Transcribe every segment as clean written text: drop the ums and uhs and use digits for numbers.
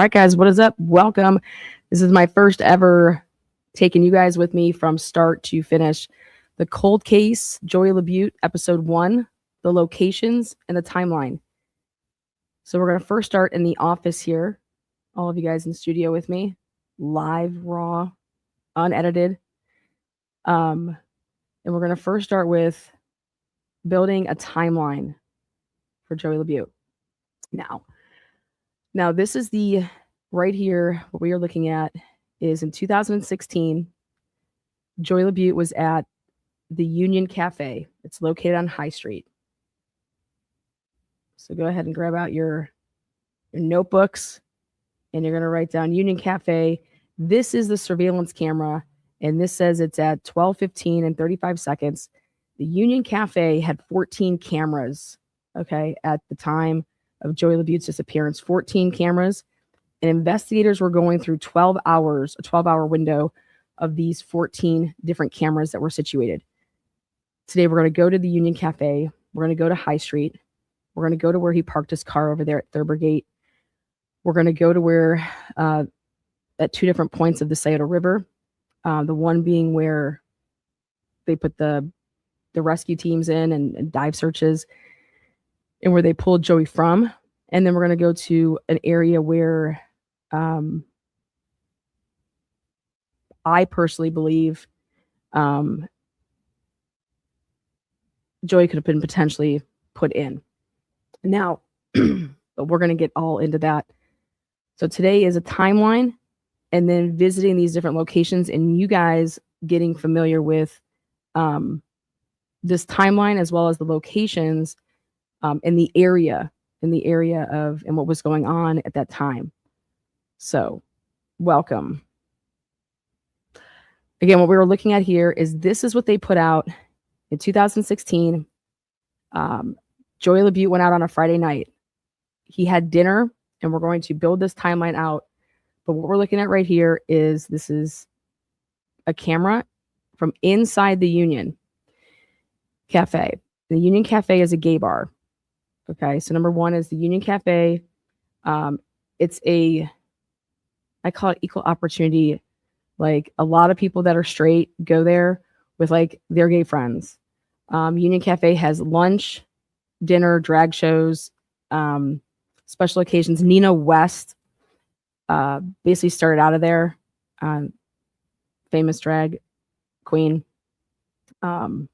right, guys, what is up? Welcome. This is my first ever taking you guys with me from start to finish. The Cold Case, Joey LaBute, episode 1, the locations, and the timeline. So we're going to first start in the office here. All of you guys in the studio with me. Live, raw, unedited. And we're going to first start with building a timeline for Joey LaBute. Now this is the right here. What we are looking at is in 2016, Joey LaBute was at the Union Cafe. It's located on High Street. So go ahead and grab out your notebooks and you're going to write down Union Cafe. This is the surveillance camera, and this says it's at 12:15 and 35 seconds. The Union Cafe had 14 cameras, okay, at the time of Joey LaBute's disappearance, 14 cameras, and investigators were going through 12 hours, a 12-hour window of these 14 different cameras that were situated. Today, we're going to go to the Union Cafe. We're going to go to High Street. We're going to go to where he parked his car over there at Thurber Gate. We're going to go to where, at two different points of the Scioto River, the one being where they put the rescue teams in and dive searches, and where they pulled Joey from. And then we're going to go to an area where I personally believe Joey could have been potentially put in. Now, but we're going to get all into that. So today is a timeline and then visiting these different locations and you guys getting familiar with this timeline as well as the locations in the area of and what was going on at that time. So welcome. Again, what we were looking at here is this is what they put out in 2016. Joey LaBute went out on a Friday night. He had dinner, and we're going to build this timeline out. But what we're looking at right here is this is a camera from inside the Union Cafe. The Union Cafe is a gay bar. Okay, so number one is the Union Cafe. It's I call it equal opportunity. Like a lot of people that are straight go there with like their gay friends. Union Cafe has lunch, dinner, drag shows, special occasions. Nina West basically started out of there, famous drag queen. Been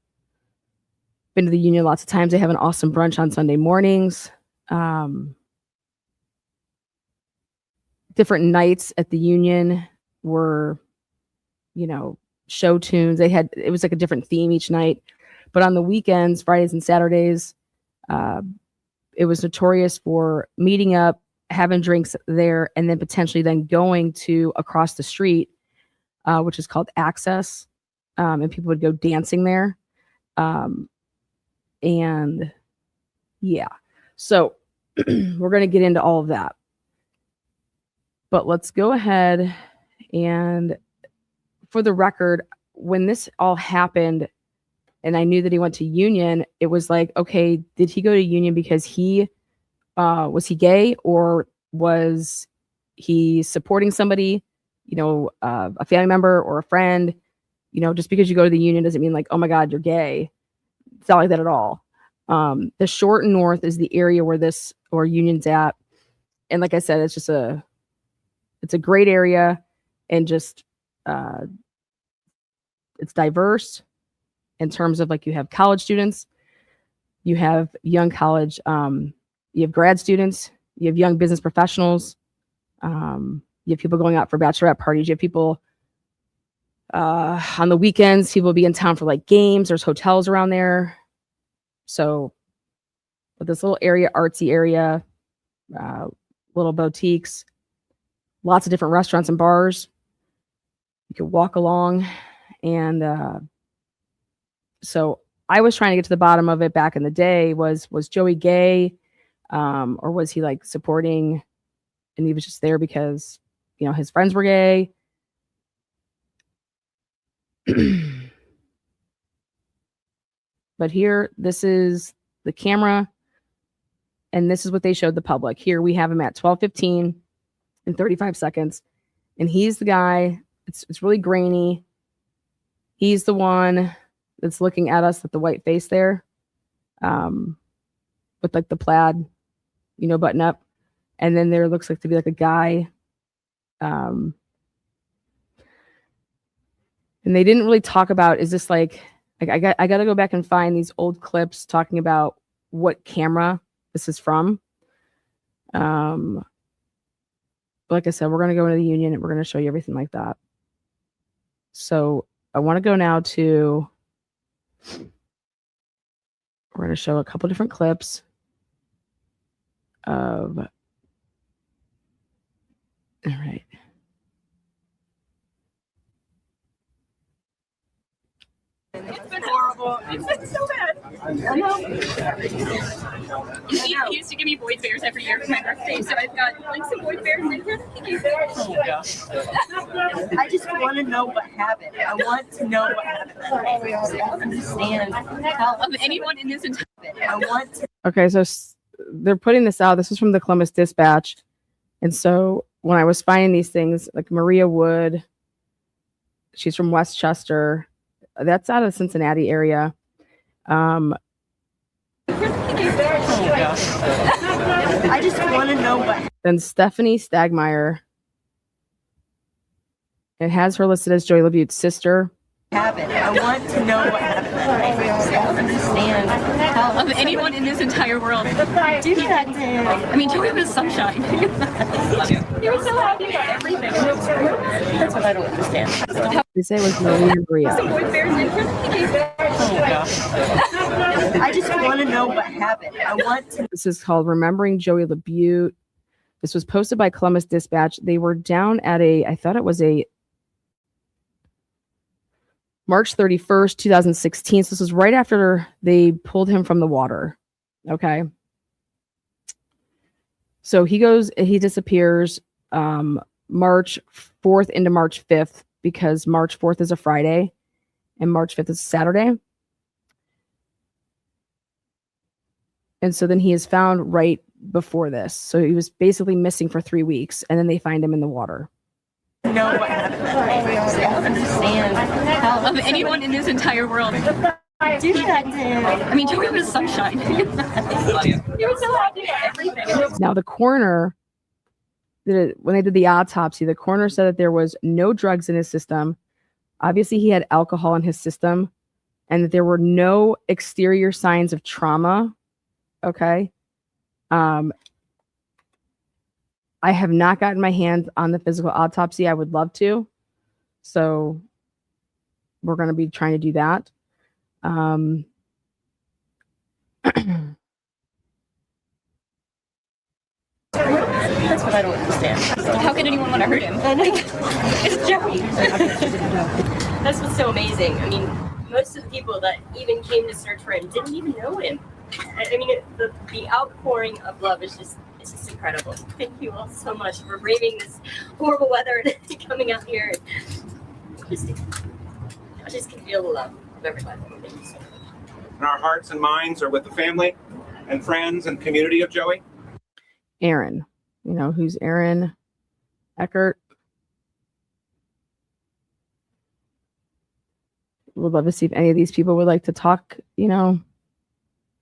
to the Union lots of times. They have an awesome brunch on Sunday mornings. Different nights at the Union were, show tunes. It was like a different theme each night. But on the weekends, Fridays and Saturdays, it was notorious for meeting up, having drinks there, and then potentially then going to across the street, which is called Access. And people would go dancing there. And yeah, so we're going to get into all of that. But let's go ahead and for the record, when this all happened and I knew that he went to Union, it was like, okay, did he go to Union because was he gay or was he supporting somebody, a family member or a friend? Just because you go to the Union doesn't mean like, oh my God, you're gay. It's not like that at all. The short and north is the area where Union's at. And like I said, it's a great area and just, it's diverse in terms of like you have college students, you have young college, you have grad students, you have young business professionals, you have people going out for bachelorette parties, you have people on the weekends, people will be in town for like games, there's hotels around there. So with this little area, artsy area, little boutiques, lots of different restaurants and bars. You could walk along and so I was trying to get to the bottom of it back in the day. Was Joey gay? Or was he like supporting and he was just there because, his friends were gay? But here, this is the camera, and this is what they showed the public. Here we have him at 12:15. in 35 seconds. And he's the guy. It's really grainy. He's the one that's looking at us with the white face there, with like the plaid, button up. And then there looks like to be like a guy. And they didn't really talk about, is this like I got to go back and find these old clips talking about what camera this is from. Like I said, we're going to go into the Union and we're going to show you everything like that. So I want to go now to, we're going to show a couple different clips of, all right. It's been horrible. It's been so bad. I know. He used to give me void bears every year for my birthday, so I've got like some void bears in here. Oh, yeah. I just want to know what happened. I want to know what happened. I don't understand how of anyone in this entire. I want to. Okay, so they're putting this out. This is from the Columbus Dispatch, and so when I was finding these things, like Maria Wood, she's from Westchester. That's out of the Cincinnati area. I just want to know what. Then Stephanie Stagmeyer. It has her listed as Joey LaBute's sister. Happened. I want to know what happened. I don't understand how of anyone in this entire world did that day. I mean, Joey was sunshine. You were so happy about everything. That's what I don't understand. They say it was Maria and Bria. I just want to know what happened. I want to. This is called Remembering Joey LaBute. This was posted by Columbus Dispatch. They were down at I thought it was a March 31st, 2016. So this was right after they pulled him from the water. Okay. So he disappears March 4th into March 5th because March 4th is a Friday and March 5th is a Saturday. And so then he is found right before this. So he was basically missing for 3 weeks and then they find him in the water. Know what happened. I don't understand how of anyone in this entire world did that day. I mean, Joey was sunshine. You were so happy about everything. Now the coroner, when they did the autopsy, the coroner said that there was no drugs in his system. Obviously, he had alcohol in his system, and that there were no exterior signs of trauma. Okay. I have not gotten my hands on the physical autopsy. I would love to. So we're going to be trying to do that. That's what I don't understand. How could anyone want to hurt him? It's Joey. That's what's so amazing. I mean, most of the people that even came to search for him didn't even know him. I mean, the outpouring of love is just incredible. Thank you all so much for braving this horrible weather and coming out here. I just can feel the love of everybody. Thank you so much. And our hearts and minds are with the family and friends and community of Joey. Aaron, who's Aaron Eckert? Would love to see if any of these people would like to talk,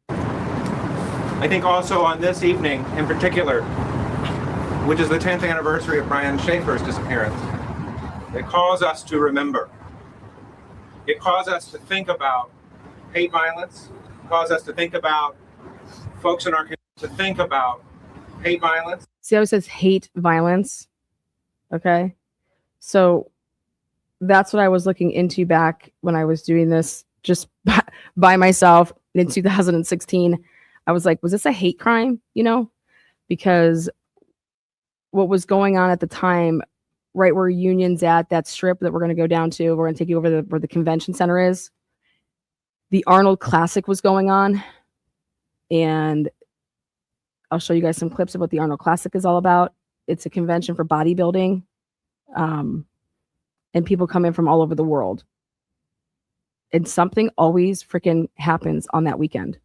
I think also on this evening in particular, which is the 10th anniversary of Brian Schaefer's disappearance, it calls us to remember. It calls us to think about hate violence. It calls us to think about folks in our community, to think about hate violence. See how it says hate violence? Okay. So that's what I was looking into back when I was doing this just by myself in 2016. I was like, was this a hate crime? Because what was going on at the time, right where Union's at, that strip that we're going to go down to, we're going to take you over where the convention center is. The Arnold Classic was going on. And I'll show you guys some clips of what the Arnold Classic is all about. It's a convention for bodybuilding. And people come in from all over the world. And something always freaking happens on that weekend.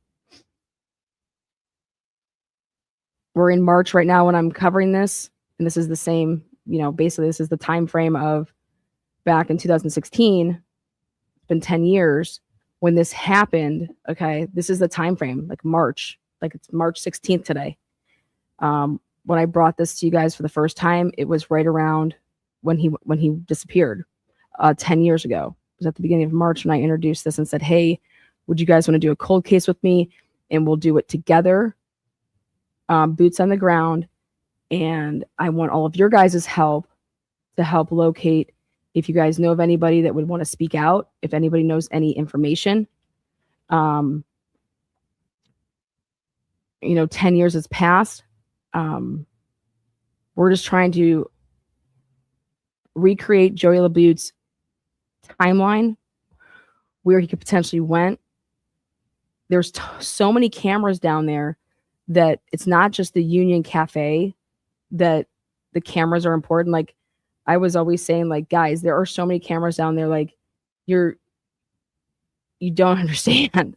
We're in March right now when I'm covering this. and this is the same, basically this is the time frame of back in 2016. It's been 10 years when this happened. Okay, this is the time frame, like March, like it's March 16th today. When I brought this to you guys for the first time, it was right around when he disappeared 10 years ago. It was at the beginning of March when I introduced this and said, hey, would you guys want to do a cold case with me? And we'll do it together, boots on the ground. And I want all of your guys' help to help locate, if you guys know of anybody that would want to speak out, if anybody knows any information. 10 years has passed. We're just trying to recreate Joey LaBute's timeline, where he could potentially went. There's so many cameras down there that it's not just the Union Cafe that the cameras are important. Like I was always saying, like, guys, there are so many cameras down there. Like you don't understand.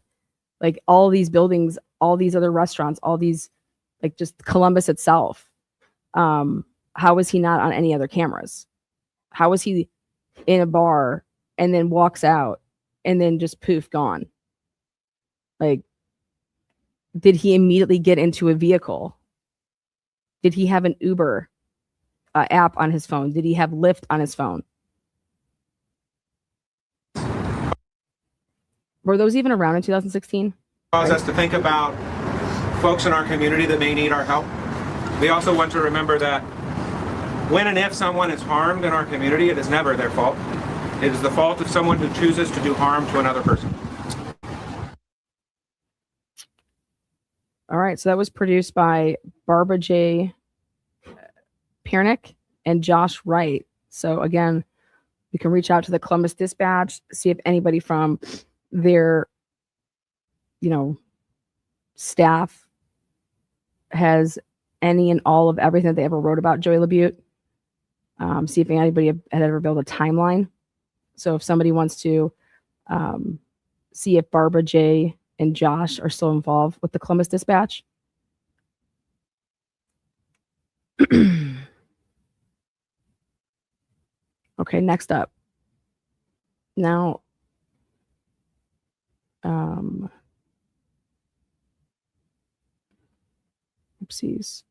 Like all these buildings, all these other restaurants, all these, like just Columbus itself. How is he not on any other cameras? How is he in a bar and then walks out and then just poof, gone? Like, did he immediately get into a vehicle? Did he have an Uber app on his phone? Did he have Lyft on his phone? Were those even around in 2016? Cause us to think about folks in our community that may need our help. We also want to remember that when and if someone is harmed in our community, it is never their fault. It is the fault of someone who chooses to do harm to another person. All right, so that was produced by Barbara J. Piernick and Josh Wright. So again, you can reach out to the Columbus Dispatch, see if anybody from their, staff has any and all of everything that they ever wrote about Joey LaBute. See if anybody had ever built a timeline. So if somebody wants to see if Barbara J. and Josh are still involved with the Columbus Dispatch. Okay, next up. Now, oopsies.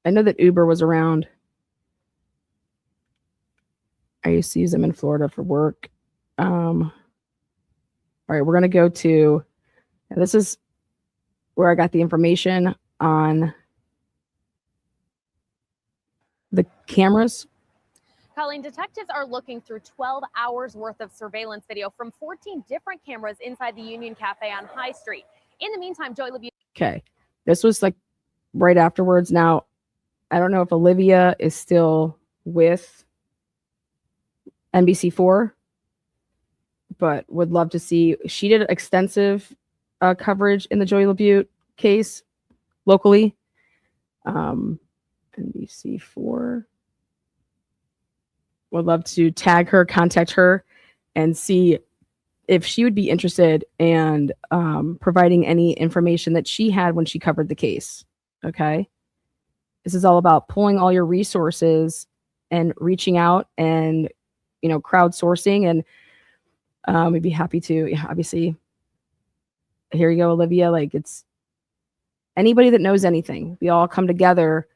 I know that Uber was around. I used to use them in Florida for work. All right, we're going to go to, this is where I got the information on the cameras. Colleen, detectives are looking through 12 hours worth of surveillance video from 14 different cameras inside the Union Cafe on High Street. In the meantime, Joey LaBute. Okay, this was like right afterwards. Now, I don't know if Olivia is still with NBC4, but would love to see. She did extensive coverage in the Joey LaBute case locally. NBC4. Would love to tag her, contact her, and see if she would be interested in providing any information that she had when she covered the case. Okay. This is all about pulling all your resources and reaching out and, crowdsourcing. And we'd be happy to, obviously, here you go, Olivia. Like, it's anybody that knows anything. We all come together,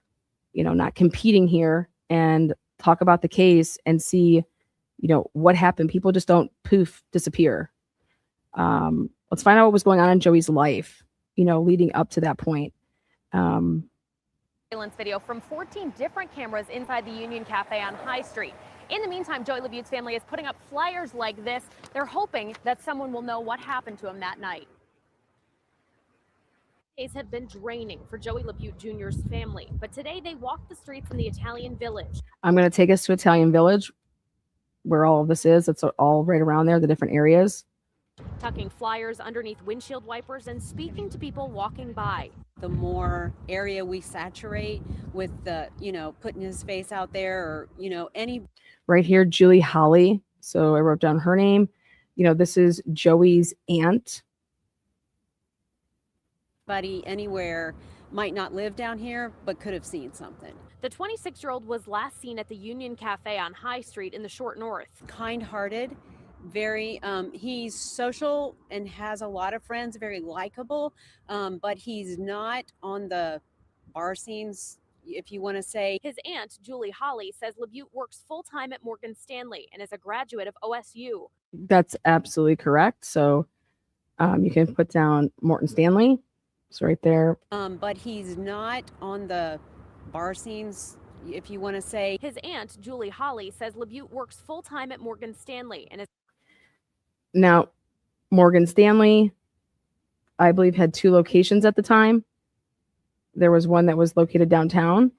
not competing here, and talk about the case and see, what happened. People just don't poof disappear. Let's find out what was going on in Joey's life, leading up to that point. Surveillance video from 14 different cameras inside the Union Cafe on High Street. In the meantime, Joey LaBute's family is putting up flyers like this. They're hoping that someone will know what happened to him that night. Days have been draining for Joey LaBute Jr.'s family, but today they walked the streets in the Italian Village. I'm going to take us to Italian Village, where all of this is. It's all right around there, the different areas. Tucking flyers underneath windshield wipers and speaking to people walking by. The more area we saturate with the, putting his face out there, or, any. Right here, Julie Holly. So I wrote down her name. This is Joey's aunt. anybody anywhere might not live down here, but could have seen something. The 26-year-old was last seen at the Union Cafe on High Street in the Short North. Kind-hearted, very, he's social and has a lot of friends, very likable, but he's not on the bar scenes, if you want to say. His aunt, Julie Holly, says LaBute works full-time at Morgan Stanley and is a graduate of OSU. That's absolutely correct. So you can put down Morton Stanley. It's right there. But he's not on the bar scenes, if you want to say. His aunt, Julie Holly, says LaBute works full-time at Morgan Stanley and is. Now, Morgan Stanley, I believe, had 2 locations at the time. There was one that was located downtown.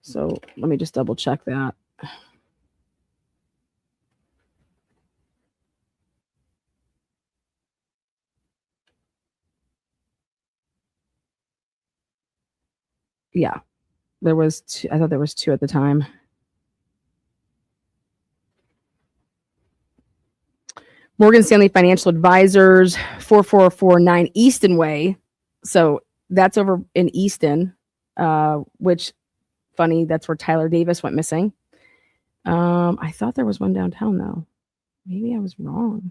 So let me just double check that. Yeah, there was 2. I thought there was 2 at the time. Morgan Stanley Financial Advisors, 4449 Easton Way. So that's over in Easton, which, funny, that's where Tyler Davis went missing. I thought there was one downtown, though. Maybe I was wrong.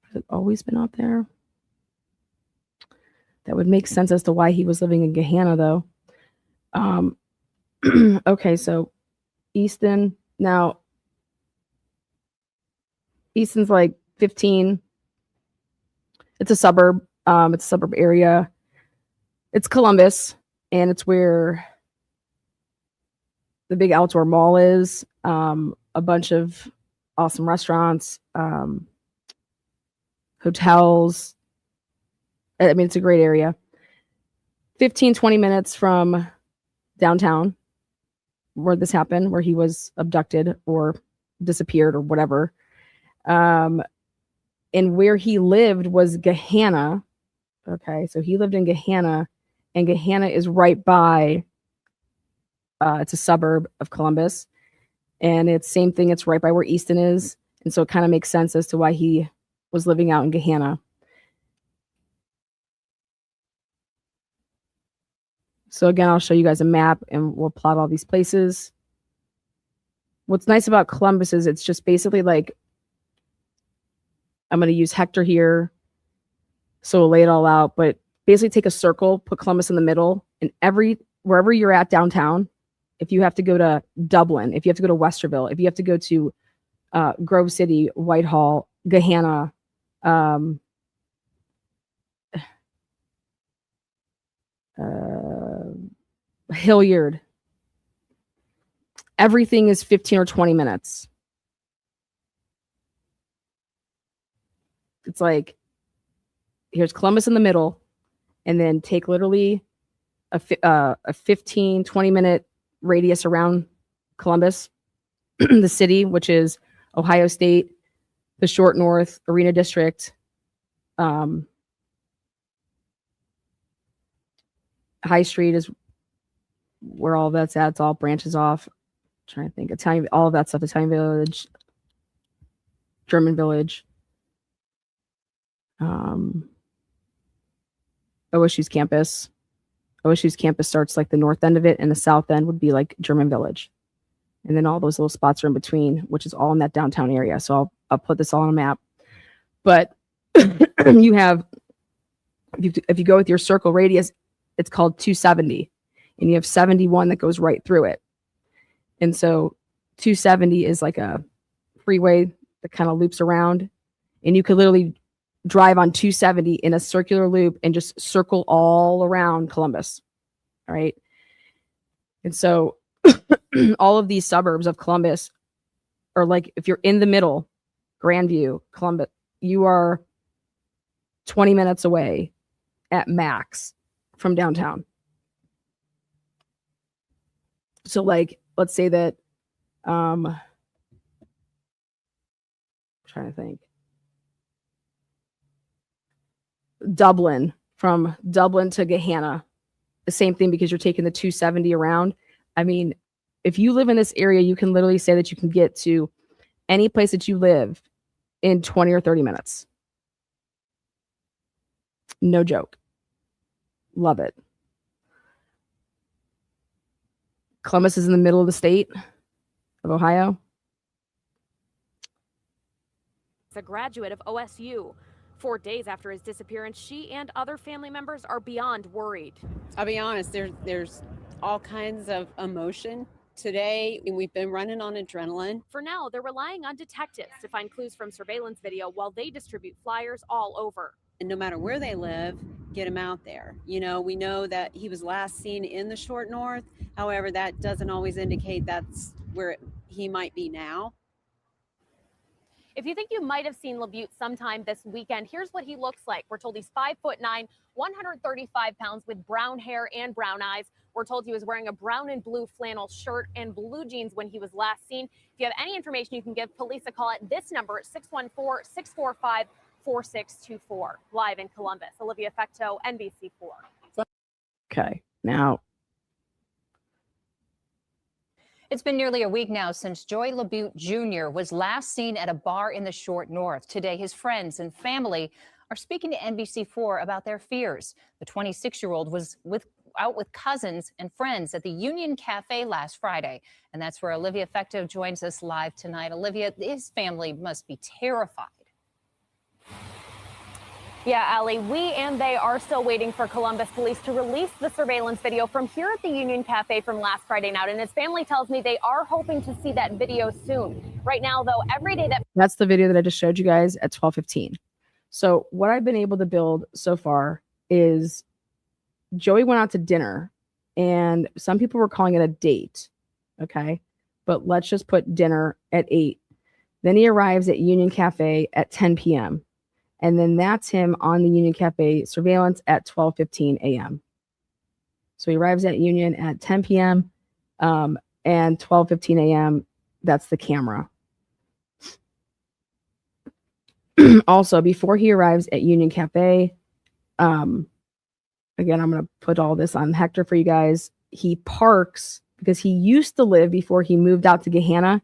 Has it always been out there? That would make sense as to why he was living in Gahanna, though. Okay, so Easton. Now, Easton's like 15. It's a suburb. It's a suburb area. It's Columbus, and it's where the big outdoor mall is. A bunch of awesome restaurants, hotels. I mean, it's a great area. 15, 20 minutes from downtown where this happened, where he was abducted or disappeared or whatever. And where he lived was Gahanna. Okay, so he lived in Gahanna, and Gahanna is right by, it's a suburb of Columbus. And it's same thing, it's right by where Easton is. And so it kind of makes sense as to why he was living out in Gahanna. So again, I'll show you guys a map and we'll plot all these places. What's nice about Columbus is it's just basically like, I'm going to use Hector here. So we'll lay it all out, but basically take a circle, put Columbus in the middle, and wherever you're at downtown, if you have to go to Dublin, if you have to go to Westerville, if you have to go to Grove City, Whitehall, Gahanna, Hilliard, everything is 15 or 20 minutes. It's like, here's Columbus in the middle, and then take literally a 15, 20 minute radius around Columbus, the city, which is Ohio State, the Short North, Arena District, High Street is where all that's at. It's all branches off. I'm trying to think. Italian, all of that stuff. Italian Village, German Village, OSU's campus. OSU's campus starts like the north end of it, and the south end would be like German Village. And then all those little spots are in between, which is all in that downtown area. So I'll put this all on a map. But you have, if you go with your circle radius, it's called 270. And you have 71 that goes right through it. And so 270 is like a freeway that kind of loops around. And you could literally drive on 270 in a circular loop and just circle all around Columbus. All right. And so all of these suburbs of Columbus are like, if you're in the middle, Grandview, Columbus, you are 20 minutes away at max from downtown. So like, let's say that, I'm trying to think. Dublin, from Dublin to Gahanna, the same thing, because you're taking the 270 around. I mean, if you live in this area, you can literally say that you can get to any place that you live in 20 or 30 minutes. No joke. Love it. Columbus is in the middle of the state of Ohio. A graduate of OSU. 4 days after his disappearance, she and other family members are beyond worried. I'll be honest, there's all kinds of emotion. Today, we've been running on adrenaline. For now, they're relying on detectives to find clues from surveillance video while they distribute flyers all over. And no matter where they live, get them out there. You know, we know that he was last seen in the short north. However, that doesn't always indicate that's where he might be now. If you think you might have seen LaBute sometime this weekend, here's what he looks like. We're told he's 5'9", 135 pounds with brown hair and brown eyes. We're told he was wearing a brown and blue flannel shirt and blue jeans when he was last seen. If you have any information, you can give police a call at this number at 614-645-4624. Live in Columbus, Olivia Fecto, NBC4. Okay, now. It's been nearly a week now since Joy LaBute Jr. was last seen at a bar in the Short North. Today, his friends and family are speaking to NBC4 about their fears. The 26-year-old was out with cousins and friends at the Union Cafe last Friday. And that's where Olivia Fecto joins us live tonight. Olivia, his family must be terrified. Yeah, Allie, we and they are still waiting for Columbus police to release the surveillance video from here at the Union Cafe from last Friday night. And his family tells me they are hoping to see that video soon. Right now, though, every day that's the video that I just showed you guys at 12:15. So what I've been able to build so far is Joey went out to dinner, and some people were calling it a date. Okay, but let's just put dinner at 8. Then he arrives at Union Cafe at 10 p.m. And then that's him on the Union Cafe surveillance at 12:15 a.m. So he arrives at Union at 10 p.m. And 12:15 a.m. That's the camera. Also, before he arrives at Union Cafe, again, I'm going to put all this on Hector for you guys. He parks because he used to live before he moved out to Gahanna.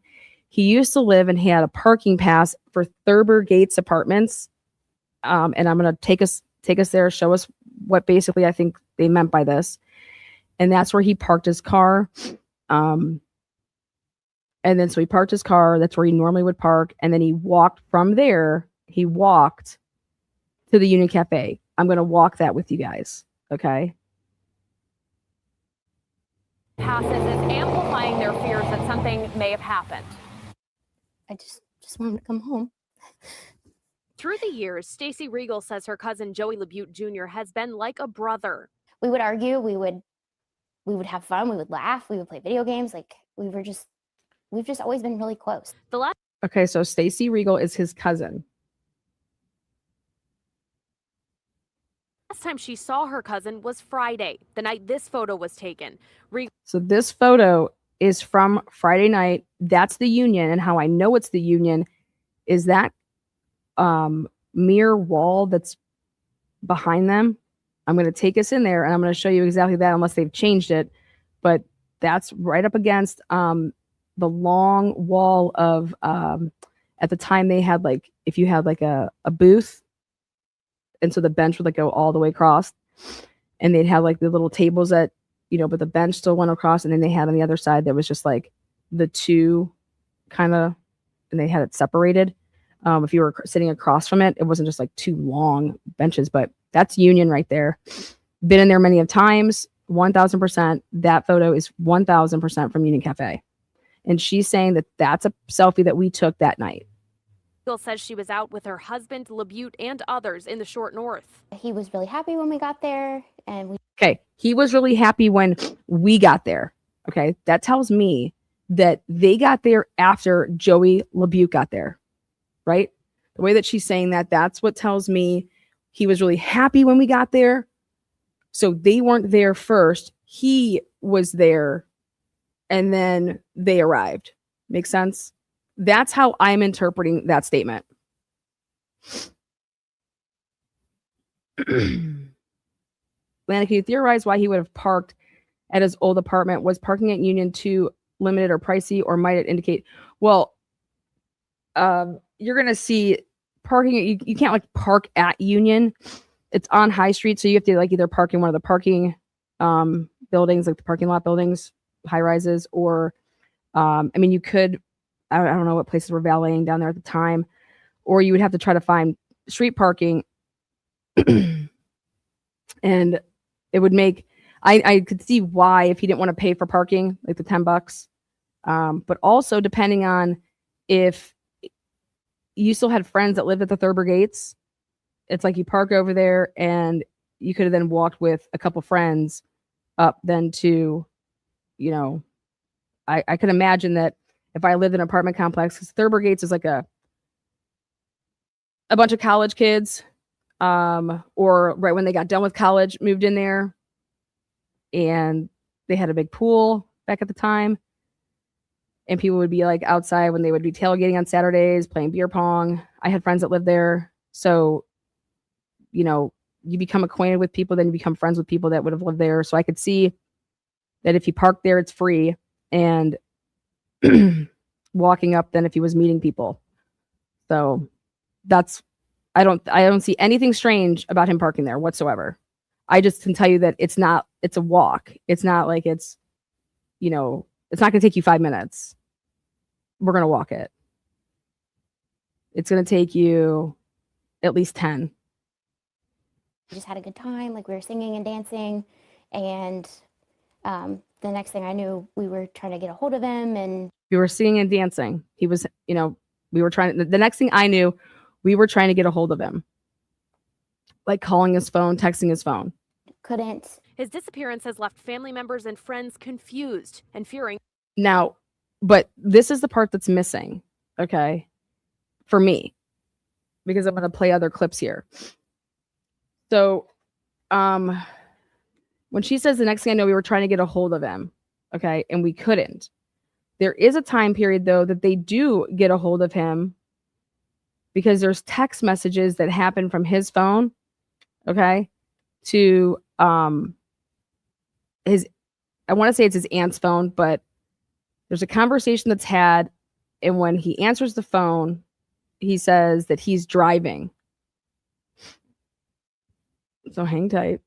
He used to live and he had a parking pass for Thurber Gates Apartments. And I'm going to take us there, show us what basically I think they meant by this. And that's where he parked his car. And then so he parked his car. That's where he normally would park. And then he walked from there. He walked to the Union Cafe. I'm going to walk that with you guys. Okay. passes is amplifying their fears that something may have happened. I just want him to come home. Through the years, Stacy Regal says her cousin Joey LaBute Jr. has been like a brother. We would argue, we would have fun, we would laugh, we would play video games. Like we've just always been really close. Okay, so Stacy Regal is his cousin. Last time she saw her cousin was Friday, the night this photo was taken. So this photo is from Friday night. That's the Union, and how I know it's the Union is that mirror wall that's behind them. I'm going to take us in there and I'm going to show you exactly that, unless they've changed it. But that's right up against the long wall of at the time they had, like, if you had like a booth, and so the bench would like go all the way across, and they'd have like the little tables that, you know, but the bench still went across, and then they had on the other side that was just like the two kind of, and they had it separated. If you were sitting across from it, it wasn't just like two long benches, but that's Union right there. Been in there many of times, 1000%. That photo is 1000% from Union Cafe. And she's saying that that's a selfie that we took that night. Regal says she was out with her husband, LaBute, and others in the Short North. He was really happy when we got there, and Okay, he was really happy when we got there. Okay, that tells me that they got there after Joey LaBute got there, right? The way that she's saying that, that's what tells me he was really happy when we got there. So they weren't there first. He was there, and then they arrived. Make sense? That's how I'm interpreting that statement. Lana, can you theorize why he would have parked at his old apartment? Was parking at Union too limited or pricey, or might it indicate? Well, you're going to see parking. You can't like park at Union. it's on High Street, so you have to like either park in one of the parking buildings, like the parking lot buildings, high rises, or I mean, you could, I don't know what places were valeting down there at the time, or you would have to try to find street parking. And it would make, I could see why if he didn't want to pay for parking, like the $10. But also depending on if you still had friends that lived at the Thurber Gates, it's like you park over there and you could have then walked with a couple friends up then to, you know, I could imagine that if I lived in an apartment complex, because Thurber Gates is like a bunch of college kids, or right when they got done with college, moved in there, and they had a big pool back at the time. And people would be like outside when they would be tailgating on Saturdays, playing beer pong. I had friends that lived there. So, you know, you become acquainted with people, then you become friends with people that would have lived there. So I could see that if you park there, it's free. And walking up then if he was meeting people. So that's, I don't see anything strange about him parking there whatsoever. I just can tell you that it's a walk. It's not like it's, you know, it's not going to take you 5 minutes. We're going to walk it. It's going to take you at least 10. We just had a good time. Like we were singing and dancing. And the next thing I knew, we were trying to get a hold of him. And we were singing and dancing. He was, you know, we were trying, the next thing I knew, we were trying to get a hold of him. Like calling his phone, texting his phone. Couldn't. His disappearance has left family members and friends confused and fearing. Now, but this is the part that's missing, okay, for me, because I'm going to play other clips here. So, when she says the next thing I know, we were trying to get a hold of him, okay, and we couldn't. There is a time period, though, that they do get a hold of him because there's text messages that happen from his phone, okay, to his, I want to say it's his aunt's phone, but there's a conversation that's had, and when he answers the phone, he says that he's driving. So hang tight.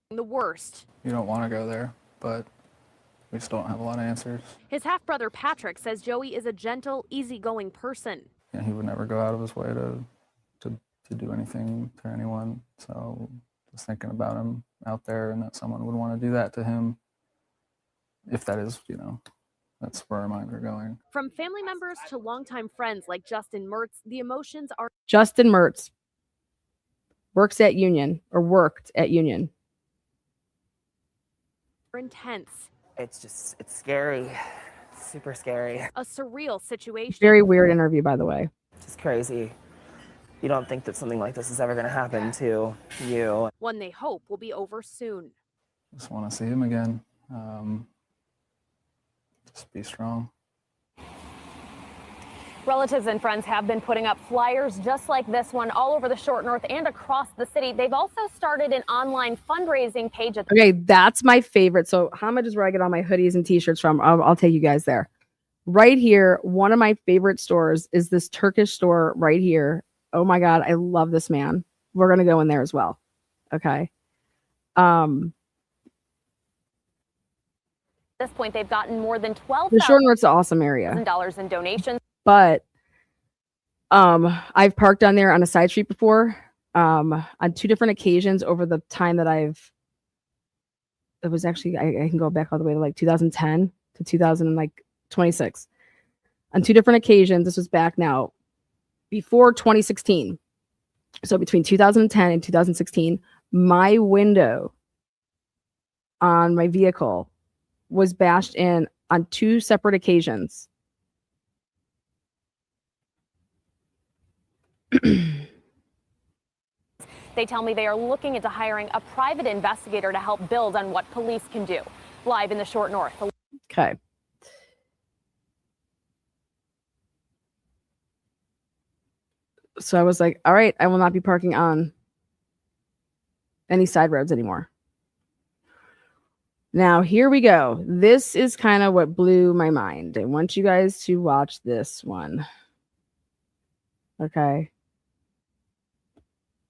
The worst. You don't want to go there, but we just don't have a lot of answers. His half-brother Patrick says Joey is a gentle, easygoing person. And he would never go out of his way to do anything to anyone. So just thinking about him out there and that someone would want to do that to him, if that is, you know, that's where our minds are going. From family members to longtime friends like Justin Mertz, the emotions are... Justin Mertz worked at Union. Intense. It's scary, super scary. A surreal situation. Very weird interview, by the way. Just crazy. You don't think that something like this is ever going to happen to you. One they hope will be over soon. Just want to see him again. Just be strong. Relatives and friends have been putting up flyers just like this one all over the short north and across the city. They've also started an online fundraising page. Okay, that's my favorite. So Homage is where I get all my hoodies and t-shirts from. I'll take you guys there. Right here, one of my favorite stores is this Turkish store right here. Oh my God, I love this man. We're going to go in there as well. Okay. At this point, they've gotten more than the short north's an awesome area. $12,000 in donations. But I've parked on there on a side street before, on 2 different occasions over the time that it was actually, I can go back all the way to like 2010 to 2026. On 2 different occasions, this was back now, before 2016. So between 2010 and 2016, my window on my vehicle was bashed in on 2 separate occasions. They tell me they are looking into hiring a private investigator to help build on what police can do. Live in the short north. Okay. So I was like, all right, I will not be parking on any side roads anymore. Now, here we go. This is kind of what blew my mind. I want you guys to watch this one. Okay.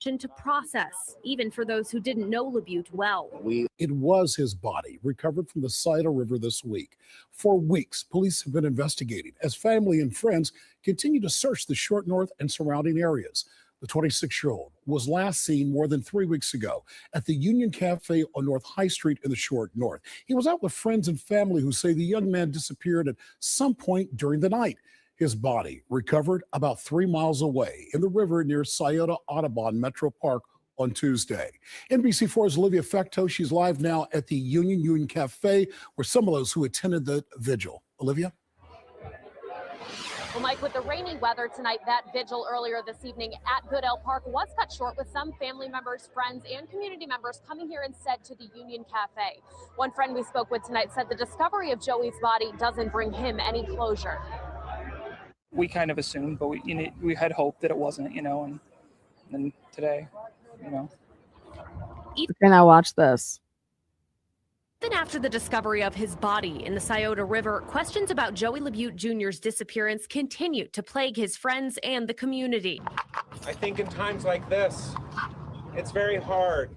To process, even for those who didn't know LaBute well. It was his body recovered from the Scioto River this week. For weeks, police have been investigating as family and friends continue to search the Short North and surrounding areas. The 26-year-old was last seen more than 3 weeks ago at the Union Cafe on North High Street in the Short North. He was out with friends and family who say the young man disappeared at some point during the night. His body recovered about 3 miles away in the river near Scioto Audubon Metro Park on Tuesday. NBC4's Olivia Fecto, she's live now at the Union Cafe, where some of those who attended the vigil. Olivia? Well, Mike, with the rainy weather tonight, that vigil earlier this evening at Goodale Park was cut short, with some family members, friends, and community members coming here instead to the Union Cafe. One friend we spoke with tonight said the discovery of Joey's body doesn't bring him any closure. We kind of assumed, but we had hoped that it wasn't, and then today, Okay, now watch this. Then after the discovery of his body in the Scioto River, questions about Joey LaBute Jr.'s disappearance continued to plague his friends and the community. I think in times like this, it's very hard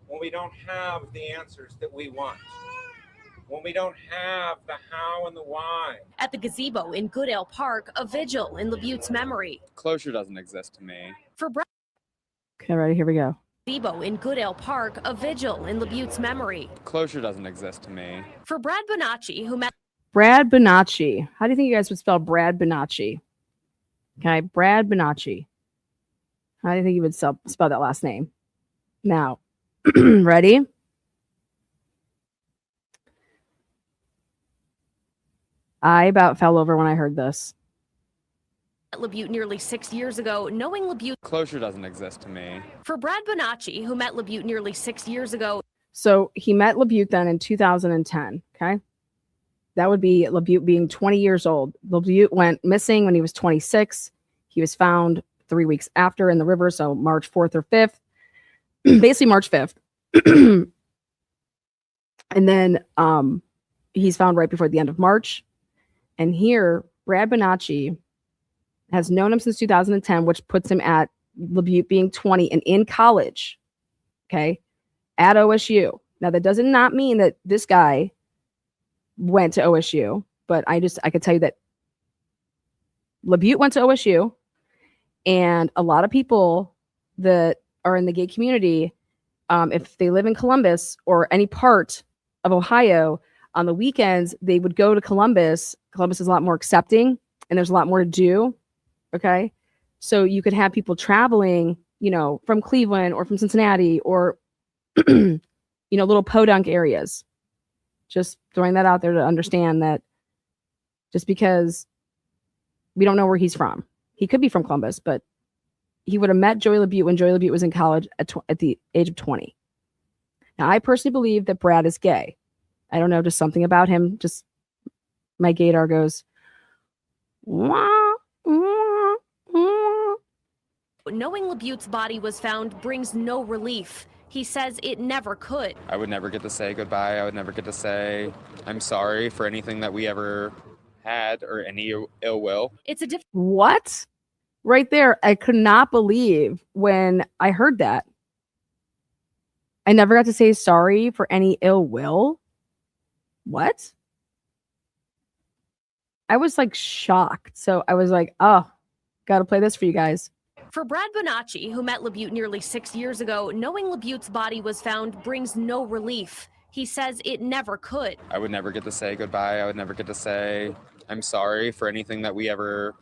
when we don't have the answers that we want, when we don't have the how and the why. At the gazebo in Goodale Park, a vigil in LaBute's memory. Closure doesn't exist to me. For Okay, ready? Here we go. gazebo in Goodale Park, a vigil in LaBute's memory. Closure doesn't exist to me. For Brad Bonacci, who met Brad Bonacci. How do you think you guys would spell Brad Bonacci? Okay, Brad Bonacci. How do you think you would spell that last name? Now, ready? I about fell over when I heard this. LaBute nearly 6 years ago, knowing LaBute. Closure doesn't exist to me. For Brad Bonacci, who met LaBute nearly 6 years ago. So he met LaBute then in 2010. Okay. That would be LaBute being 20 years old. LaBute went missing when he was 26. He was found 3 weeks after in the river. So March 4th or 5th, basically March 5th. And then he's found right before the end of March. And here, Brad Bonacci has known him since 2010, which puts him at LaBute being 20 and in college, okay, at OSU. Now, that does not mean that this guy went to OSU, but I could tell you that LaBute went to OSU, and a lot of people that are in the gay community, if they live in Columbus or any part of Ohio, on the weekends, they would go to Columbus. Columbus is a lot more accepting, and there's a lot more to do. Okay. So you could have people traveling, from Cleveland or from Cincinnati or, little podunk areas. Just throwing that out there to understand that just because we don't know where he's from, he could be from Columbus, but he would have met Joey LaBute when Joey LaBute was in college at the age of 20. Now, I personally believe that Brad is gay. I don't know, just something about him. Just my gaydar goes, wah. Knowing LaBute's body was found brings no relief. He says it never could. I would never get to say goodbye. I would never get to say I'm sorry for anything that we ever had or any ill will. It's a What? Right there. I could not believe when I heard that. I never got to say sorry for any ill will. What? I was like shocked. So I was like, oh, got to play this for you guys. For Brad Bonacci, who met LaBute nearly 6 years ago, knowing LaBute's body was found brings no relief. He says it never could. I would never get to say goodbye. I would never get to say I'm sorry for anything that we ever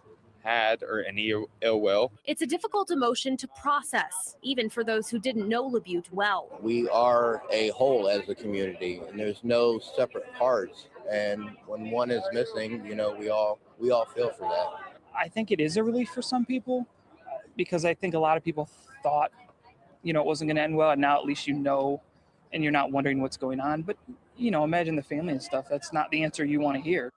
had or any ill will. It's a difficult emotion to process, even for those who didn't know LaBute well. We are a whole as a community, and there's no separate parts. And when one is missing, we all feel for that. I think it is a relief for some people, because I think a lot of people thought, it wasn't going to end well, and now at least and you're not wondering what's going on. But, imagine the family and stuff. That's not the answer you want to hear.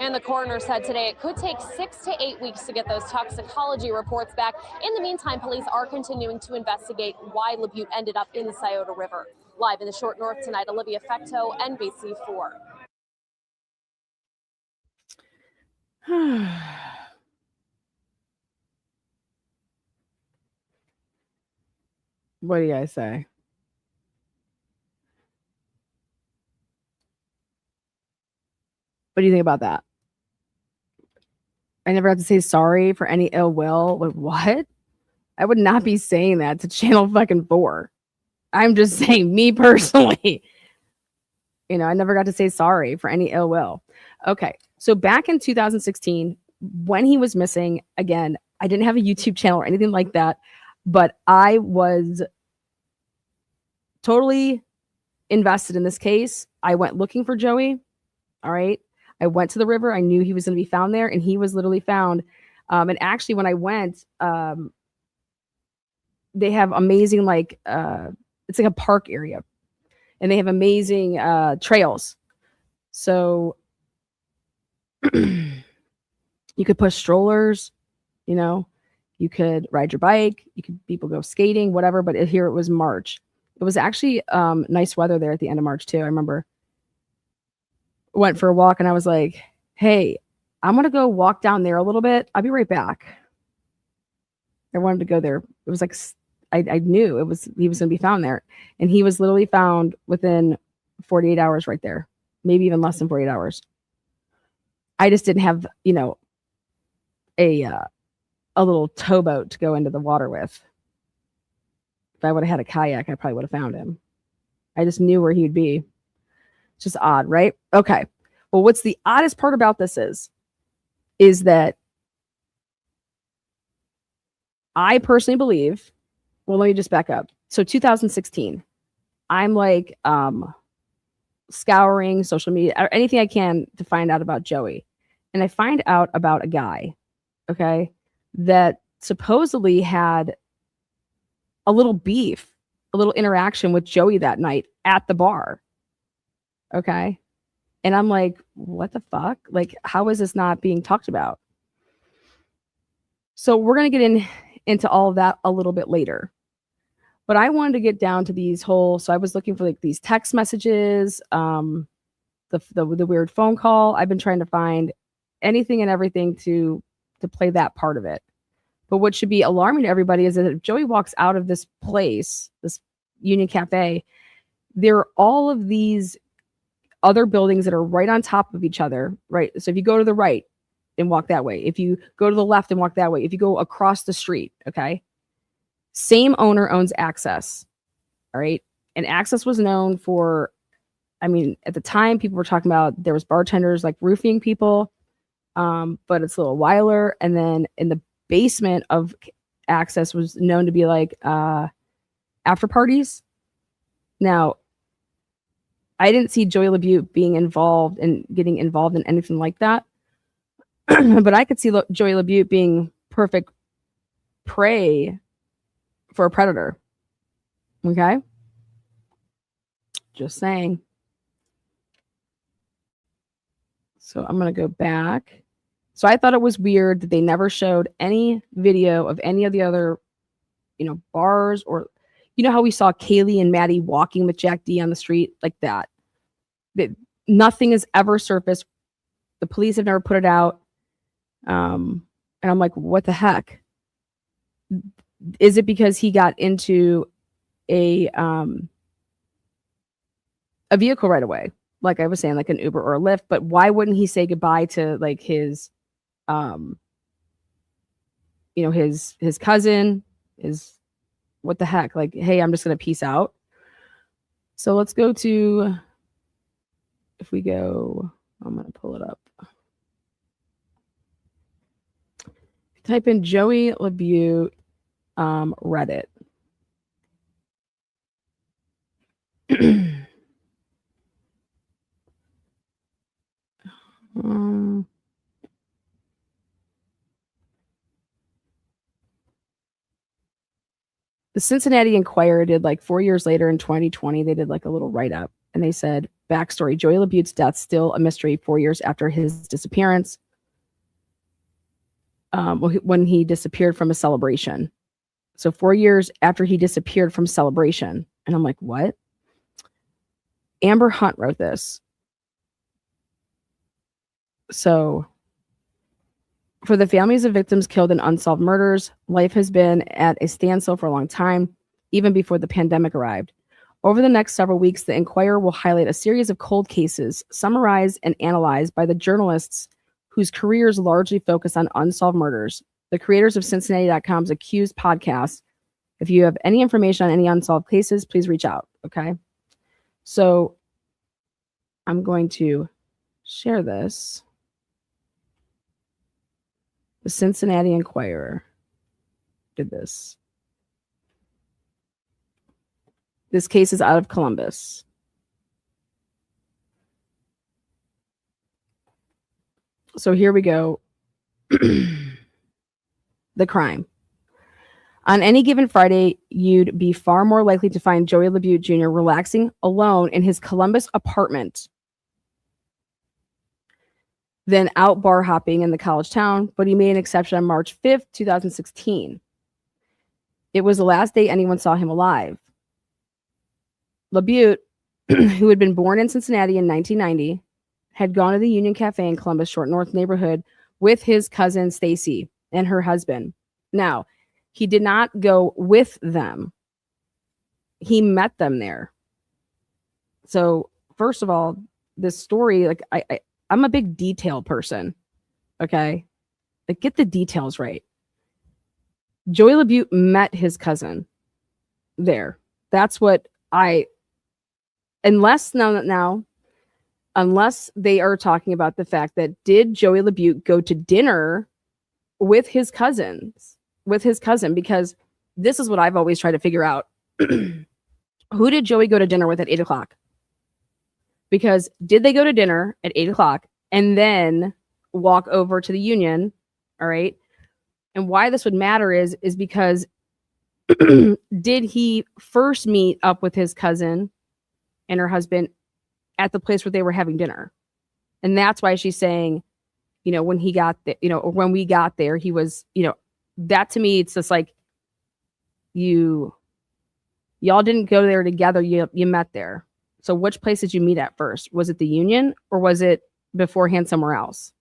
And the coroner said today it could take 6 to 8 weeks to get those toxicology reports back. In the meantime, police are continuing to investigate why LaBute ended up in the Scioto River. Live in the Short North tonight, Olivia Fecto, NBC4. What do you guys say? What do you think about that? I never have to say sorry for any ill will. Like, what? I would not be saying that to Channel fucking 4. I'm just saying, me personally. You know, I never got to say sorry for any ill will. Okay. So back in 2016, when he was missing, again, I didn't have a YouTube channel or anything like that, but I was totally invested in this case. I went looking for Joey. All right. I went to the river. I knew he was going to be found there, and he was literally found. And actually, when I went, they have amazing, like, it's like a park area, and they have amazing trails. So you could push strollers, you know, you could ride your bike, people go skating, whatever. But here it was March. It was actually nice weather there at the end of March too. I remember went for a walk and I was like, hey, I'm going to go walk down there a little bit. I'll be right back. I wanted to go there. It was like, I knew he was going to be found there, and he was literally found within 48 hours right there, maybe even less than 48 hours. I just didn't have, you know, a little towboat to go into the water with. If I would have had a kayak, I probably would have found him. I just knew where he would be. It's just odd, right? Okay. Well, what's the oddest part about this is that I personally believe, well, let me just back up. So 2016, I'm like scouring social media or anything I can to find out about Joey. And I find out about a guy, okay, that supposedly had a little beef, a little interaction with Joey that night at the bar. Okay. And I'm like, what the fuck? Like, how is this not being talked about? So we're going to get into all of that a little bit later. But I wanted to get down to these so I was looking for like these text messages, the weird phone call. I've been trying to find anything and everything to play that part of it. But what should be alarming to everybody is that if Joey walks out of this place, this Union Cafe, there are all of these other buildings that are right on top of each other, right? So if you go to the right and walk that way, if you go to the left and walk that way, if you go across the street, okay? Same owner owns Access, all right? And Access was known for, I mean, at the time, people were talking about there was bartenders like roofing people, but it's a little whiler. And then in the basement of Access was known to be like after parties. Now, I didn't see Joey LaBute being involved and getting involved in anything like that. But I could see Joey LaBute being perfect prey for a predator. Okay? Just saying. So I'm going to go back. So I thought it was weird that they never showed any video of any of the other, you know, bars, or, you know how we saw Kaylee and Maddie walking with Jack D on the street like that. Nothing has ever surfaced. The police have never put it out. And I'm like, what the heck? Is it because he got into a vehicle right away? Like I was saying, like an Uber or a Lyft, but why wouldn't he say goodbye to like his, you know, his cousin, what the heck? Like, hey, I'm just going to peace out. So let's go to, if we go, I'm going to pull it up. Type in Joey LaBute Reddit. The Cincinnati Enquirer did like 4 years later in 2020, they did like a little write-up, and they said, backstory, Joey LaBute's death still a mystery 4 years after his disappearance, when he disappeared from a celebration. So 4 years after he disappeared from celebration. And I'm like, what? Amber Hunt wrote this. So, for the families of victims killed in unsolved murders, life has been at a standstill for a long time. even before the pandemic arrived. Over the next several weeks, the Inquirer will highlight a series of cold cases summarized and analyzed by the journalists whose careers largely focus on unsolved murders. The creators of Cincinnati.com's Accused podcast. If you have any information on any unsolved cases, please reach out. Okay. So I'm going to share this. The Cincinnati Inquirer did this. This case is out of Columbus. So here we go. The crime. On any given Friday, you'd be far more likely to find Joey LaBute Jr. relaxing alone in his Columbus apartment than out bar hopping in the college town, but he made an exception on March 5th, 2016. It was the last day anyone saw him alive. LaBute, who had been born in Cincinnati in 1990, had gone to the Union Cafe in Columbus Short North neighborhood with his cousin Stacy and her husband. Now, he did not go with them. He met them there. So, first of all, this story, like I'm a big detail person. Okay? Like, get the details right. Joey LaBute met his cousin there. That's what unless they are talking about the fact that did Joey LaBute go to dinner with his cousin, because this is what I've always tried to figure out. Who did Joey go to dinner with at 8:00? Because did they go to dinner at 8:00 and then walk over to the Union? All right. And why this would matter is because did he first meet up with his cousin and her husband at the place where they were having dinner? And that's why she's saying, when he got there, or when we got there, he was, that to me, it's just like y'all didn't go there together. You met there. So which place did you meet at first? Was it the Union or was it beforehand somewhere else?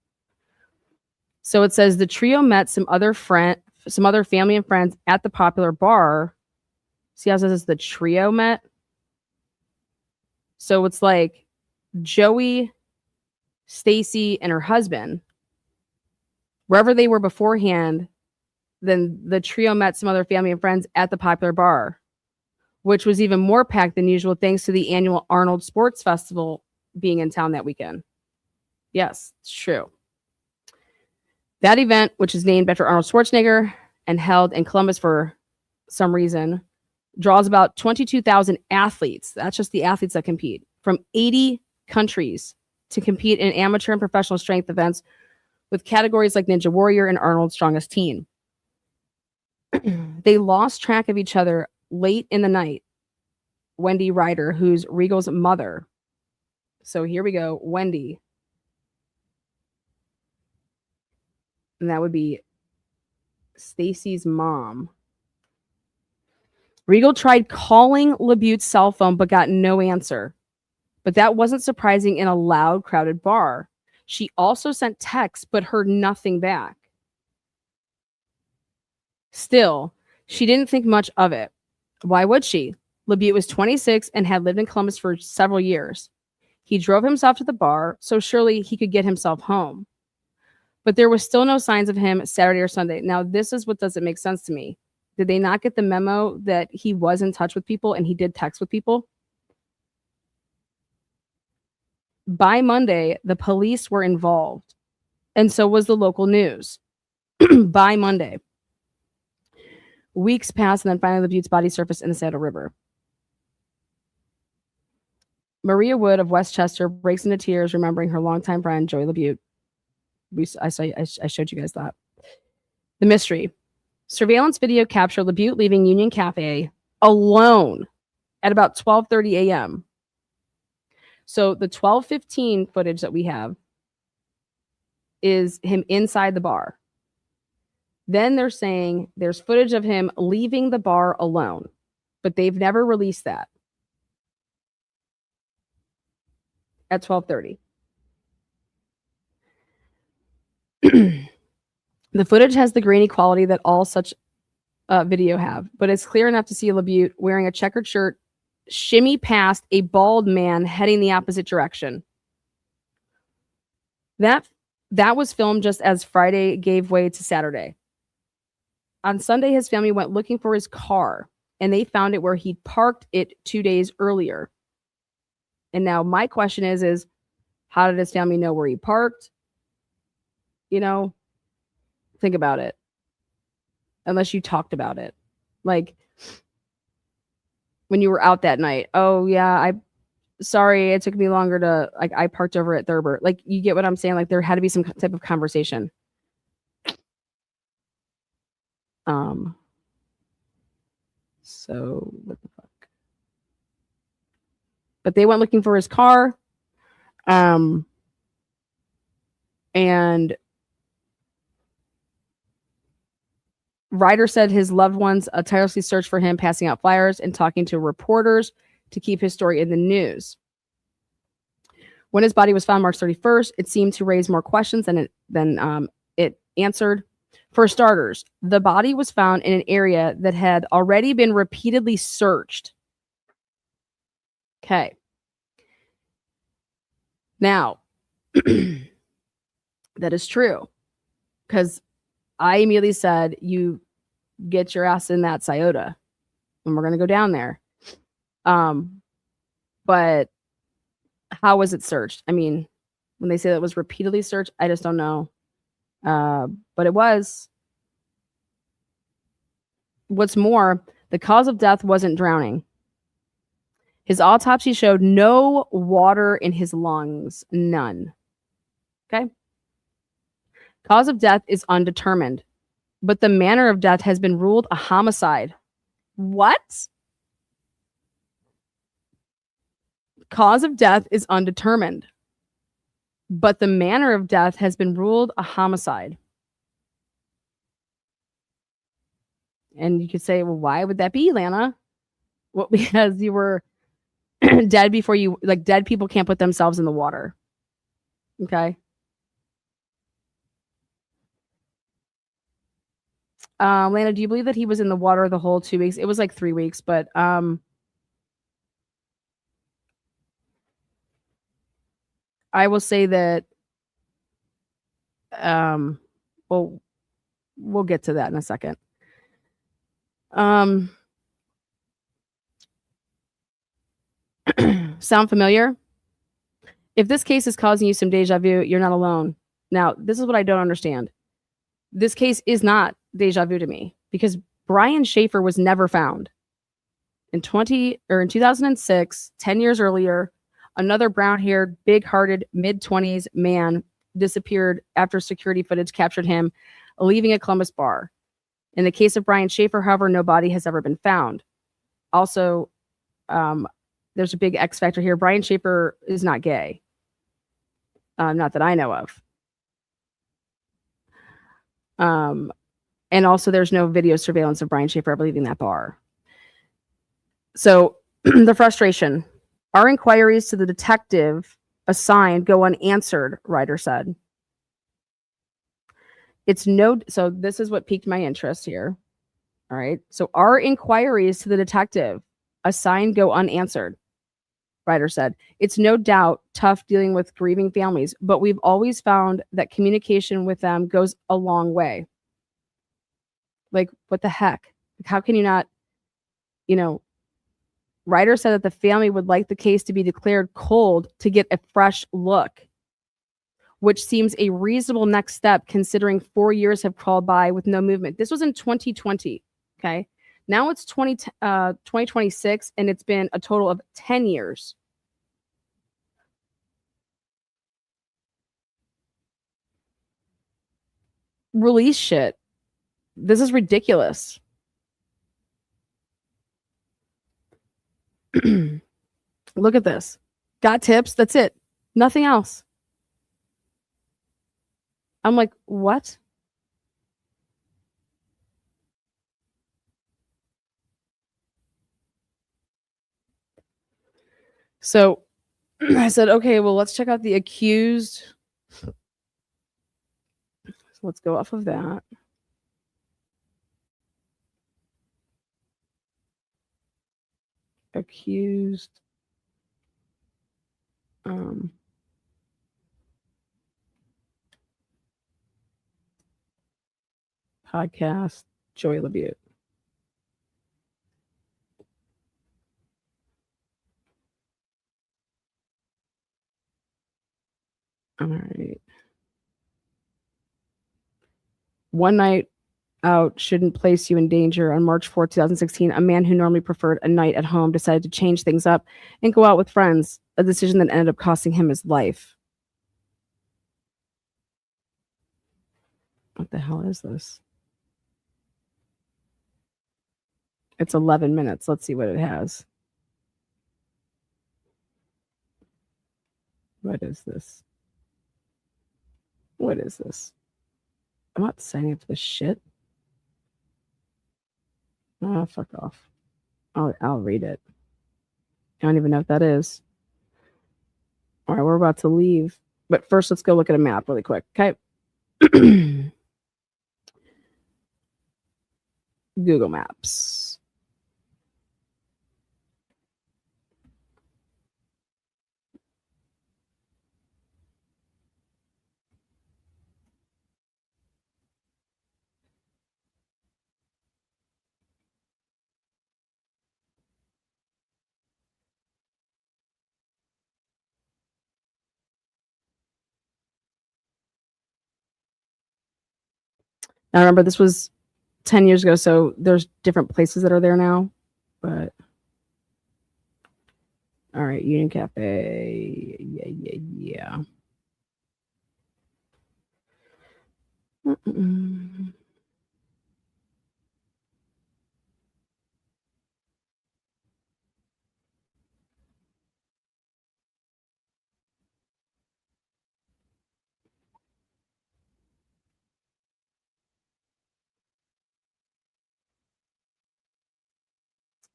So it says the trio met some other family and friends at the popular bar. See how it says the trio met? So it's like Joey, Stacy, and her husband, wherever they were beforehand, then the trio met some other family and friends at the popular bar, which was even more packed than usual thanks to the annual Arnold Sports Festival being in town that weekend. Yes, it's true. That event, which is named after Arnold Schwarzenegger and held in Columbus for some reason, draws about 22,000 athletes. That's just the athletes that compete from 80 countries to compete in amateur and professional strength events with categories like Ninja Warrior and Arnold's Strongest Teen. They lost track of each other late in the night. Wendy Ryder, who's Regal's mother. So here we go. Wendy. And that would be Stacy's mom. Regal tried calling LaBute's cell phone but got no answer. But that wasn't surprising in a loud, crowded bar. She also sent texts but heard nothing back. Still, she didn't think much of it. Why would she? LaBute was 26 and had lived in Columbus for several years. He drove himself to the bar, so surely he could get himself home. But there was still no signs of him Saturday or Sunday. Now, this is what doesn't make sense to me. Did they not get the memo that he was in touch with people and he did text with people? By Monday, the police were involved, and so was the local news. By Monday. Weeks passed, and then finally LaBute's body surfaced in the Saddle River. Maria Wood of Westchester breaks into tears, remembering her longtime friend, Joey LaBute. I showed you guys that. The mystery. Surveillance video captured LaBute leaving Union Cafe alone at about 12:30 a.m. So the 12:15 footage that we have is him inside the bar. Then they're saying there's footage of him leaving the bar alone, but they've never released that at 12:30. The footage has the grainy quality that all such video have, but it's clear enough to see LaBute wearing a checkered shirt shimmy past a bald man heading the opposite direction. That was filmed just as Friday gave way to Saturday. On Sunday, his family went looking for his car, and they found it where he parked it 2 days earlier. And now my question is how did his family know where he parked? You know, think about it. Unless you talked about it. Like, when you were out that night, oh yeah, sorry, it took me longer to, like, I parked over at Thurber. Like, you get what I'm saying? Like, there had to be some type of conversation. So what the fuck? But they went looking for his car. And Ryder said his loved ones tirelessly searched for him, passing out flyers and talking to reporters to keep his story in the news. When his body was found March 31st, it seemed to raise more questions than it answered. For starters, the body was found in an area that had already been repeatedly searched. Okay. Now, that is true, because I immediately said, you get your ass in that Toyota and we're going to go down there. But how was it searched? I mean, when they say that it was repeatedly searched, I just don't know. But it was. What's more, the cause of death wasn't drowning. His autopsy showed no water in his lungs. None. Okay? Cause of death is undetermined, but the manner of death has been ruled a homicide. What? Cause of death is undetermined, but the manner of death has been ruled a homicide. And you could say, well, why would that be, Lana? Well, because you were dead before you, like, dead people can't put themselves in the water. Okay. Lana, do you believe that he was in the water the whole 2 weeks? It was like 3 weeks, but I will say that well, we'll get to that in a second. Sound familiar? If this case is causing you some deja vu, you're not alone. Now, this is what I don't understand. This case is not deja vu to me, because Brian Schaefer was never found. In 2006, 10 years earlier, another brown-haired, big-hearted, mid-20s man disappeared after security footage captured him leaving a Columbus bar. In the case of Brian Schaefer, however, no body has ever been found. Also, there's a big X factor here. Brian Schaefer is not gay. Not that I know of. And also, there's no video surveillance of Brian Schaefer ever leaving that bar. So, the frustration. Our inquiries to the detective assigned go unanswered, Ryder said. So this is what piqued my interest here. All right. So our inquiries to the detective assigned go unanswered, Ryder said. It's no doubt tough dealing with grieving families, but we've always found that communication with them goes a long way. Like, what the heck? Like, how can you not, Ryder said that the family would like the case to be declared cold to get a fresh look, which seems a reasonable next step considering 4 years have crawled by with no movement. This was in 2020, okay? Now it's 2026, and it's been a total of 10 years. Release shit. This is ridiculous. Look at this. Got tips. That's it. Nothing else. I'm like, what? So I said, okay, well, let's check out the accused. So let's go off of that. accused podcast Joy LaBute. All right. One night out shouldn't place you in danger. On March 4th, 2016, a man who normally preferred a night at home decided to change things up and go out with friends, a decision that ended up costing him his life. What the hell is this? It's 11 minutes. Let's see what it has. What is this? What is this? I'm not signing up for this shit. Oh, fuck off. I'll read it. I don't even know what that is. All right, we're about to leave. But first, let's go look at a map really quick. Okay. Google Maps. Now, remember, this was 10 years ago, so there's different places that are there now. But, all right, Union Cafe. Yeah.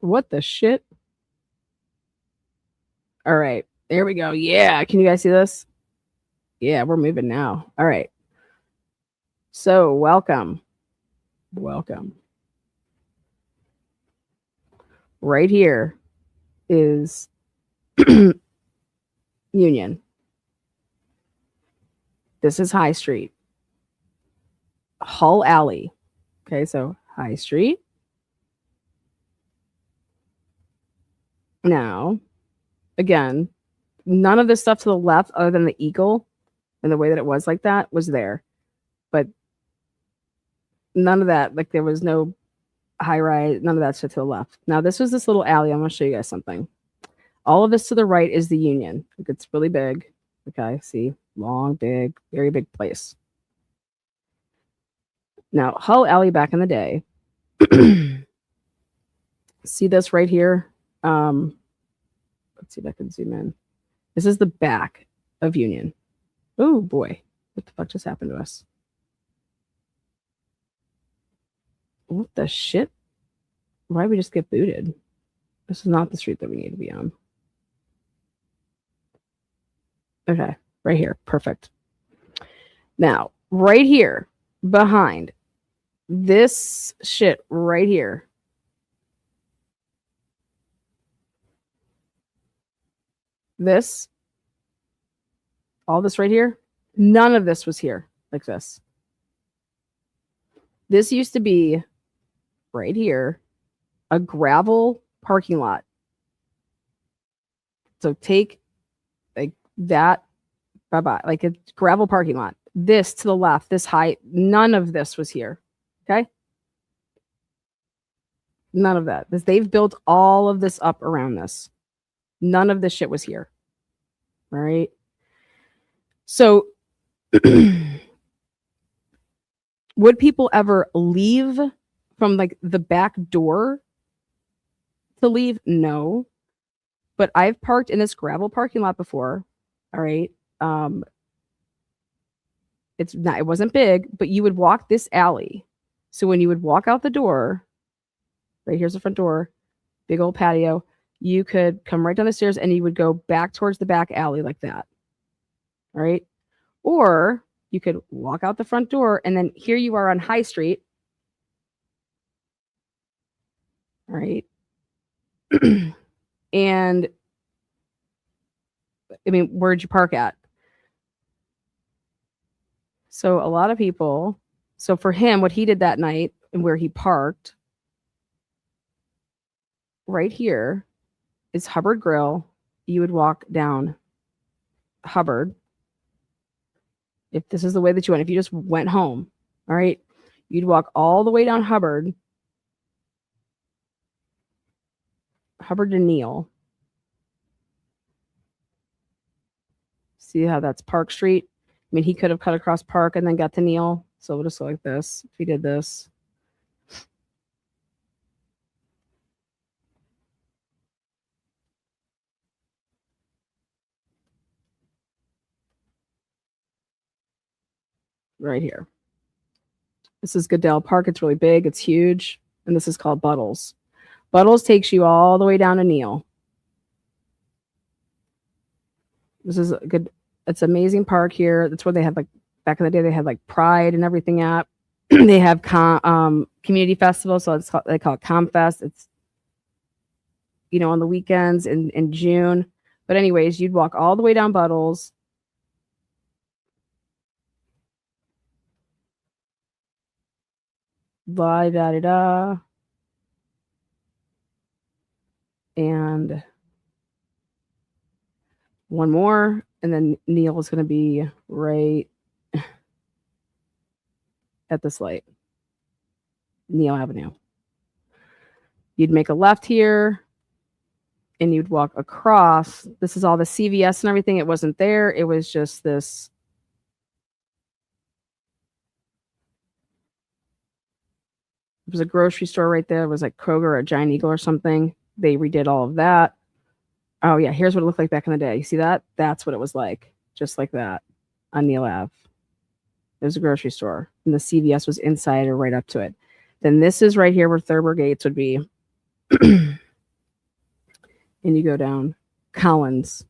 What the shit? All right, there we go. Yeah, can you guys see this? Yeah, we're moving now. All right. So, welcome. Right here is Union. This is High Street. Hull Alley. Okay, so High Street. Now, again, none of this stuff to the left other than the eagle and the way that it was like that was there. But none of that, like there was no high rise, none of that shit to the left. Now, this was this little alley. I'm going to show you guys something. All of this to the right is the Union. Like, it's really big. Okay, see? Long, big, very big place. Now, Hull Alley back in the day. See this right here? Let's see if I can zoom in. This is the back of Union. Oh, boy. What the fuck just happened to us? What the shit? Why did we just get booted? This is not the street that we need to be on. Okay, right here. Perfect. Now, right here, behind this shit right here. This, all this right here, none of this was here like this. This used to be right here, a gravel parking lot. So take like that, bye-bye, like a gravel parking lot. This to the left, this height, none of this was here. Okay? None of that. They've built all of this up around this. None of this shit was here. All right? So would people ever leave from like the back door to leave? No. But I've parked in this gravel parking lot before. All right. It wasn't big, but you would walk this alley. So when you would walk out the door, right here's the front door, big old patio, you could come right down the stairs and you would go back towards the back alley like that. All right. Or you could walk out the front door and then here you are on High Street. All right. And I mean, where'd you park at? So a lot of people, so for him, what he did that night and where he parked right here is Hubbard Grill. You would walk down Hubbard. If this is the way that you went, if you just went home, all right, you'd walk all the way down Hubbard to Neal. See how that's Park Street? I mean, he could have cut across Park and then got to Neal. So we'll just go like this. If he did this. Right here. This is Goodell Park. It's really big. It's huge. And this is called Buttles. Buttles takes you all the way down to Neal. This is a good, it's an amazing park here. That's where they had, like, back in the day, they had like Pride and everything at. They have community festival. So it's called, they call it ComFest. It's, you know, on the weekends in June. But anyways, you'd walk all the way down Buttles. Blah, da, da, da. And one more. And then Neal is going to be right at this light. Neal Avenue. You'd make a left here. And you'd walk across. This is all the CVS and everything. It wasn't there. It was just this. There was a grocery store right there. It was like Kroger or Giant Eagle or something. They redid all of that. Oh, yeah. Here's what it looked like back in the day. You see that? That's what it was like. Just like that on Neal Ave. There's a grocery store. And the CVS was inside or right up to it. Then this is right here where Thurber Gates would be. And you go down Collins.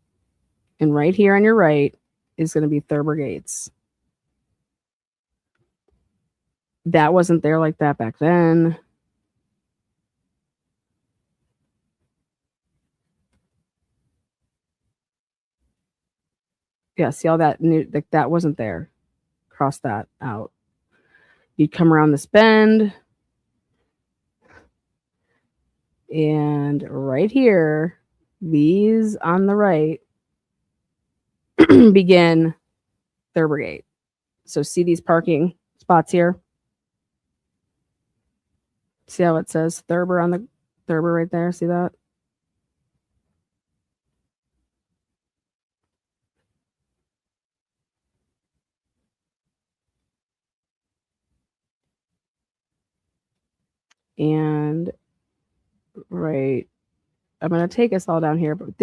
And right here on your right is going to be Thurber Gates. That wasn't there like that back then. Yeah, see all that new, like that wasn't there. Cross that out. You'd come around this bend. And right here, these on the right begin Thurber Gate. So see these parking spots here? See how it says Thurber on the Thurber right there? See that? And right, I'm going to take us all down here, but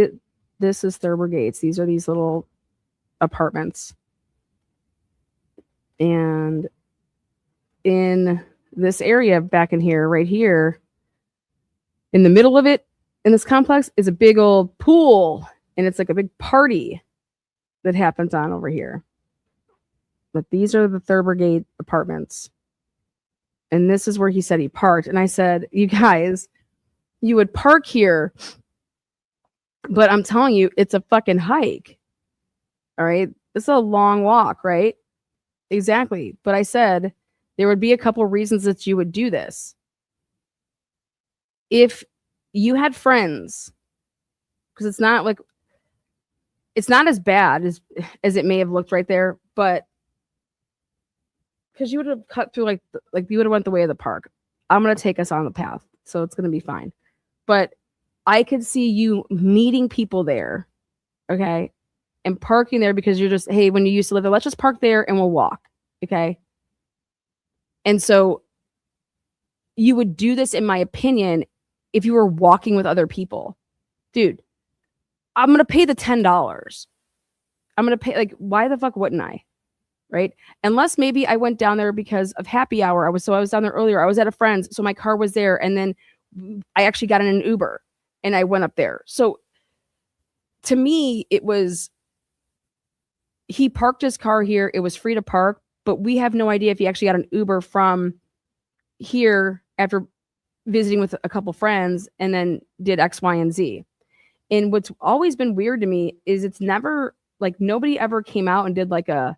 this is Thurber Gates. These are these little apartments. And in this area back in here, right here, in the middle of it, in this complex, is a big old pool. And it's like a big party that happens on over here. But these are the Thurber Gate apartments. And this is where he said he parked. And I said, you guys, you would park here, but I'm telling you, it's a fucking hike. All right. It's a long walk, right? Exactly. But I said there would be a couple reasons that you would do this. If you had friends, because it's not like, it's not as bad as it may have looked right there, but because you would have cut through like you would have went the way of the park. I'm going to take us on the path. So it's going to be fine. But I could see you meeting people there. Okay. And parking there because you're just, hey, when you used to live there, let's just park there and we'll walk. Okay. And so you would do this, in my opinion, if you were walking with other people. Dude, I'm going to pay the $10. I'm going to pay, like, why the fuck wouldn't I? Right? Unless maybe I went down there because of happy hour. I was down there earlier. I was at a friend's, so my car was there. And then I actually got in an Uber and I went up there. So to me, it was, he parked his car here. It was free to park, but we have no idea if he actually got an Uber from here after visiting with a couple friends and then did X, Y, and Z. And what's always been weird to me is it's never like nobody ever came out and did like a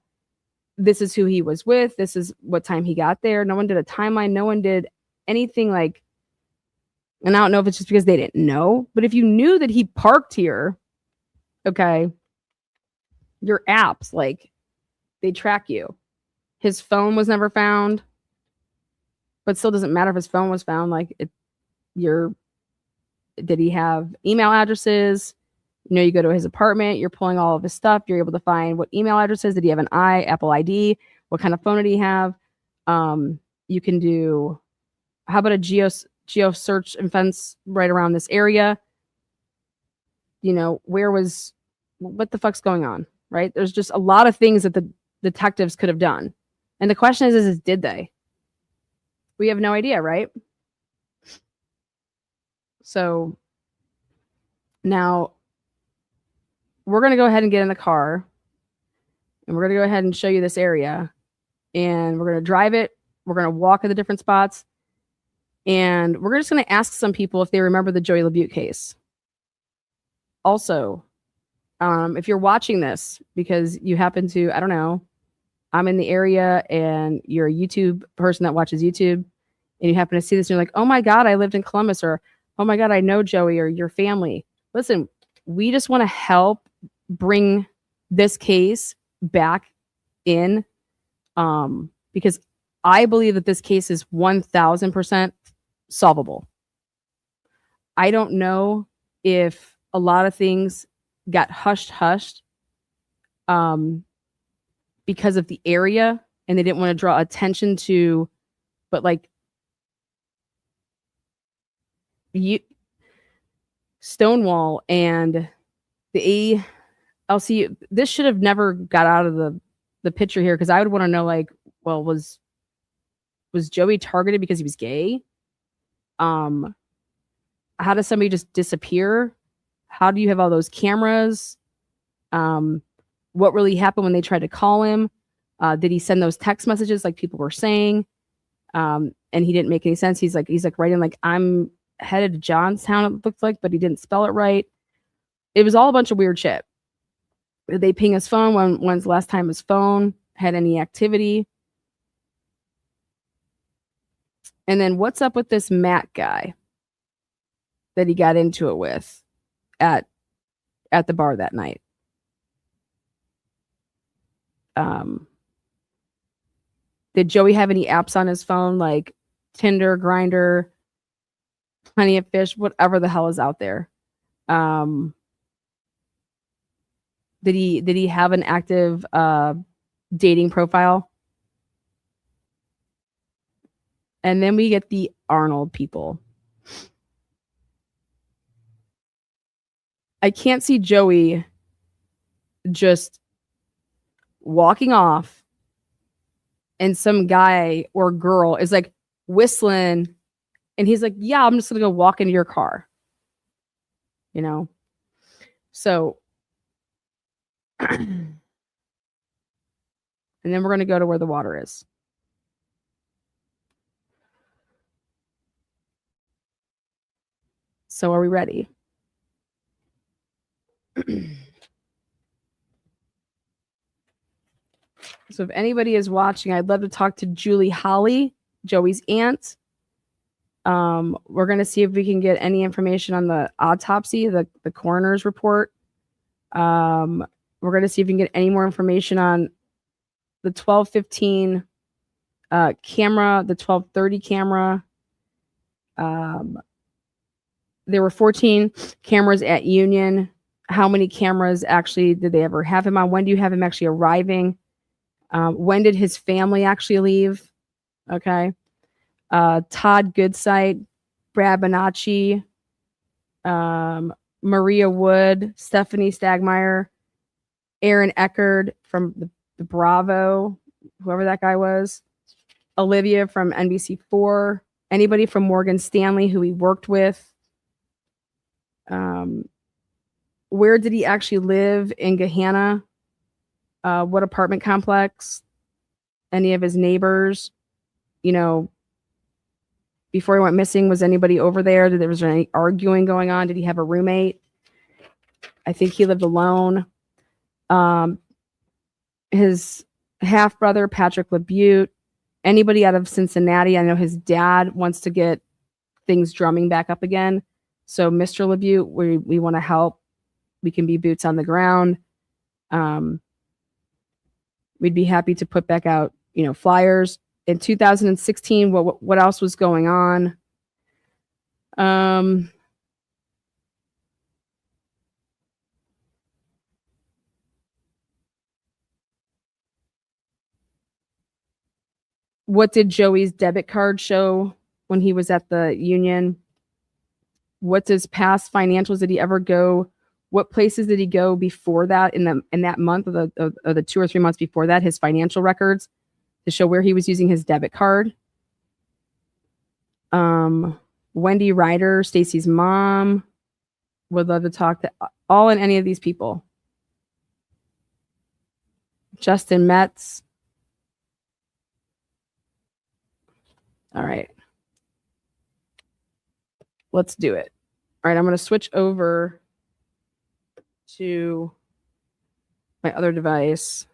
this is who he was with, this is what time he got there. No one did a timeline, no one did anything like, and I don't know if it's just because they didn't know, but if you knew that he parked here, okay, your apps, like, they track you. His phone was never found, but still doesn't matter if his phone was found. Like, did he have email addresses? You know, you go to his apartment, you're pulling all of his stuff, you're able to find what email addresses. Did he have an Apple ID? What kind of phone did he have? You can do, how about a geo search and fence right around this area? You know, what the fuck's going on, right? There's just a lot of things that the detectives could have done. And the question is did they? We have no idea, right? So now we're going to go ahead and get in the car and we're going to go ahead and show you this area, and we're going to drive it. We're going to walk at the different spots, and we're just going to ask some people if they remember the Joey LaBute case. Also, if you're watching this because you happen to, I don't know, I'm in the area and you're a YouTube person that watches YouTube and you happen to see this and you're like, oh my God, I lived in Columbus, or oh my God, I know Joey or your family. Listen, we just want to help bring this case back in, because I believe that this case is 1000% solvable. I don't know if a lot of things got hushed because of the area and they didn't want to draw attention to, but like Stonewall and the ALC, this should have never got out of the picture here, because I would want to know, like, well, was Joey targeted because he was gay? How does somebody just disappear? How do you have all those cameras? What really happened when they tried to call him? Did he send those text messages like people were saying? And he didn't make any sense. He's like writing like, I'm headed to Johnstown, it looked like, but he didn't spell it right. It was all a bunch of weird shit. Did they ping his phone? When's the last time his phone had any activity? And then what's up with this Matt guy that he got into it with at the bar that night? Did Joey have any apps on his phone like Tinder, Grindr, Plenty of Fish, whatever the hell is out there? Did he have an active dating profile? And then we get the Arnold people. I can't see Joey just walking off and some guy or girl is like whistling and he's like, yeah, I'm just gonna go walk into your car, you know? So and then we're gonna go to where the water is. So are we ready? So if anybody is watching, I'd love to talk to Julie Holly, Joey's aunt. We're going to see if we can get any information on the autopsy, the coroner's report. We're going to see if we can get any more information on the 12:15 camera, the 12:30 camera. There were 14 cameras at Union. How many cameras actually did they ever have him on? When do you have him actually arriving? When did his family actually leave? Okay. Todd Goodsight, Brad Bonacci, Maria Wood, Stephanie Stagmeyer, Aaron Eckerd from the Bravo, whoever that guy was, Olivia from NBC4, anybody from Morgan Stanley who he worked with. Where did he actually live in Gahanna? What apartment complex? Any of his neighbors? You know, before he went missing, was anybody over there? Was there any arguing going on? Did he have a roommate? I think he lived alone. His half brother, Patrick LaBute, anybody out of Cincinnati. I know his dad wants to get things drumming back up again. So Mr. LaBute, we want to help. We can be boots on the ground. We'd be happy to put back out, flyers. In 2016, what else was going on? What did Joey's debit card show when he was at the union? What does past financials, did he ever go? What places did he go before that in that month or the 2 or 3 months before that? His financial records to show where he was using his debit card. Wendy Ryder, Stacy's mom, would love to talk to all and any of these people. Justin Metz. All right. Let's do it. All right, I'm going to switch over to my other device.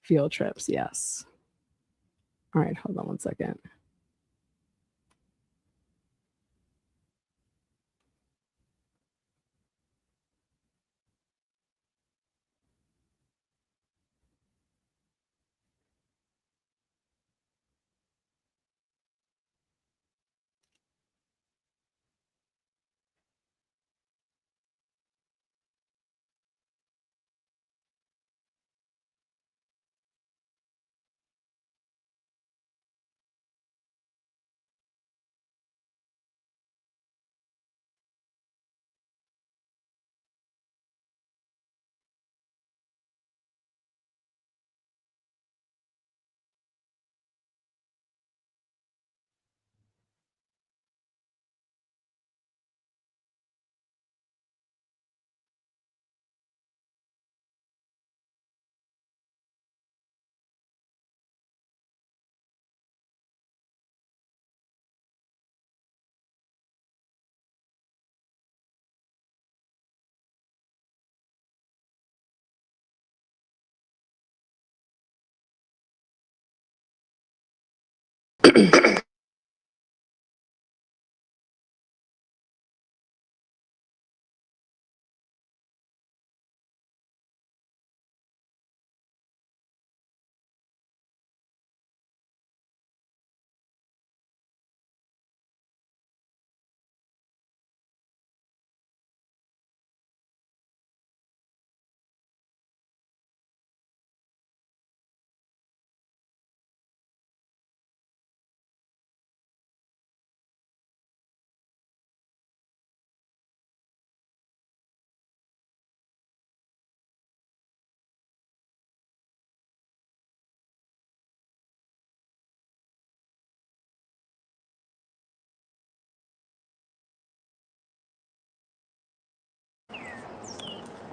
Field trips, yes. All right, hold on one second.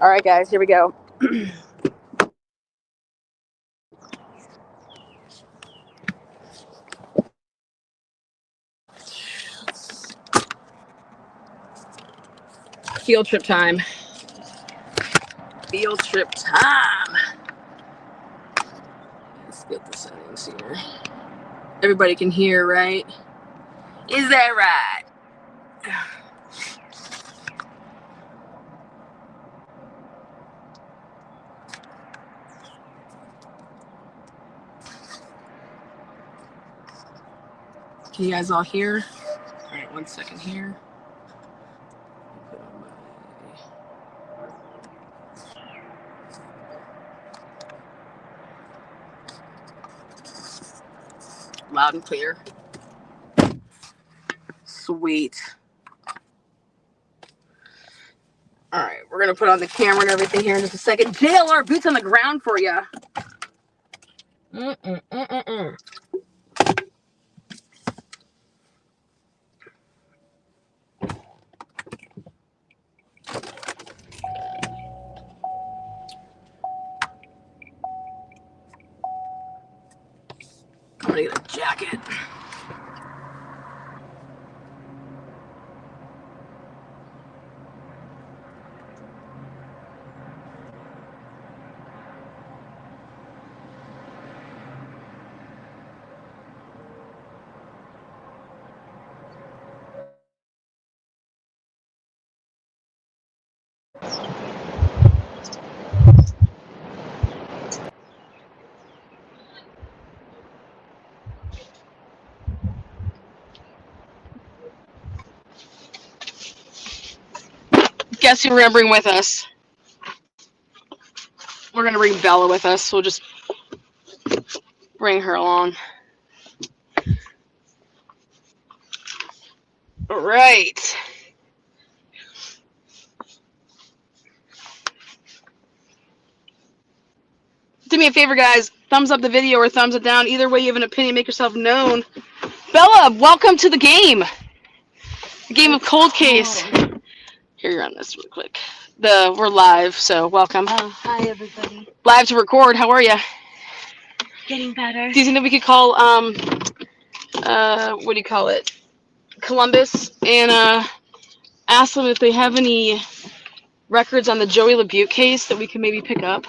All right, guys, here we go. Field trip time. Field trip time. Let's get the settings here. Everybody can hear, right? Is that right? Can you guys all hear? All right, 1 second here. Loud and clear. Sweet. All right, we're gonna put on the camera and everything here in just a second. JLR, boots on the ground for you. jacket. Guess who we're gonna bring with us? We're gonna bring Bella with us. We'll just bring her along. All right. Do me a favor, guys. Thumbs up the video or thumbs it down. Either way, you have an opinion. Make yourself known. Bella, welcome to the game. The game of Cold Case. Here, you're on this real quick. We're live, so welcome. Oh, hi everybody. Live to record. How are you? Getting better. Do you think that we could call what do you call it? Columbus and ask them if they have any records on the Joey LaBute case that we can maybe pick up?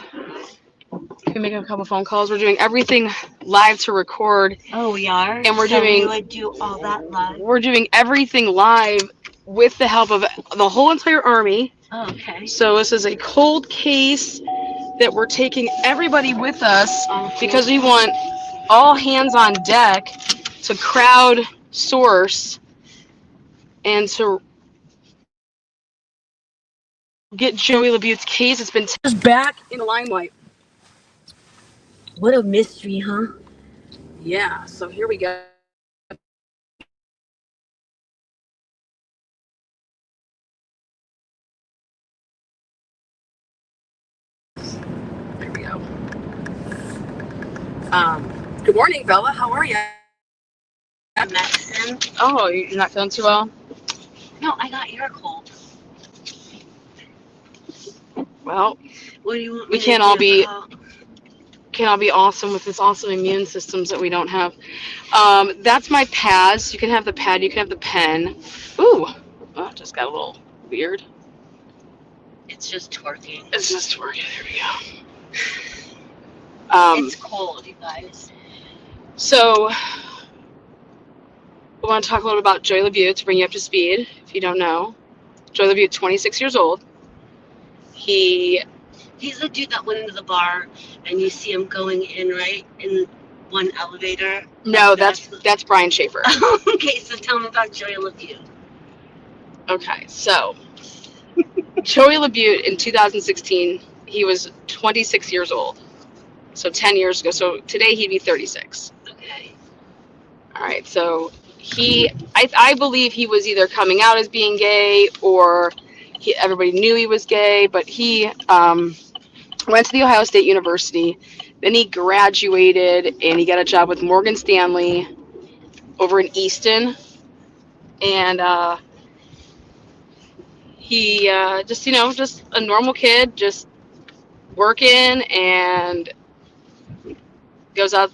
We can make a couple phone calls. We're doing everything live to record. Oh, we are? And we're so doing we would do all that live? We're doing everything live with the help of the whole entire army. Oh, okay. So this is a cold case that we're taking everybody with us because we want all hands on deck to crowd source and to get Joey LaBute's case. It's been back in the limelight. What a mystery, huh? Yeah, so here we go. There we go. Good morning, Bella. How are you? Medicine? Oh, you're not feeling too well? No, I got your cold. Well, what do you want we can't all be awesome with this awesome immune systems that we don't have. That's my pads. You can have the pad. You can have the pen. Ooh, oh, it just got a little weird. It's just twerking. It's just twerking. There we go. It's cold, you guys. So, we want to talk a little about Joey LaBute to bring you up to speed, if you don't know. Joey LaBute, 26 years old. He's the dude that went into the bar and you see him going in, right? In one elevator? No, that's Brian Schaefer. Okay, so tell me about Joey LaBute. Okay, so Joey LaBute in 2016, he was 26 years old. So 10 years ago. So today he'd be 36. Okay. All right, so I believe he was either coming out as being gay or everybody knew he was gay, but he went to the Ohio State University. Then he graduated and he got a job with Morgan Stanley over in Easton. And he just a normal kid, just working and goes out,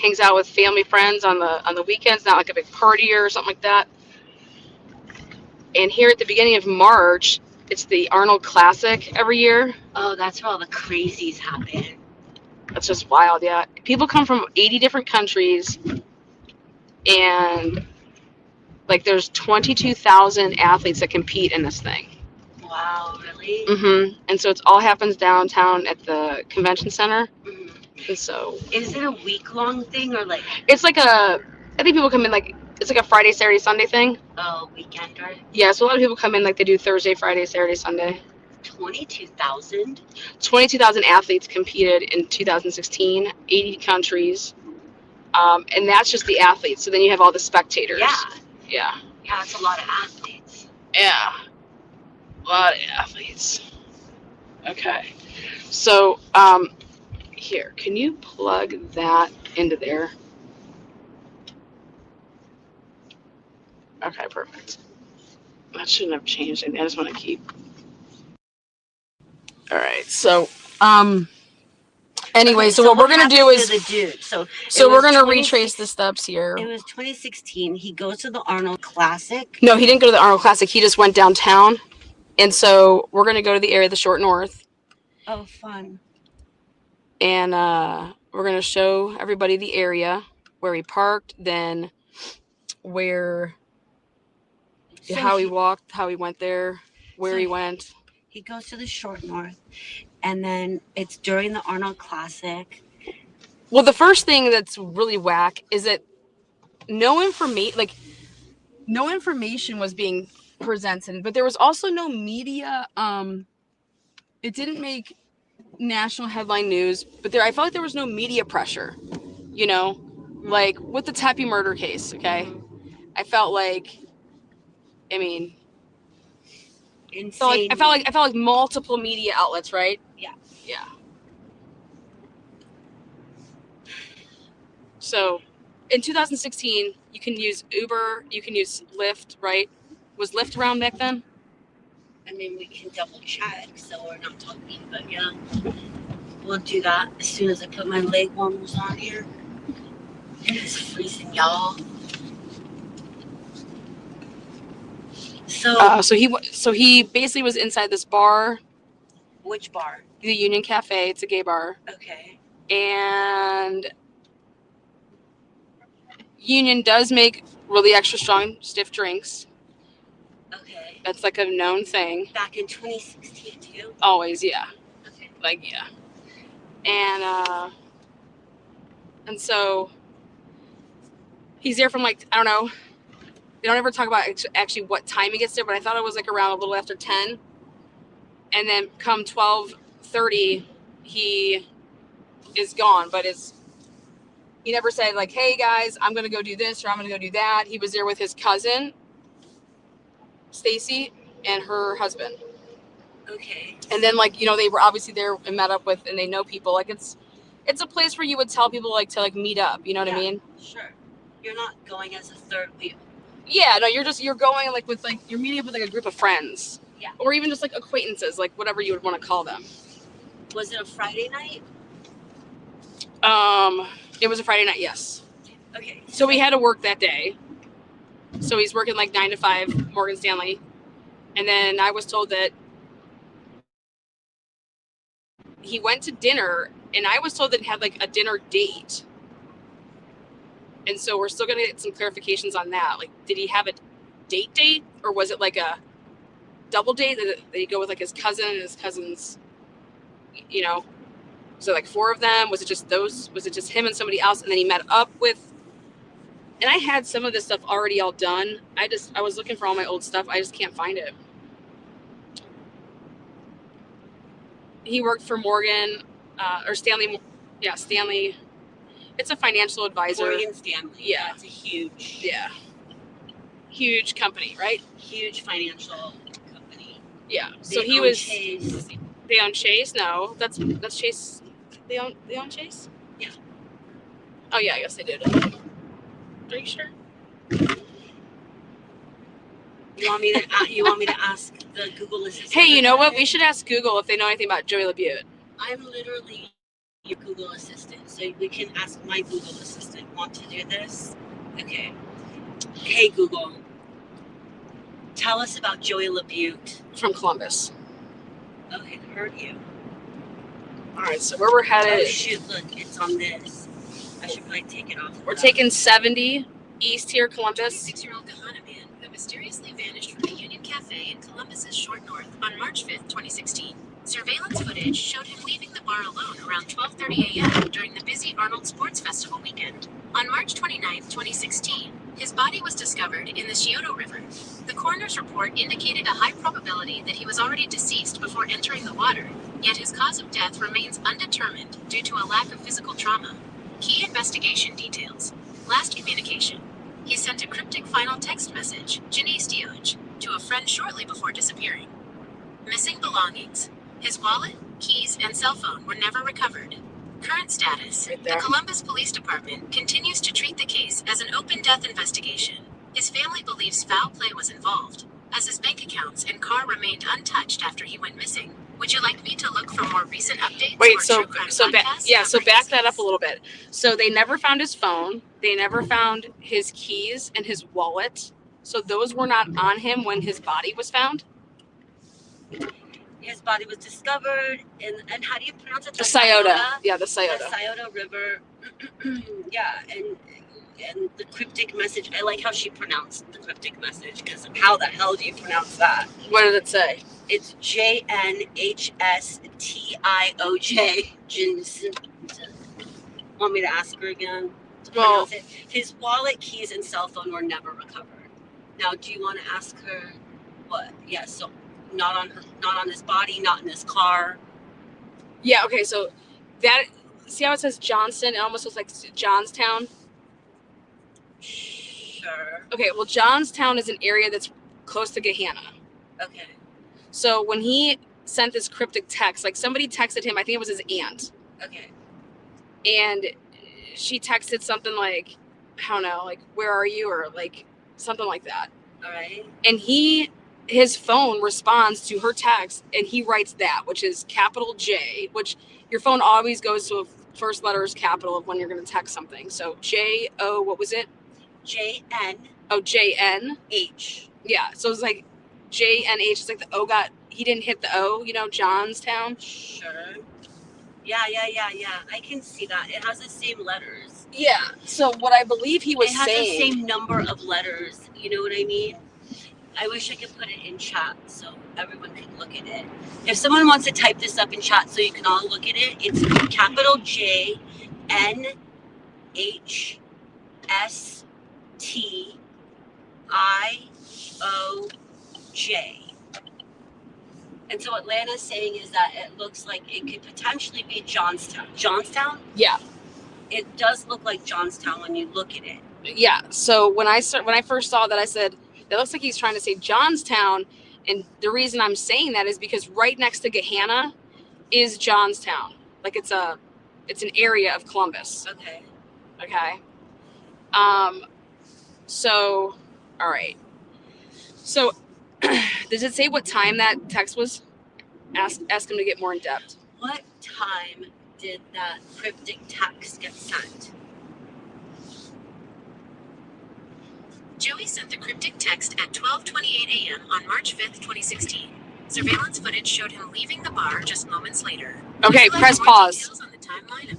hangs out with family friends on the weekends, not like a big partier or something like that. And here at the beginning of March, it's the Arnold Classic every year. Oh, that's where all the crazies happen. That's just wild, yeah. People come from 80 different countries, and like there's 22,000 athletes that compete in this thing. Wow, really? Mm-hmm. And so it all happens downtown at the convention center. Mm-hmm. And so is it a week-long thing or like? It's like I think people come in like, it's like a Friday, Saturday, Sunday thing. Oh, weekender? Yeah, so a lot of people come in like they do Thursday, Friday, Saturday, Sunday. 22,000? 22,000 athletes competed in 2016, 80 countries. And that's just the athletes. So then you have all the spectators. Yeah. Yeah. Yeah, it's a lot of athletes. Yeah. A lot of athletes. Okay. So, here, can you plug that into there? Okay, perfect. That shouldn't have changed anything. I just want to keep. All right. So, Anyway, Okay, so what we're gonna happened do to is the dude. So we're gonna retrace the steps here. It was 2016. He goes to the Arnold Classic. No, he didn't go to the Arnold Classic. He just went downtown, and so we're gonna go to the area of the Short North, Oh, fun. and we're gonna show everybody the area where he parked, then where So how he walked, how he went there, where he went. He goes to the Short North, and then it's during the Arnold Classic. Well, the first thing that's really whack is that no information was being presented, but there was also no media. It didn't make national headline news, but I felt like there was no media pressure, like with the Tepe murder case. Okay, I felt like, I felt like multiple media outlets, right? Yeah. So, in 2016, you can use Uber, you can use Lyft, right? Was Lyft around back then? I mean, we can double check, so we're not talking, but yeah, we'll do that as soon as I put my leg warmers on here. It's freezing, y'all. So he basically was inside this bar. Which bar? The Union Cafe. It's a gay bar. Okay. And Union does make really extra strong stiff drinks. Okay. That's like a known thing. Back in 2016 too? Always, yeah. Okay. Like, yeah. And so he's there from like, I don't know. They don't ever talk about actually what time he gets there, but I thought it was like around a little after 10. And then come 12:30, he is gone. But he never said like, hey guys, I'm going to go do this or I'm going to go do that. He was there with his cousin, Stacy, and her husband. Okay. And then they were obviously there and met up with, and they know people. Like it's a place where you would tell people like to like meet up. You know what I mean? Sure. You're not going as a third wheel. Yeah, no, you're going like with like you're meeting up with like a group of friends. Yeah. Or even just like acquaintances, like whatever you would want to call them. Was it a Friday night? It was a Friday night, yes. Okay. So we had to work that day. So he's working like 9 to 5, Morgan Stanley. And then I was told that he went to dinner, and I was told that he had like a dinner date. And so we're still going to get some clarifications on that. Like, did he have a date, or was it like a double date that he go with like his cousin and his cousin's, was it like 4 of them? Was it just those? Was it just him and somebody else? And then he met up with, and I had some of this stuff already all done. I was looking for all my old stuff. I just can't find it. He worked for Morgan, or Stanley. Yeah, Stanley. It's a financial advisor. Morgan Stanley. Yeah. It's a huge. Yeah. Huge company, right? Huge financial company. Yeah. They So he own was. Chase. They own Chase? No, that's Chase. They own Chase? Yeah. Oh yeah, I guess they did. Are you sure? You want me to ask the Google assistant? Hey, you know what? We should ask Google if they know anything about Joey LaBute. I'm literally your Google assistant, so we can ask my Google assistant. Want to do this? Okay. Hey Google, tell us about Joey LaBute from Columbus. Okay, heard you. All right, so where we're headed? Oh shoot! Look, it's on this. I should probably take it off. We're taking 70 east here, Columbus. 26-year-old Kahana man who mysteriously vanished from a Union Cafe in Columbus's Short North on March 5th, 2016. Surveillance footage showed him leaving the bar alone around 12:30 a.m. during the busy Arnold Sports Festival weekend. On March 29th, 2016, his body was discovered in the Scioto River. The coroner's report indicated a high probability that he was already deceased before entering the water, yet his cause of death remains undetermined due to a lack of physical trauma. Key investigation details. Last communication. He sent a cryptic final text message, Janice Dioj, to a friend shortly before disappearing. Missing belongings. His wallet, keys, and cell phone were never recovered. Current status. The Columbus Police Department continues to treat the case as an open death investigation. His family believes foul play was involved. as his bank accounts and car remained untouched after he went missing. Would you like me to look for more recent updates? Wait, or so true crime so podcasts so covering back his that up case? a little bit. So they never found his phone. They never found his keys and his wallet. So those were not on him when his body was found. His body was discovered and how do you pronounce it? The Scioto. Yeah, the Scioto. The Scioto River. Yeah, and the cryptic message. I like how she pronounced the cryptic message because how the hell do you pronounce that? What did it say? It's JNHSTIOJ. Want me to ask her again to pronounce it? His wallet, keys, and cell phone were never recovered. Now, do you want to ask her what? Yeah, so not on his body, not in his car. Yeah. Okay. So that, see how it says Johnston? It almost looks like Johnstown. Sure. Okay. Well, Johnstown is an area that's close to Gahanna. Okay. So when he sent this cryptic text, like somebody texted him, I think it was his aunt. Okay. And she texted something like, I don't know, like, where are you? Or like something like that. All right. And his phone responds to her text and he writes that, which is capital J, which your phone always goes to a first letter is capital when you're going to text something. So J-O, what was it? J-N. Oh, J-N. H. Yeah. So it's like J-N-H. It's like the O he didn't hit the O, Johnstown. Sure. Yeah. I can see that. It has the same letters. Yeah. So what I believe he was saying. It has saying. the same number of letters. You know what I mean? I wish I could put it in chat so everyone can look at it. If someone wants to type this up in chat so you can all look at it, it's capital J N H S T I O J. And so what Lana's saying is that it looks like it could potentially be Johnstown. Johnstown? Yeah. It does look like Johnstown when you look at it. Yeah. So when I first saw that, I said, that looks like he's trying to say Johnstown. And the reason I'm saying that is because right next to Gahanna is Johnstown. Like it's an area of Columbus. Okay. Okay. So, all right. So does it say what time that text was? Ask him to get more in depth. What time did that cryptic text get sent? Joey sent the cryptic text at 12:28 a.m. on March 5th, 2016. Surveillance footage showed him leaving the bar just moments later. Okay, press pause.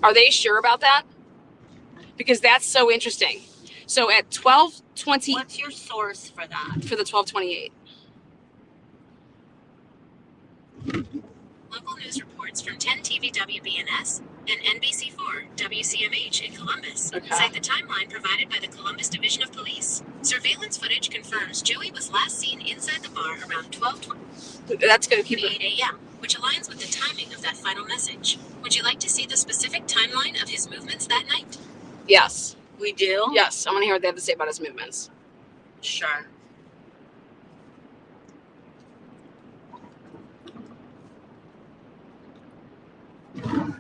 Are they sure about that? Because that's so interesting. So at 12:20. What's your source for that? For the 12:28. Local news reports from 10 TV WBNS and NBC4 WCMH in Columbus cite the timeline provided by the Columbus Division of Police. Surveillance footage confirms Joey was last seen inside the bar around 12:28 That's going to keep it a.m., which aligns with the timing of that final message. Would you like to see the specific timeline of his movements that night? Yes. We do? Yes. I want to hear what they have to say about his movements. Sure.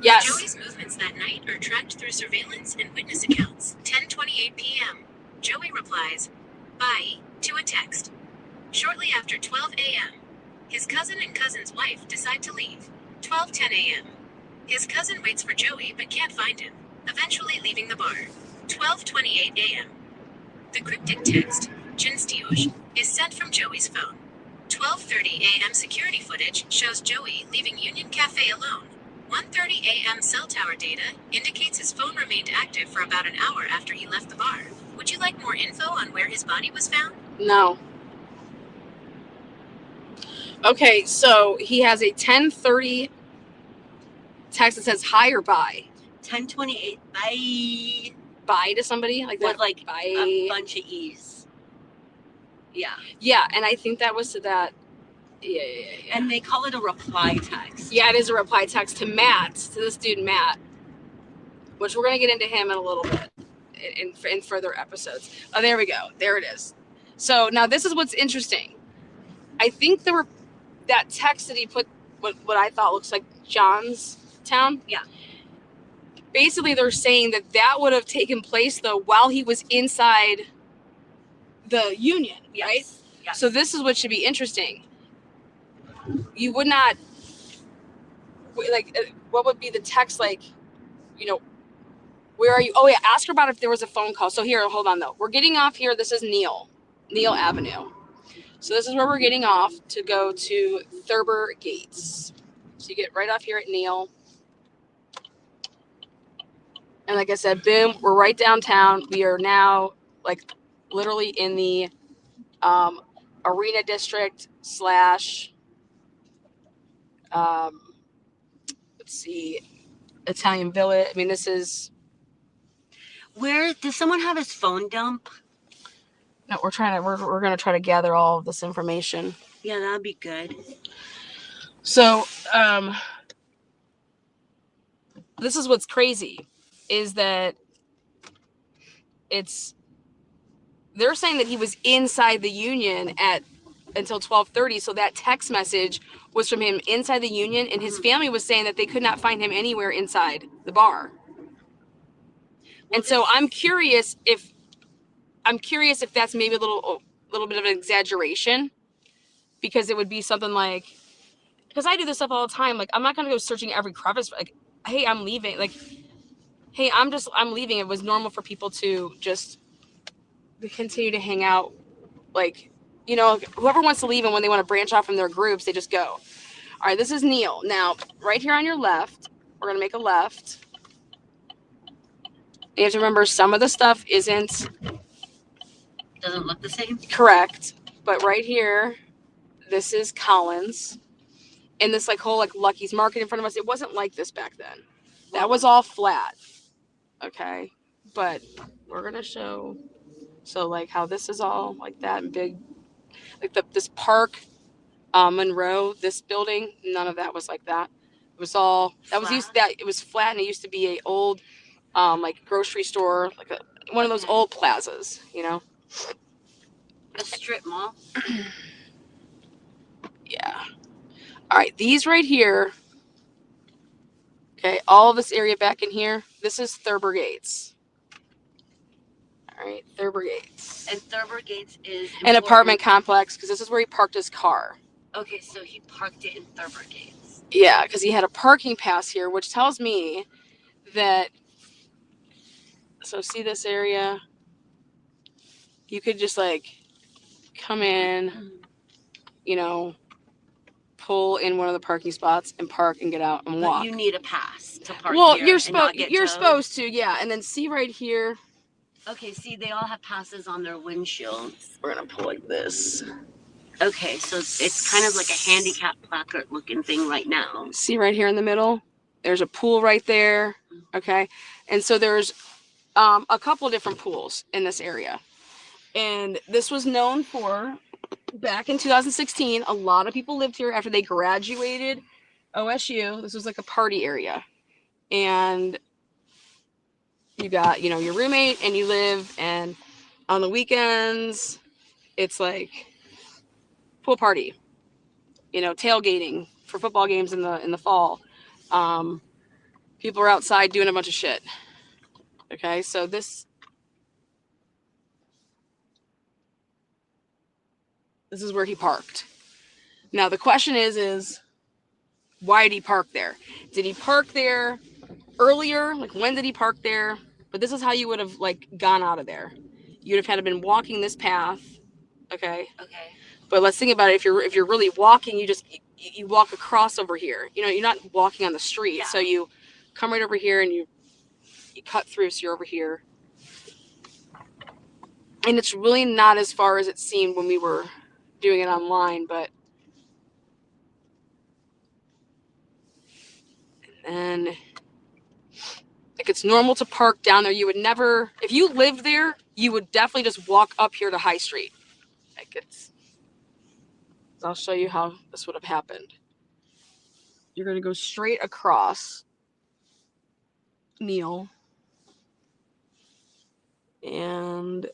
Yes. Joey's movements that night are tracked through surveillance and witness accounts. 10:28 p.m. Joey replies, "Bye," to a text. Shortly after 12 a.m., his cousin and cousin's wife decide to leave. 12:10 a.m. His cousin waits for Joey but can't find him, eventually leaving the bar. 12:28 a.m. The cryptic text, "Jinstioj," is sent from Joey's phone. 12:30 a.m. security footage shows Joey leaving Union Cafe alone. 1:30 a.m. cell tower data indicates his phone remained active for about an hour after he left the bar. Would you like more info on where his body was found? No. Okay, so he has a 10:30 text that says hi or bye. 10:28. Bye. Bye to somebody like that. With like bye. A bunch of E's. Yeah. Yeah, and I think that was to that. Yeah. And they call it a reply text. Yeah, it is a reply text to Matt, to this dude Matt, which we're gonna get into him in a little bit in further episodes. Oh, there we go. There it is. So now this is what's interesting. I think there were that text that he put what I thought looks like Johnstown. Yeah. Basically, they're saying that would have taken place though while he was inside the Union, yes. right? So this is what should be interesting. You would not like. What would be the text like? You know, where are you? Oh yeah, ask her about if there was a phone call. So here, hold on though. We're getting off here. This is Neal Avenue. So this is where we're getting off to go to Thurber Gates. So you get right off here at Neal. And like I said, boom, we're right downtown. We are now like literally in the arena district / let's see, Italian Village. I mean, this is. Where does someone have his phone dump? No, we're gonna try to gather all of this information. Yeah, that'd be good. So, this is what's crazy, is that they're saying that he was inside the Union until 12:30. So that text message was from him inside the Union, and his family was saying that they could not find him anywhere inside the bar. And so I'm curious if that's maybe a little bit of an exaggeration, because it would be something like, because I do this stuff all the time. Like, I'm not going to go searching every crevice. Like, hey, I'm leaving. Like, hey, I'm leaving. It was normal for people to just continue to hang out. Like, you know, whoever wants to leave, and when they want to branch off from their groups, they just go. All right, this is Neal. Now, right here on your left, we're going to make a left. You have to remember, some of the stuff doesn't look the same. Correct. But right here, this is Collins. And this like whole like Lucky's Market in front of us, it wasn't like this back then. That was all flat. Okay. But we're gonna show like how this is all like that and big, like this park, Monroe, this building, none of that was like that. It was all that was it was flat, and it used to be a old like grocery store, like one of those old plazas, you know. A strip mall. Yeah. All right, these right here. Okay, all of this area back in here. This is Thurber Gates. All right, Thurber Gates. And Thurber Gates is an apartment complex, because this is where he parked his car. Okay, so he parked it in Thurber Gates. Yeah, because he had a parking pass here, which tells me that. So see this area? You could just like come in, you know, pull in one of the parking spots and park and get out and walk. But you need a pass to park. Well, here you're supposed supposed to, yeah. And then see right here. Okay, see, they all have passes on their windshields. We're gonna pull like this. Okay, so it's kind of like a handicap placard looking thing right now. See right here in the middle? There's a pool right there. Okay. And so there's a couple of different pools in this area. And this was known for, back in 2016, a lot of people lived here after they graduated OSU. This was like a party area. And you got, you know, your roommate and you live, and on the weekends, it's like pool party, you know, tailgating for football games in the fall. People are outside doing a bunch of shit. Okay, so this is where he parked. Now the question is why did he park there? Did he park there earlier? Like, when did he park there? But this is how you would have like gone out of there. You'd have had to been walking this path. Okay. Okay. But let's think about it. If you're really walking, you walk across over here. You know, you're not walking on the street. Yeah. So you come right over here and you cut through, so you're over here. And it's really not as far as it seemed when we were doing it online, but and like, it's normal to park down there. You would never, if you lived there, you would definitely just walk up here to High Street. Like, I'll show you how this would have happened. You're going to go straight across Neal. And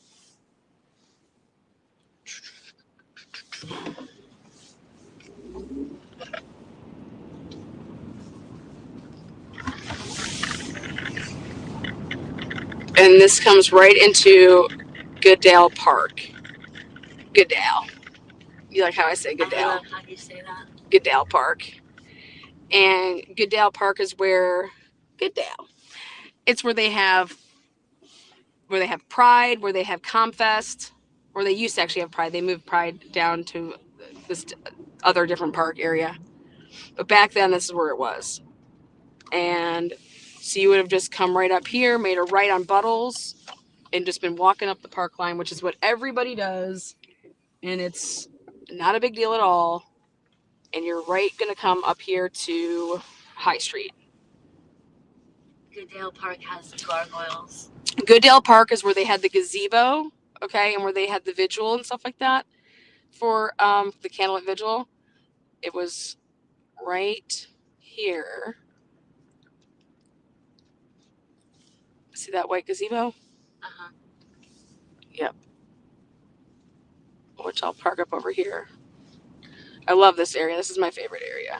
this comes right into Goodale Park. Goodale. You like how I say I Goodale? love how you say that. Goodale Park. And Goodale Park is where Goodale. It's where they have Pride, where they have Comfest, where they used to actually have Pride. They moved Pride down to this other different park area. But back then, this is where it was. And so you would have just come right up here, made a right on Buttles, and just been walking up the park line, which is what everybody does. And it's not a big deal at all. And you're right going to come up here to High Street. Goodale Park has gargoyles. Goodale Park is where they had the gazebo, okay, and where they had the vigil and stuff like that for the candlelit vigil. It was right here. See that white gazebo? Uh-huh. Yep. Which I'll park up over here. I love this area. This is my favorite area.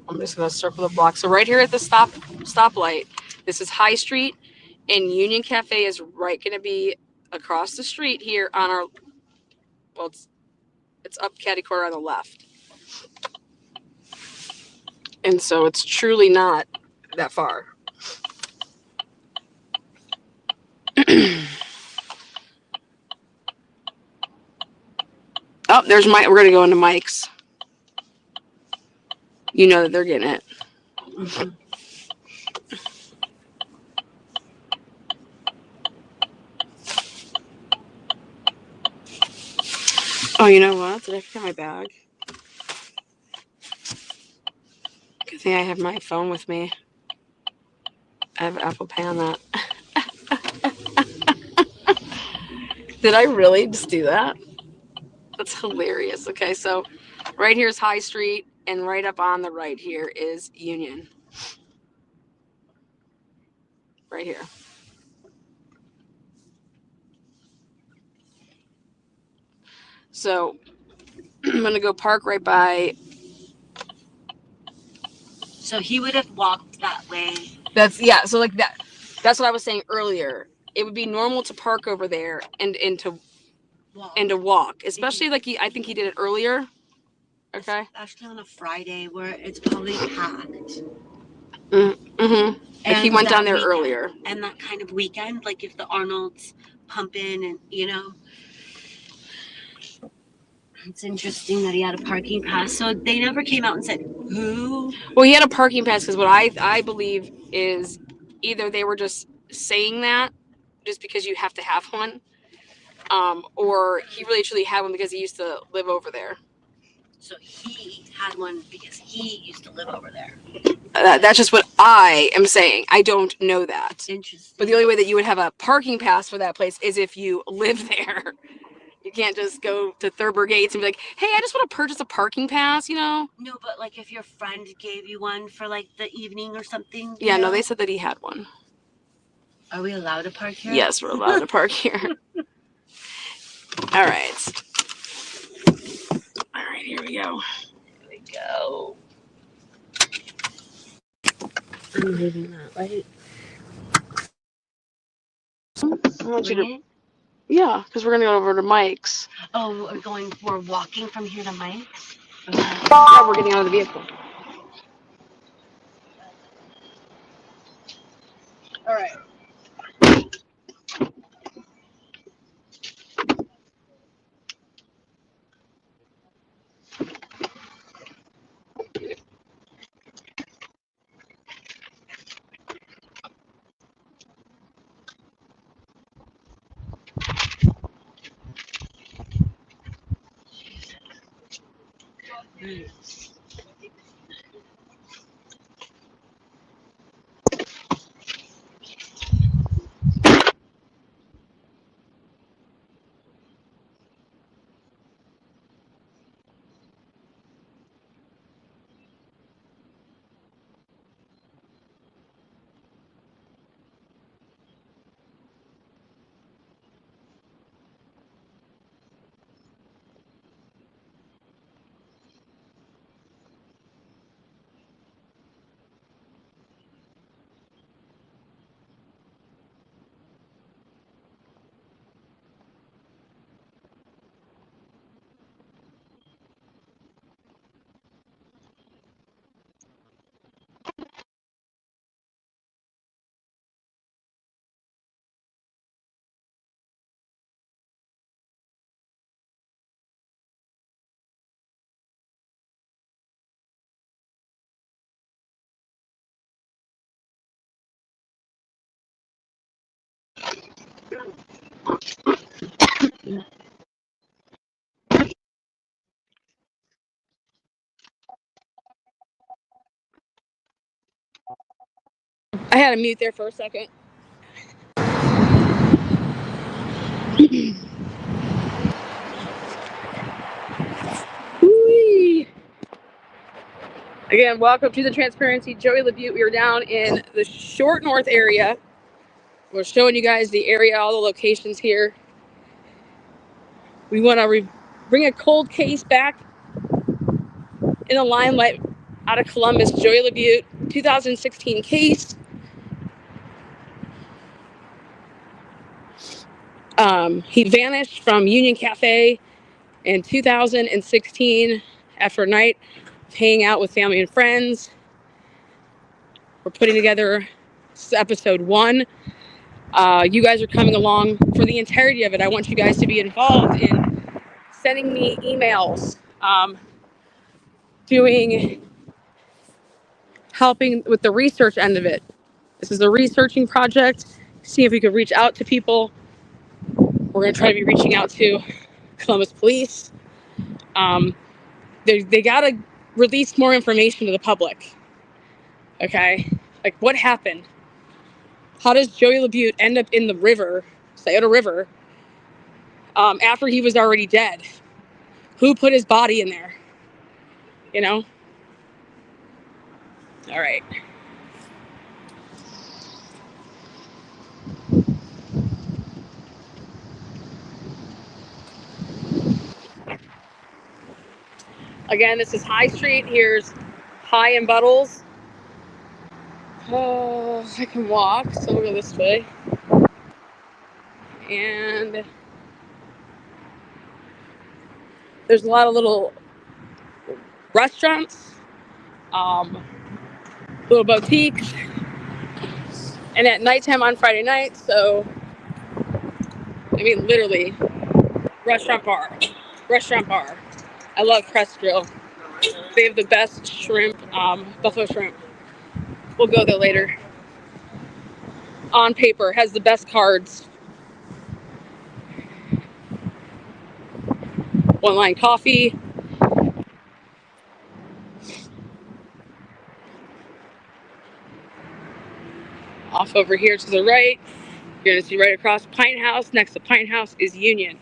I'm just gonna circle the block. So right here at the stoplight, this is High Street, and Union Cafe is right gonna be across the street here on our, well, it's up catty corner on the left. And so it's truly not that far. Oh, there's Mike. We're gonna go into Mike's. You know that they're getting it. Mm-hmm. Oh, you know what? Did I forget my bag? Good thing I have my phone with me. I have Apple Pay on that. Did I really just do that? That's hilarious. Okay, so right here is High Street, and right up on the right here is Union. Right here. So I'm gonna go park right by. So he would have walked that way. So like that. That's what I was saying earlier. It would be normal to park over there and to walk, especially like I think he did it earlier. Okay. Especially on a Friday where it's probably packed. Mm-hmm. Like he went down there earlier. And that kind of weekend, like if the Arnold's pumping and, it's interesting that he had a parking pass. So they never came out and said, who? Well, he had a parking pass because what I believe is either they were just saying that just because you have to have one, or he really truly had one because he used to live over there. So he had one because he used to live over there. That's just what I am saying. I don't know that. Interesting. But the only way that you would have a parking pass for that place is if you live there. You can't just go to Thurber Gates and be like, hey, I just want to purchase a parking pass, No, but like if your friend gave you one for like the evening or something. Yeah, no, they said that he had one. Are we allowed to park here? Yes, we're allowed to park here. All right. All right, here we go. Here we go. I'm leaving that light. I want you to. Yeah, because we're gonna go over to Mike's. Oh, we're walking from here to Mike's? Okay. Yeah, we're getting out of the vehicle. All right. I had to mute there for a second. Whee! Again, welcome to the Transparency. Joey LaBute. We are down in the Short North area. We're showing you guys the area, all the locations here. We want to bring a cold case back in the limelight out of Columbus. Joey LaBute, 2016 case. He vanished from Union Cafe in 2016 after a night of hanging out with family and friends. We're putting together episode 1. You guys are coming along for the entirety of it. I want you guys to be involved in sending me emails, helping with the research end of it. This is a researching project. See if we could reach out to people. We're going to try to be reaching out to Columbus Police. They got to release more information to the public. Okay? Like, what happened? How does Joey LaBute end up in the river, Scioto River, after he was already dead? Who put his body in there? You know? All right. Again, this is High Street. Here's High and Buttles. Oh, I can walk, so we'll go this way. And there's a lot of little restaurants, little boutiques, and at nighttime on Friday night, so, I mean, literally, restaurant bar. I love Crest Grill. They have the best shrimp, buffalo shrimp. We'll go there later. On paper, has the best cards. One Line Coffee. Off over here to the right, you're going to see right across Pine House. Next to Pine House is Union.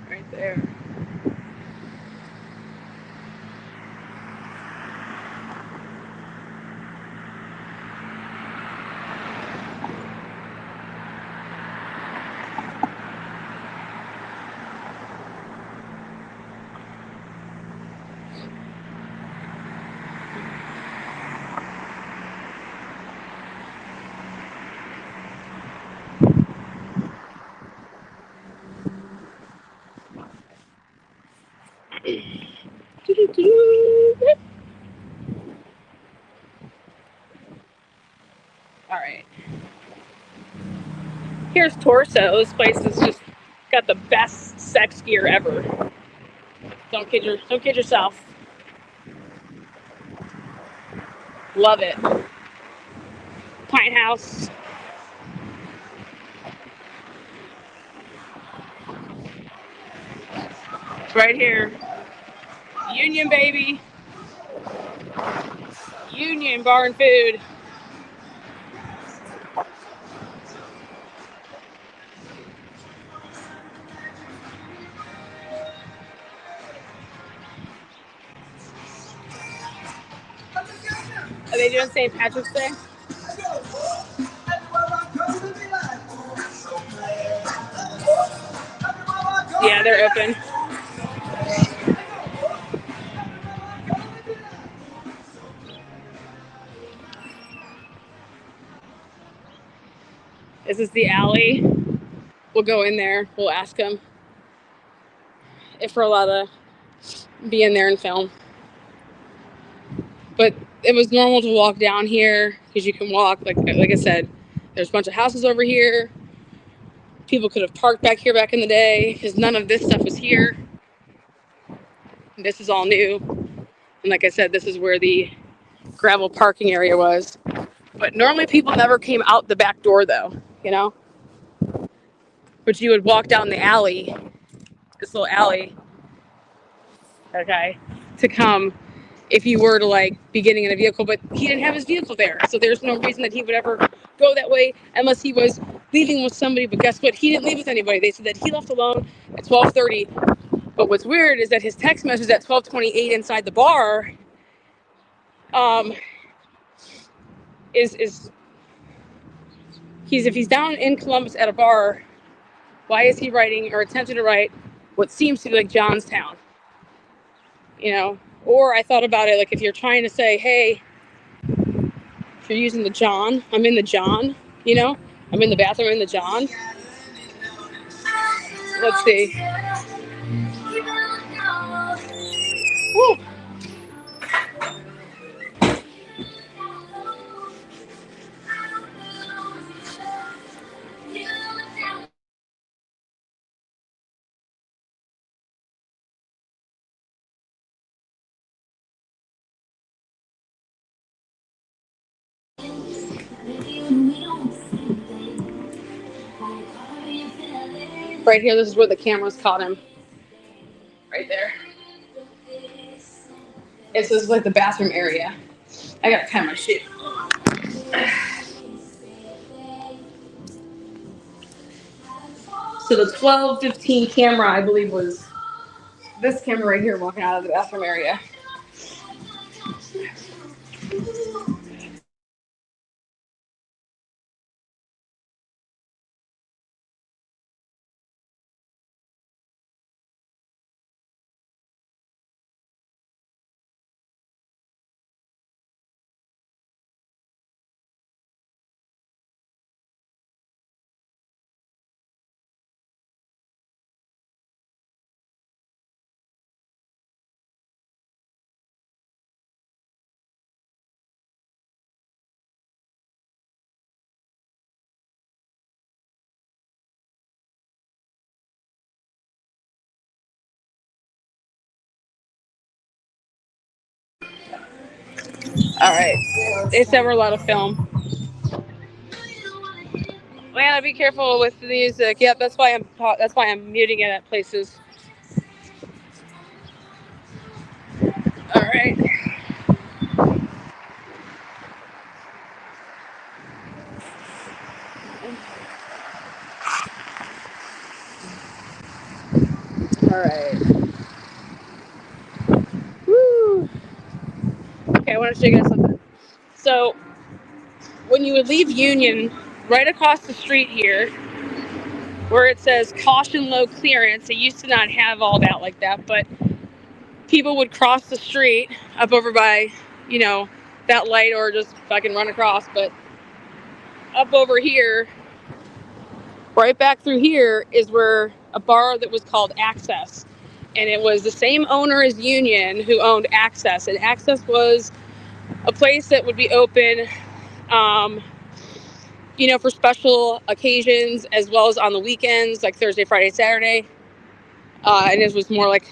Right there. All right. Here's Torso. This place has just got the best sex gear ever. Don't kid yourself. Love it. Pine House. Right here. Union, baby. Union Bar and Food. Are they doing St. Patrick's Day? Yeah, they're open. This is the alley. We'll go in there. We'll ask them if we're allowed to be in there and film. but it was normal to walk down here because you can walk, like I said, there's a bunch of houses over here. People could have parked back here back in the day because none of this stuff was here. This is all new. And like I said, this is where the gravel parking area was. But normally people never came out the back door though, you know? But you would walk down the alley, this little alley, okay, to come if you were to like be getting in a vehicle, but he didn't have his vehicle there. So there's no reason that he would ever go that way unless he was leaving with somebody. But guess what? He didn't leave with anybody. They said that he left alone at 12:30. But what's weird is that his text message at 12:28 inside the bar is if he's down in Columbus at a bar, why is he writing or attempting to write what seems to be like Johnstown? You know, or I thought about it, like if you're trying to say, hey, if you're using the John, I'm in the John, you know, I'm in the bathroom in the John. Let's see. Woo. Right here, this is where the cameras caught him. Right there. This is like the bathroom area. I gotta tie my shoe. So the 12-15 camera, I believe, was this camera right here walking out of the bathroom area. All right. They said we're allowed to film. We gotta be careful with the music. Yep, that's why I'm muting it at places. All right. All right. Woo. Okay, I want to show you guys something. So, when you would leave Union, right across the street here, where it says caution low clearance, it used to not have all that like that, but people would cross the street up over by, you know, that light or just fucking run across, but up over here, right back through here is where a bar that was called Access. And it was the same owner as Union who owned Access. And Access was a place that would be open, you know, for special occasions as well as on the weekends, like Thursday, Friday, Saturday. And it was more like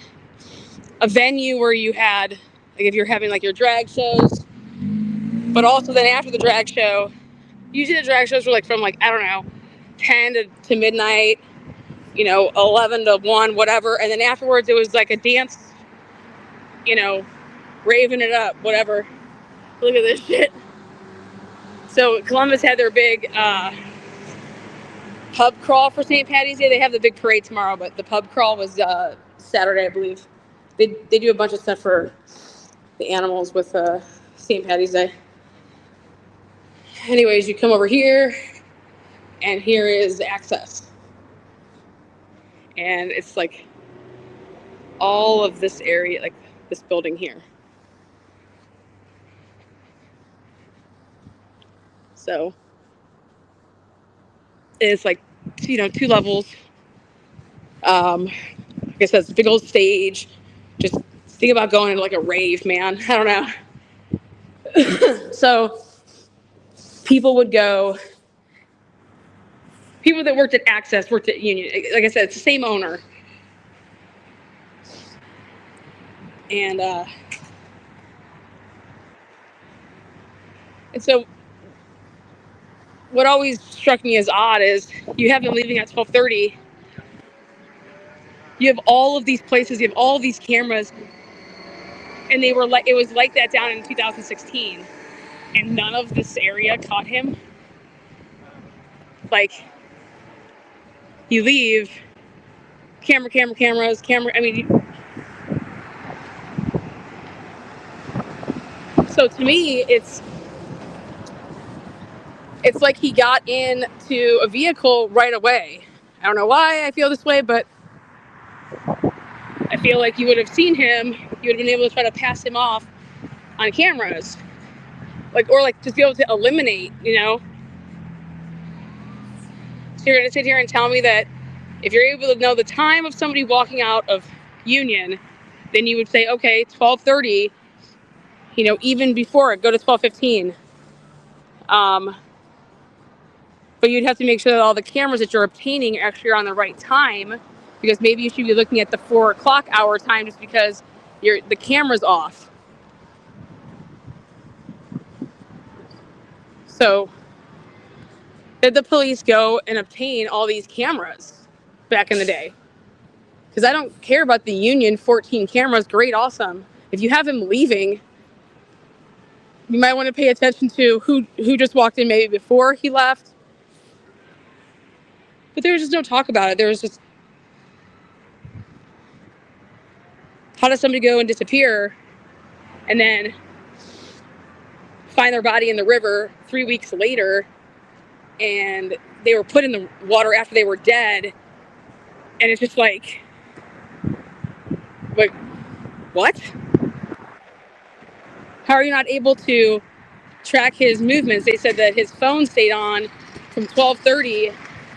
a venue where you had, like if you're having like your drag shows, but also then after the drag show, usually the drag shows were like from like, I don't know, 10 to midnight, you know, 11 to 1, whatever. And then afterwards it was like a dance, you know, raving it up, whatever. Look at this shit. So Columbus had their big pub crawl for St. Patty's Day. They have the big parade tomorrow, but the pub crawl was Saturday, I believe. They do a bunch of stuff for the animals with St. Patty's Day. Anyways, you come over here, and here is Access. And it's like all of this area, like this building here. So it's like, you know, 2 levels. Like I said, it's a big old stage. Just think about going to like a rave, man. I don't know. So people would go, people that worked at Access worked at Union. Like I said, it's the same owner. And so what always struck me as odd is you have them leaving at 12:30. You have all of these places, you have all of these cameras, and they were like, it was like that down in 2016, and none of this area caught him. Like, you leave, cameras, I mean, so to me, it's like he got into a vehicle right away. I don't know why I feel this way, but I feel like you would have seen him, you would have been able to try to pass him off on cameras. Like, or like just be able to eliminate, you know? So you're gonna sit here and tell me that if you're able to know the time of somebody walking out of Union, then you would say, okay, 12:30, you know, even before it, go to 12:15. But you'd have to make sure that all the cameras that you're obtaining actually are on the right time, because maybe you should be looking at the 4 o'clock hour time just because the camera's off. So did the police go and obtain all these cameras back in the day? Because I don't care about the Union 14 cameras. Great, awesome. If you have him leaving, you might want to pay attention to who just walked in maybe before he left. But there was just no talk about it. There was just, how does somebody go and disappear and then find their body in the river 3 weeks later, and they were put in the water after they were dead, and it's just like what? How are you not able to track his movements? They said that his phone stayed on from 12:30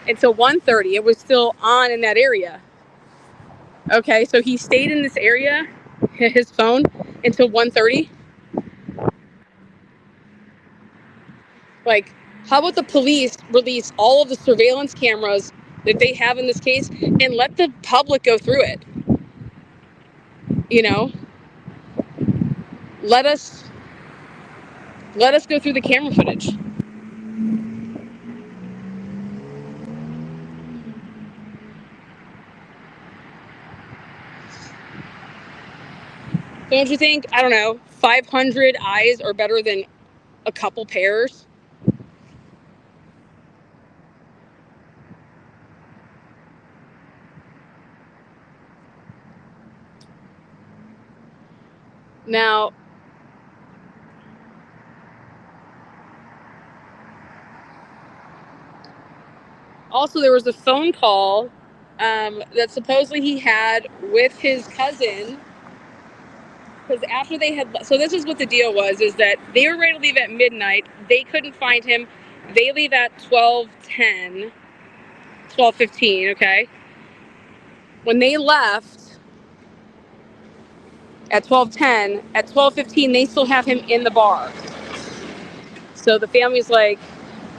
until 1:30. It was still on in that area. Okay, so he stayed in this area, his phone, until 1:30. Like, how about the police release all of the surveillance cameras that they have in this case and let the public go through it? You know, let us go through the camera footage. Don't you think, I don't know, 500 eyes are better than a couple pairs? Now, also there was a phone call that supposedly he had with his cousin, because after they had, so this is what the deal was, is that they were ready to leave at midnight. They couldn't find him. They leave at 12:10, 12:15, okay? When they left at 12:10, at 12:15, they still have him in the bar. So the family's like,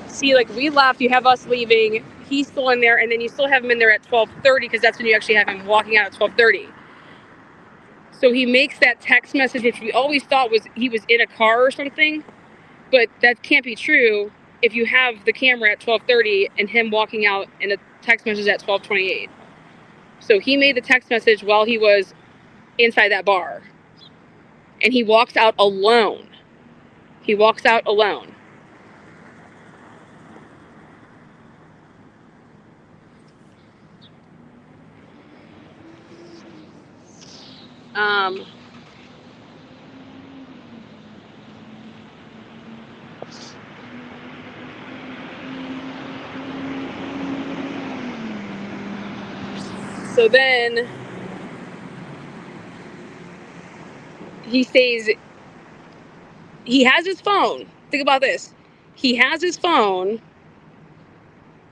see, like, we left, you have us leaving, he's still in there, and then you still have him in there at 12:30, because that's when you actually have him walking out at 12:30. So he makes that text message, which we always thought was he was in a car or something, but that can't be true if you have the camera at 12:30 and him walking out and the text message at 12:28. So he made the text message while he was inside that bar, and he walks out alone. He walks out alone. So then he stays, he has his phone. Think about this. He has his phone,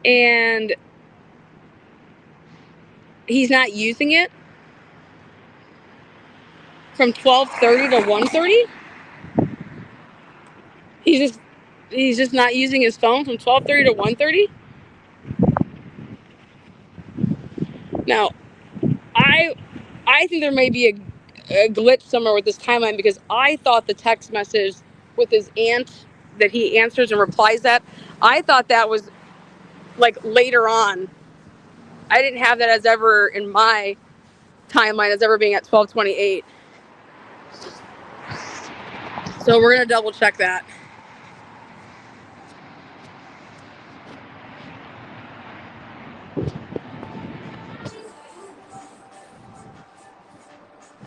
and he's not using it from 12:30 to 1:30. He's just not using his phone from 12:30 to 1:30. Now, I think there may be a glitch somewhere with this timeline, because I thought the text message with his aunt that he answers and replies that, I thought that was like later on. I didn't have that as ever in my timeline as ever being at 12:28. So we're gonna double check that.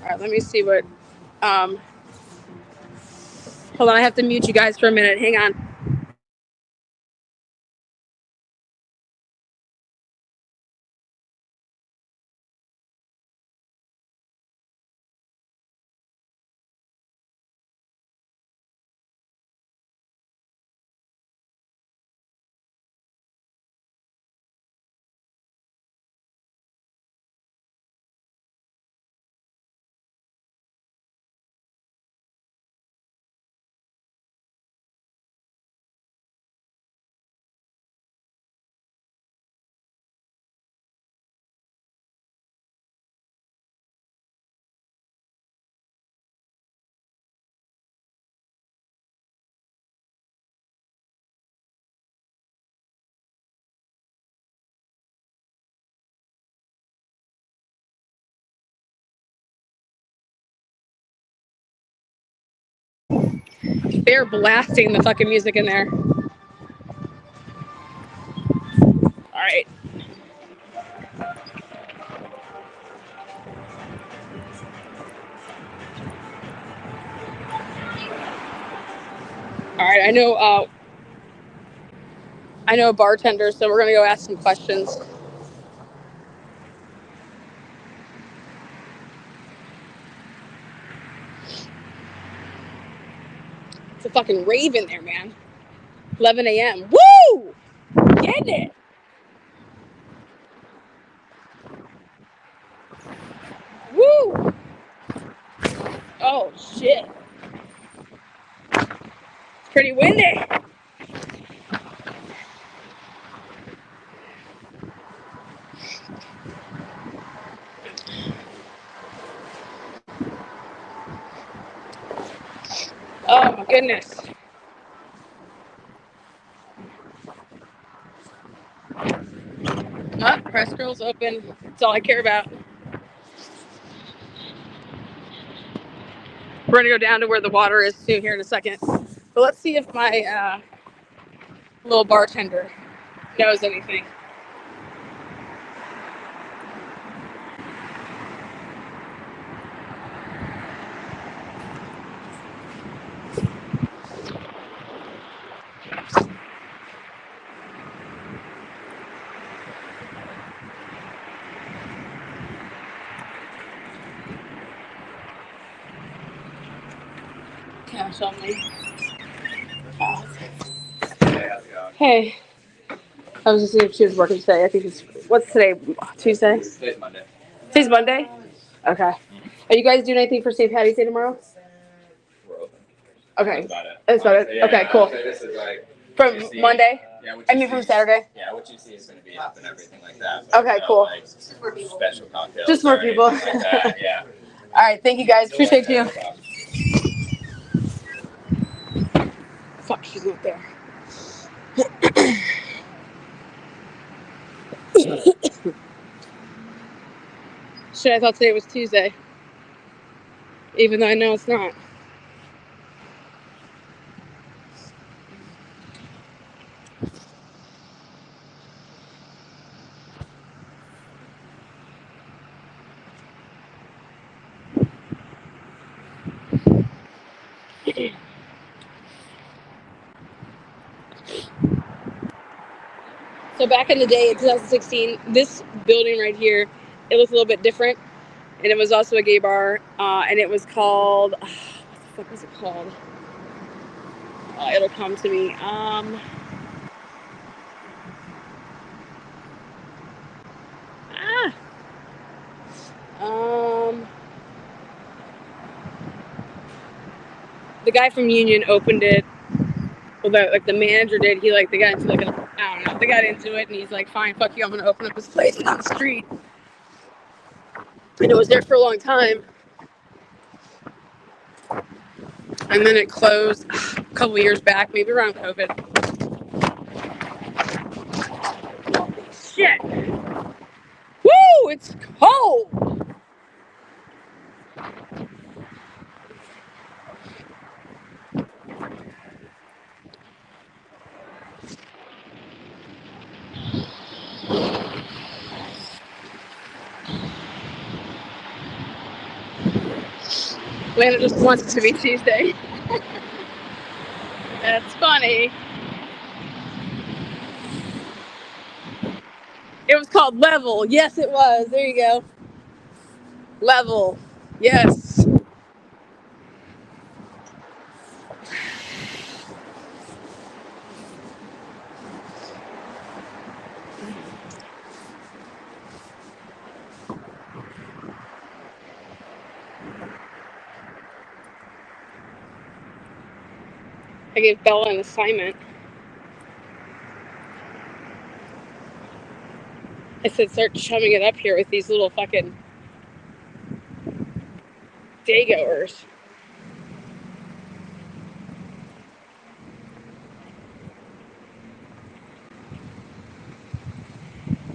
All right, let me see what. Hold on, I have to mute you guys for a minute. Hang on. They're blasting the fucking music in there. All right. All right. I know a bartender, so we're gonna go ask some questions. It's a fucking rave in there, man. 11 a.m. Woo! Getting it. Woo! Oh shit. It's pretty windy. Oh my goodness. Oh, press girl's open. That's all I care about. We're gonna go down to where the water is too here in a second. But let's see if my little bartender knows anything. Cash on me. Hey. I was just seeing if she was working today. I think what's today? Tuesday? Today's Monday. Today's Monday? Okay. Are you guys doing anything for St. Patty's Day tomorrow? We're open. Okay. That's about it. That's about it? Yeah, okay, cool. So this is like From Monday? Yeah, from Saturday? Yeah, what you see is going to be up and everything like that. But Okay, cool. Like, special cocktails. Just more or people. anything like that. Yeah. All right, thank you guys. Appreciate you. Fuck, she's not there. Shit, I thought today was Tuesday. Even though I know it's not. So back in the day, in 2016, this building right here, it looked a little bit different. And it was also a gay bar. And it was called, what the fuck was it called? It'll come to me. The guy from Union opened it. Well, the manager did. He they got into I don't know. They got into it, and he's like, "Fine, fuck you. I'm gonna open up this place down the street." And it was there for a long time, and then it closed a couple years back, maybe around COVID. Shit! Woo! It's cold. Lana just wants it to be Tuesday. That's funny. It was called Level. Yes, it was. There you go. Level. Yes. I gave Bella an assignment. I said, start chumming it up here with these little fucking daygoers.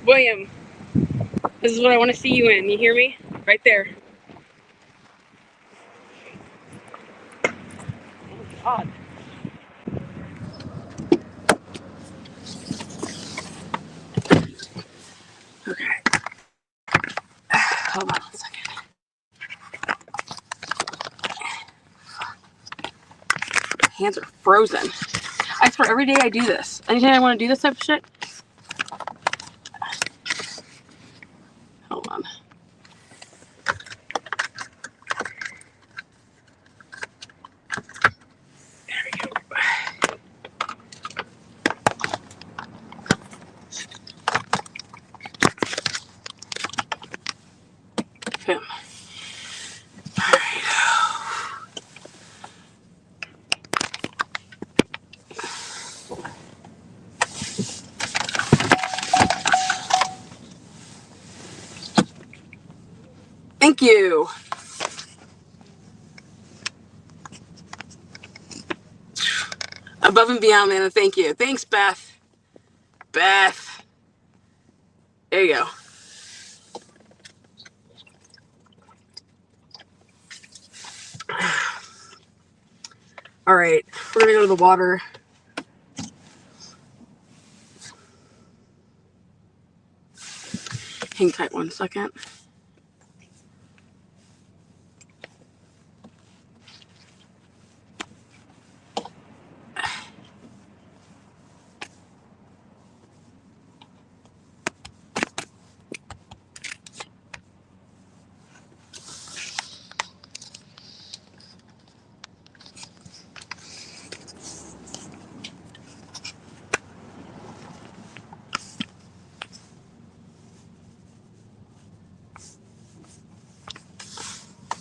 William, this is what I want to see you in. You hear me? Right there. Oh, God. Okay. Hold on a second. Hands are frozen. I swear, every day I do this. Anytime I want to do this type of shit. Hold on. Boom. Thank you. Above and beyond, man. Thank you. Thanks, Beth. Beth. There you go. All right. We're going to go to the water. Hang tight 1 second.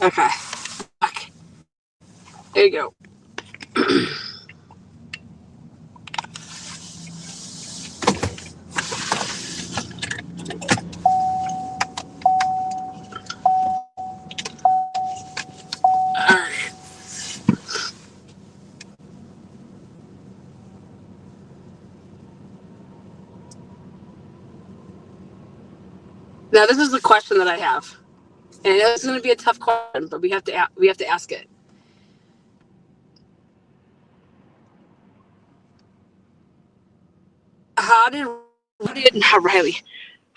Okay. Back. There you go. All right. Now this is the question that I have, and I know it's going to be a tough question, but we have to ask it.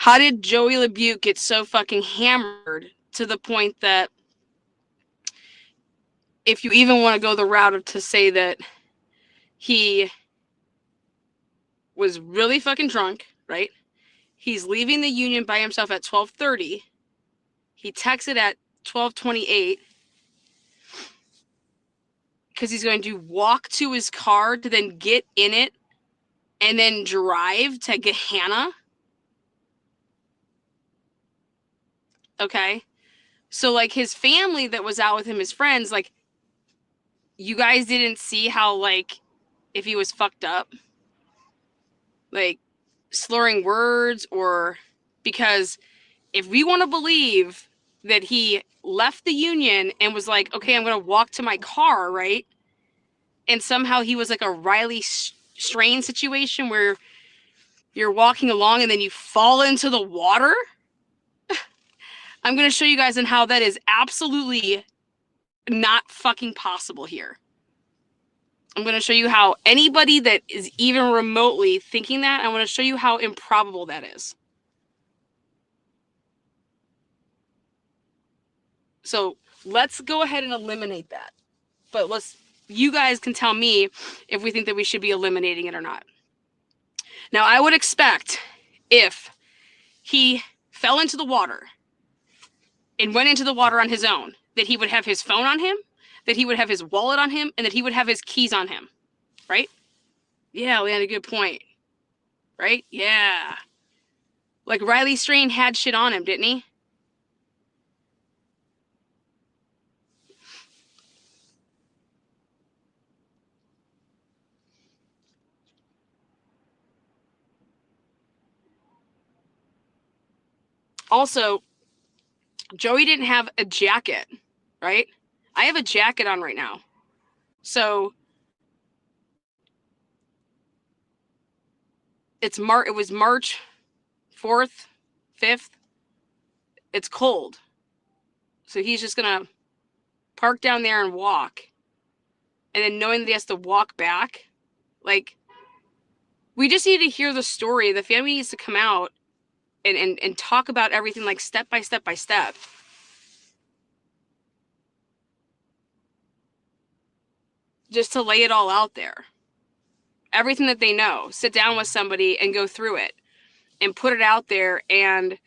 How did Joey LaBute get so fucking hammered to the point that if you even want to go the route of to say that he was really fucking drunk, right? He's leaving the union by himself at 12:30. He texted at 12:28 because he's going to walk to his car to then get in it and then drive to Gahanna. Okay. So like his family that was out with him, his friends, like you guys didn't see how like if he was fucked up, like slurring words, or because if we want to believe that he left the union and was like, okay, I'm going to walk to my car, right? And somehow he was like a Riley Strain situation where you're walking along and then you fall into the water. I'm going to show you guys on how that is absolutely not fucking possible here. I'm going to show you how anybody that is even remotely thinking that, I want to show you how improbable that is. So let's go ahead and eliminate that. But you guys can tell me if we think that we should be eliminating it or not. Now, I would expect if he fell into the water and went into the water on his own, that he would have his phone on him, that he would have his wallet on him, and that he would have his keys on him, right? Yeah, we had a good point, right? Yeah. Like Riley Strain had shit on him, didn't he? Also, Joey didn't have a jacket, right? I have a jacket on right now. So it was March 4th, 5th. It's cold. So he's just going to park down there and walk. And then knowing that he has to walk back, like, we just need to hear the story. The family needs to come out and talk about everything, like step by step by step. Just to lay it all out there. Everything that they know. Sit down with somebody and go through it. And put it out there and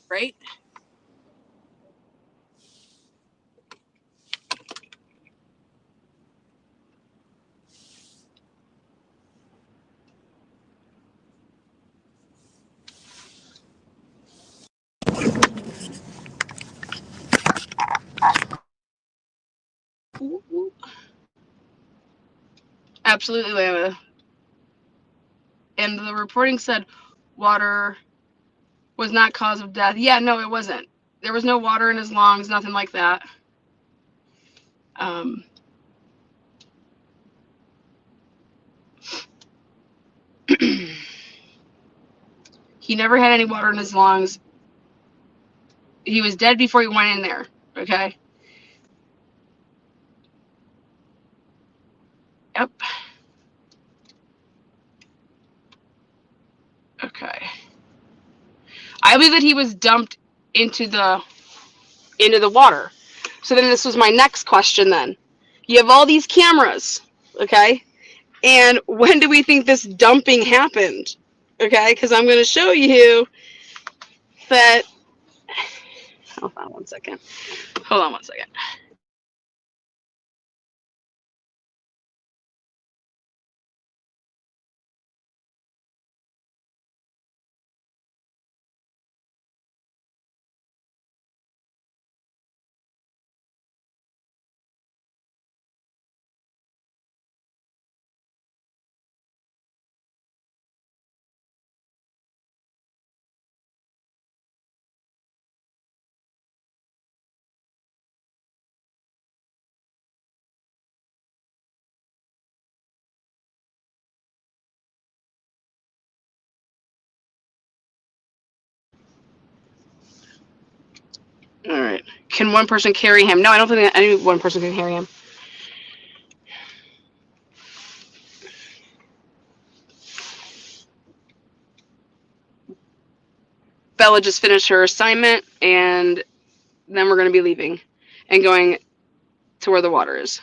right? Absolutely, Lana. And the reporting said water was not cause of death. Yeah, no, it wasn't. There was no water in his lungs, nothing like that. He never had any water in his lungs. He was dead before he went in there, okay? Yep. Okay. I believe that he was dumped into the water. So then this was my next question then. You have all these cameras, okay? And when do we think this dumping happened? Okay, because I'm going to show you that. Hold on one second. All right. Can one person carry him? No, I don't think any one person can carry him. Bella just finished her assignment, and then we're going to be leaving and going to where the water is.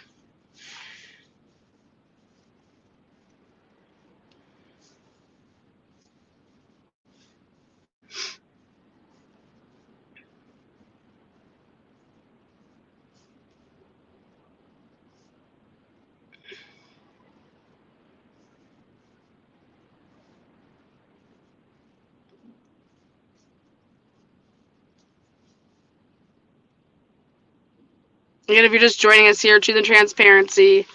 Again, if you're just joining us here, Truth and Transparency,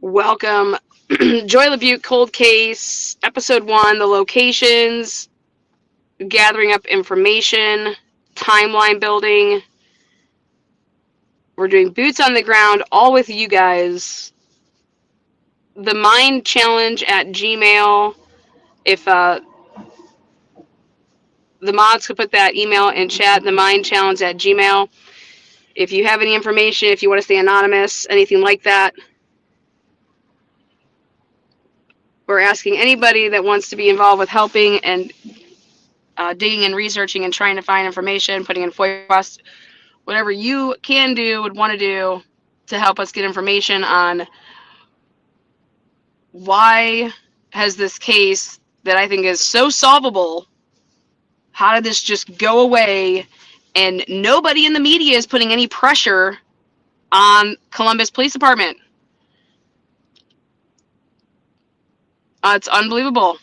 welcome. Joy LaBute Cold Case, Episode 1, the locations, gathering up information, timeline building. We're doing boots on the ground, all with you guys. The Mind Challenge at Gmail. If the mods could put that email in chat, the Mind Challenge at Gmail. If you have any information, if you want to stay anonymous, anything like that, we're asking anybody that wants to be involved with helping and digging and researching and trying to find information, putting in FOIA requests, whatever you can do, would want to do to help us get information on why has this case that I think is so solvable, how did this just go away and nobody in the media is putting any pressure on Columbus Police Department? It's unbelievable.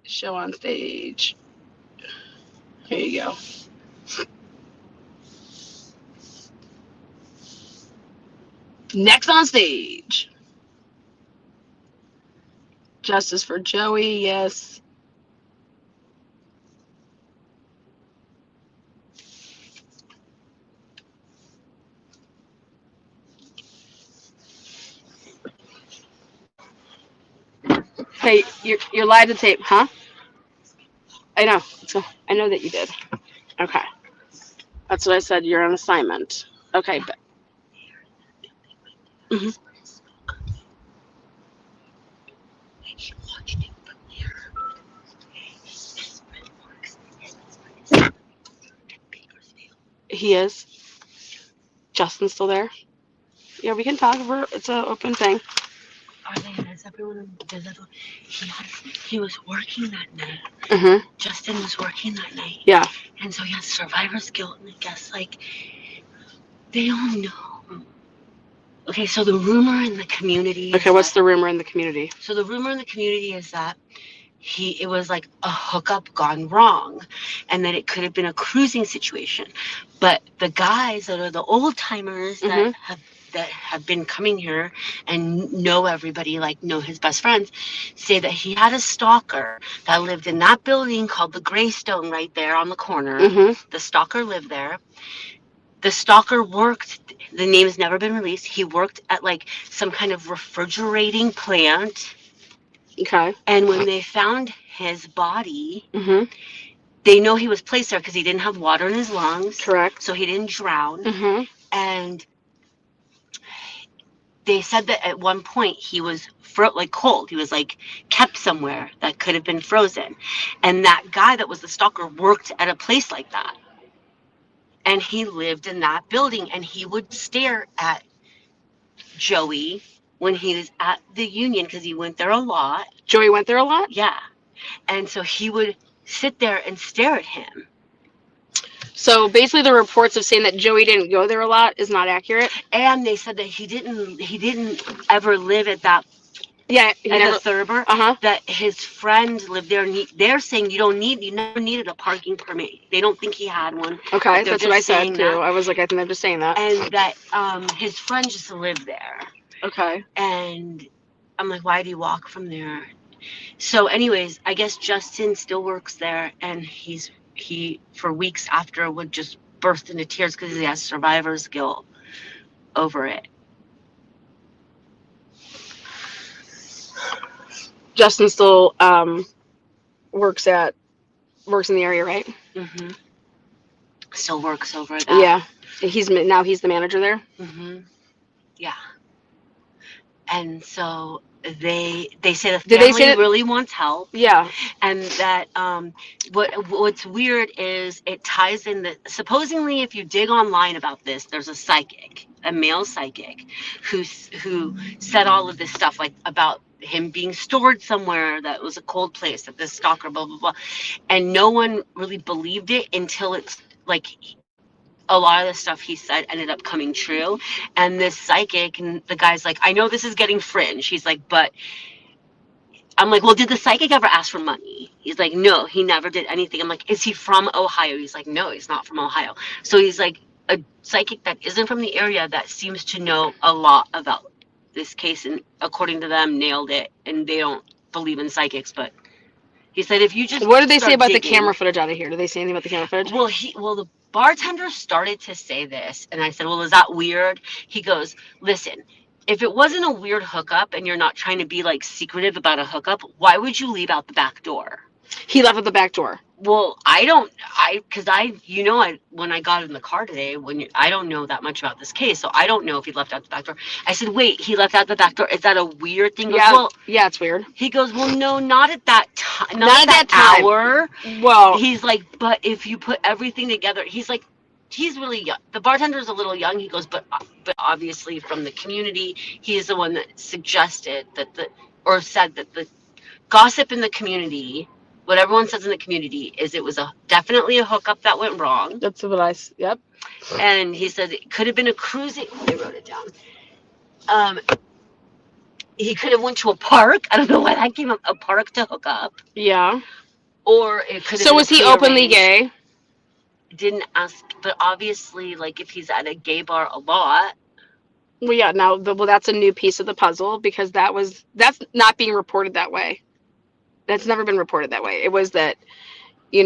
Show on stage. Here you go. Next on stage. Justice for Joey, yes. Hey, you're live to tape, huh? I know. So I know that you did. Okay. That's what I said. You're on assignment. Okay. Mm-hmm. He is. Justin's still there. Yeah, we can talk. It's an open thing. Are they has everyone? He was working that night. Mm-hmm. Justin was working that night. Yeah. And so he has survivor's guilt, and I guess like they all know. Okay, so the rumor in the community. Okay, what's the rumor in the community? So the rumor in the community is that it was like a hookup gone wrong, and that it could have been a cruising situation. But the guys that are the old timers that have been coming here and know everybody, like know his best friends, say that he had a stalker that lived in that building called the Greystone right there on the corner. Mm-hmm. The stalker lived there. The stalker worked, the name has never been released. He worked at like some kind of refrigerating plant. Okay. And when they found his body, mm-hmm. they know he was placed there because he didn't have water in his lungs. Correct. So he didn't drown. Mm-hmm. And they said that at one point he was like cold. He was like kept somewhere that could have been frozen. And that guy that was the stalker worked at a place like that. And he lived in that building, and he would stare at Joey when he was at the Union because he went there a lot. Joey went there a lot? Yeah. And so he would sit there and stare at him. So basically the reports of saying that Joey didn't go there a lot is not accurate. And they said that he didn't ever live at that the Thurber. That his friend lived there, and they're saying you never needed a parking permit. They don't think he had one. Okay, that's what I said too. I was like, I think they're just saying that. And that his friend just lived there. Okay. And I'm like, why do you walk from there? So anyways, I guess Justin still works there, and he for weeks after would just burst into tears because he has survivor's guilt over it. Justin still works in the area, right? Mm-hmm. Still works over that. Yeah. He's the manager there. Mm-hmm. Yeah. And so they say the Did family they say really wants help. Yeah. And that what's weird is it ties in that supposedly if you dig online about this, there's a male psychic who said all of this stuff like about him being stored somewhere that was a cold place, that this stalker, blah blah blah, and no one really believed it until it's like a lot of the stuff he said ended up coming true. And this psychic and the guy's like, I know this is getting fringe. He's like, but I'm like, well, did the psychic ever ask for money? He's like, no, he never did anything. I'm like, is he from Ohio? He's like, no, he's not from Ohio. So he's like a psychic that isn't from the area that seems to know a lot about this case, and according to them, nailed it. And they don't believe in psychics, but he said if you just What did they say start about the digging- camera footage out of here? Did they say anything about the camera footage? Well, the bartender started to say this, and I said, well, is that weird? He goes, listen, if it wasn't a weird hookup and you're not trying to be like secretive about a hookup, why would you leave out the back door? He left at the back door. Well, when I got in the car today, I don't know that much about this case, so I don't know if he left out the back door. I said, wait, he left out the back door. Is that a weird thing? He goes, Yeah, well, yeah, it's weird. he goes, well, no, not at that time, Not at that time. hour. Well, He's like, but if you put everything together, he's like, he's really young. The bartender's a little young. He goes, but obviously from the community, he is the one that suggested said that the gossip in the community, what everyone says in the community, is it was definitely a hookup that went wrong. That's what yep. And he said it could have been a cruising. I wrote it down. He could have went to a park. I don't know why that came up. A park to hook up. Yeah. Or it could have. So been was he openly gay? Didn't ask, but obviously, like if he's at a gay bar a lot. Well, yeah. Now, that's a new piece of the puzzle because that's not being reported that way. That's never been reported that way. It was that, he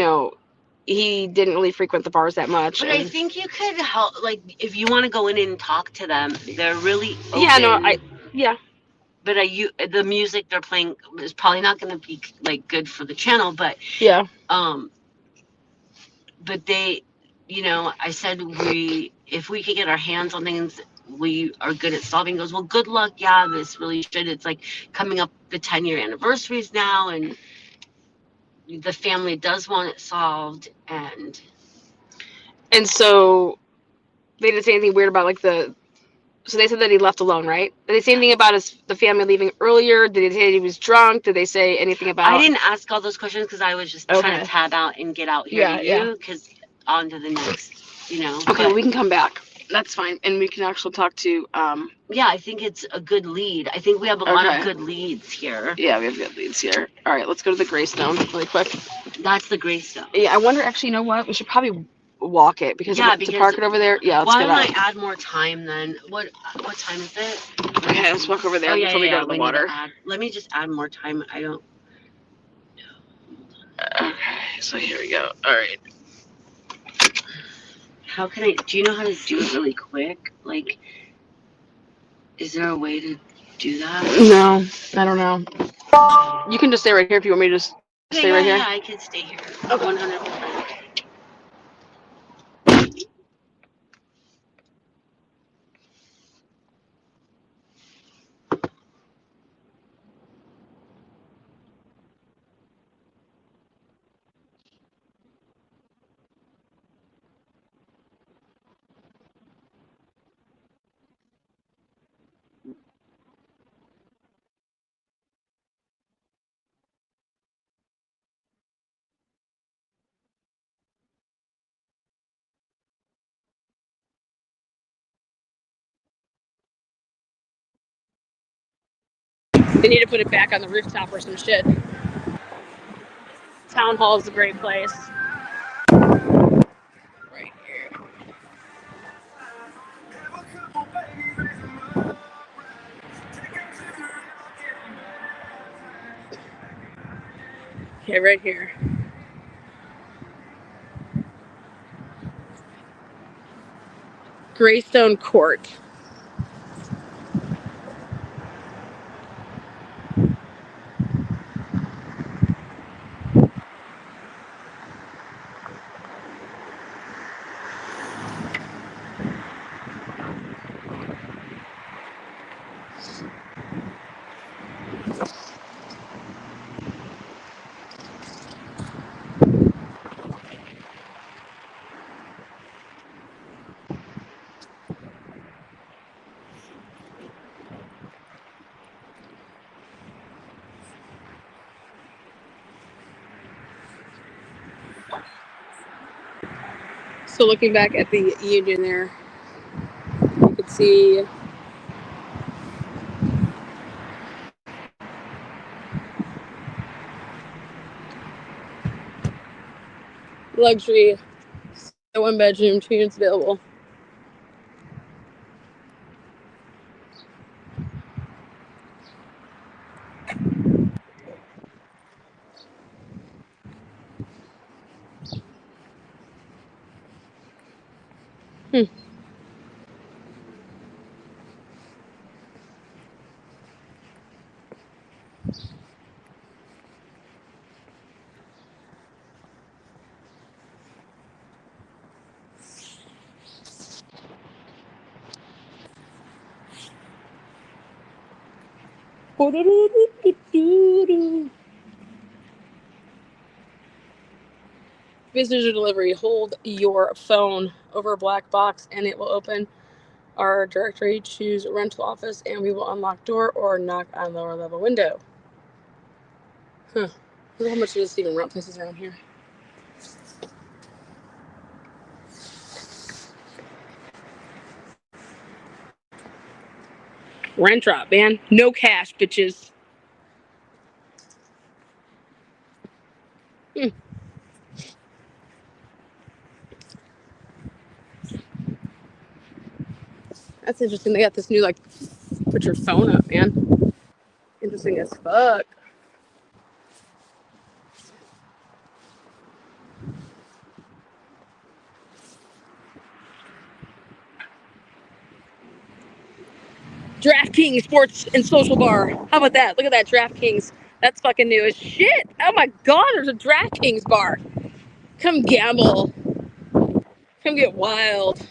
didn't really frequent the bars that much. But I think you could help, like if you want to go in and talk to them, they're really open. Yeah. No. Yeah. But the music they're playing is probably not going to be like good for the channel, but yeah. But they, I said if we could get our hands on things we are good at solving. He goes, well, good luck. Yeah, this really should. It's like coming up the 10-year anniversaries now, and the family does want it solved. And so they didn't say anything weird about so they said that he left alone, right? Did they say anything about the family leaving earlier? Did they say he was drunk? Did they say anything about? I didn't ask all those questions because I was just trying to tab out and get out here to you, because on to the next, Okay, well, we can come back. That's fine, and we can actually talk to. Yeah, I think it's a good lead. I think we have a lot of good leads here. Yeah, we have good leads here. All right, let's go to the Greystone really quick. That's the Greystone. Yeah, I wonder. Actually, you know what? We should probably walk it because to park it over there. Yeah, let's why get don't out. I add more time then? What time is it? Okay, let's walk over there before we go to the water. Let me just add more time. I don't. Okay, so here we go. All right. How can I? Do you know how to do it really quick? Like, is there a way to do that? No, I don't know. You can just stay right here if you want me to just stay right here. Yeah, I can stay here. 100%. They need to put it back on the rooftop or some shit. Town Hall is a great place. Right here. Okay, right here. Greystone Court. So looking back at the Union there, you could see luxury, one bedroom, 2 units available. Visitor delivery. Hold your phone over a black box and it will open our directory. Choose rental office and we will unlock door or knock on lower level window. Huh. I wonder how much there's even rent places around here. Rent drop, man. No cash, bitches. That's interesting. They got this new, like, put your phone up, man. Interesting as fuck. DraftKings Sports and Social Bar. How about that? Look at that, DraftKings. That's fucking new as shit. Oh my god, there's a DraftKings bar. Come gamble. Come get wild.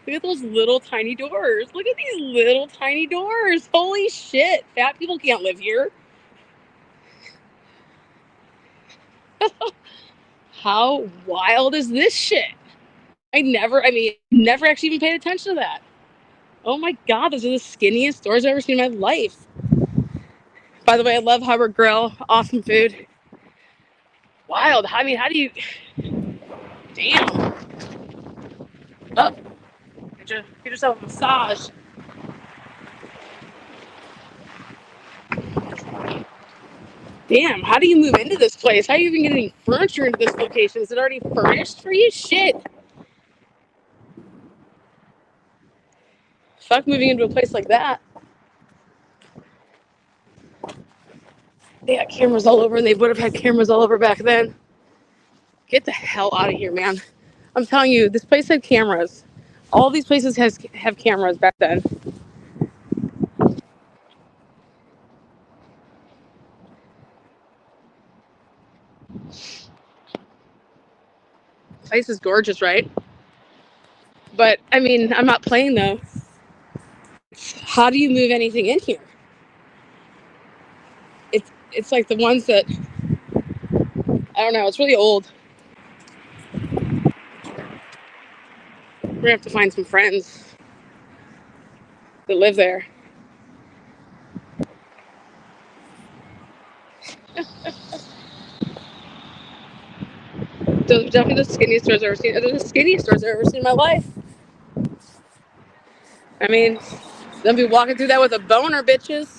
Look at those little tiny doors. Look at these little tiny doors. Holy shit. Fat people can't live here. How wild is this shit? Never actually even paid attention to that. Oh my god, those are the skinniest doors I've ever seen in my life. By the way, I love Hubbard Grill. Awesome food. Wild. I mean, how do you... Damn. Oh. Get yourself a massage. Damn, how do you move into this place? How do you even get any furniture into this location? Is it already furnished for you? Shit. Fuck moving into a place like that. They got cameras all over, and they would have had cameras all over back then. Get the hell out of here, man. I'm telling you, this place had cameras. All these places have cameras back then. Place is gorgeous, right? But, I mean, I'm not playing, though. How do you move anything in here? It's like the ones that... I don't know. It's really old. We're going to have to find some friends that live there. Those are definitely the skinniest stores I've ever seen. They're the skinniest stores I've ever seen in my life. I mean, they'll be walking through that with a boner, bitches.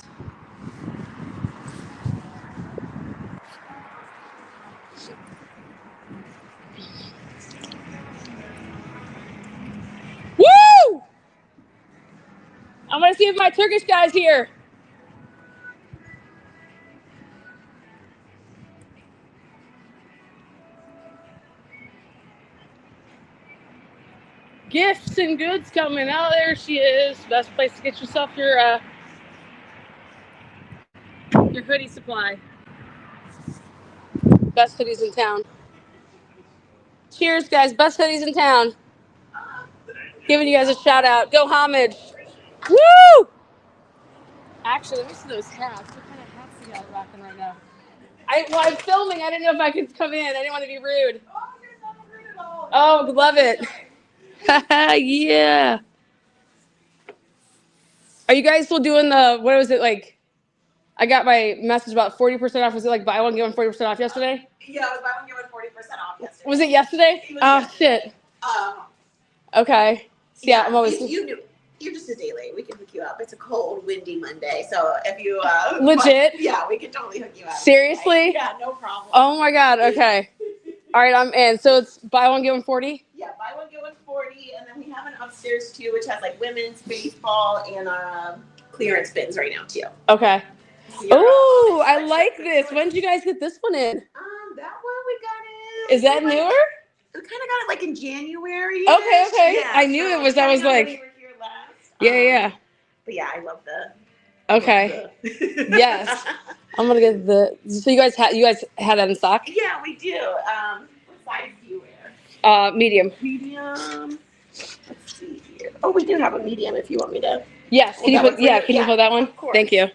Woo! I'm gonna see if my Turkish guy's here. Gifts and goods coming out. There she is. Best place to get yourself your hoodie supply. Best hoodies in town. Cheers, guys. Best hoodies in town. Giving you guys a shout out. Go homage. Woo! Actually, let me see those hats. What kind of hats are you guys rocking right now? I'm filming. I didn't know if I could come in. I didn't want to be rude. Oh, love it. Yeah. Are you guys still doing what was it like? I got my message about 40% off. Was it like buy one, get one 40% off yesterday? Yeah, it was buy one, get one 40% off yesterday. Was it yesterday? Oh, shit. Okay. So, yeah, I'm always... You do. You're just a day late. We can hook you up. It's a cold, windy Monday. So if you Legit? yeah, we can totally hook you up. Seriously? Yeah, no problem. Oh my God. Okay. All right, I'm in. So it's buy one, get one 40? Yeah, buy one, get one 40. And then we have an upstairs too, which has like women's baseball and clearance bins right now too. Okay. So you're Oh, I like this. When did you guys get this one in? that one we got in. Is that newer? We kind of got it like in January. Okay. Yeah, I knew so it was. I was depending on when like, we were here last. yeah. But yeah, I love the. Okay. Yes. I'm gonna get the. So you guys had that in stock? Yeah, we do. What size do you wear? Medium. Medium. Let's see here. Oh, we do have a medium if you want me to. Yes. Can you hold put? that one for Yeah. you? Can you hold that one? Of course. Thank you.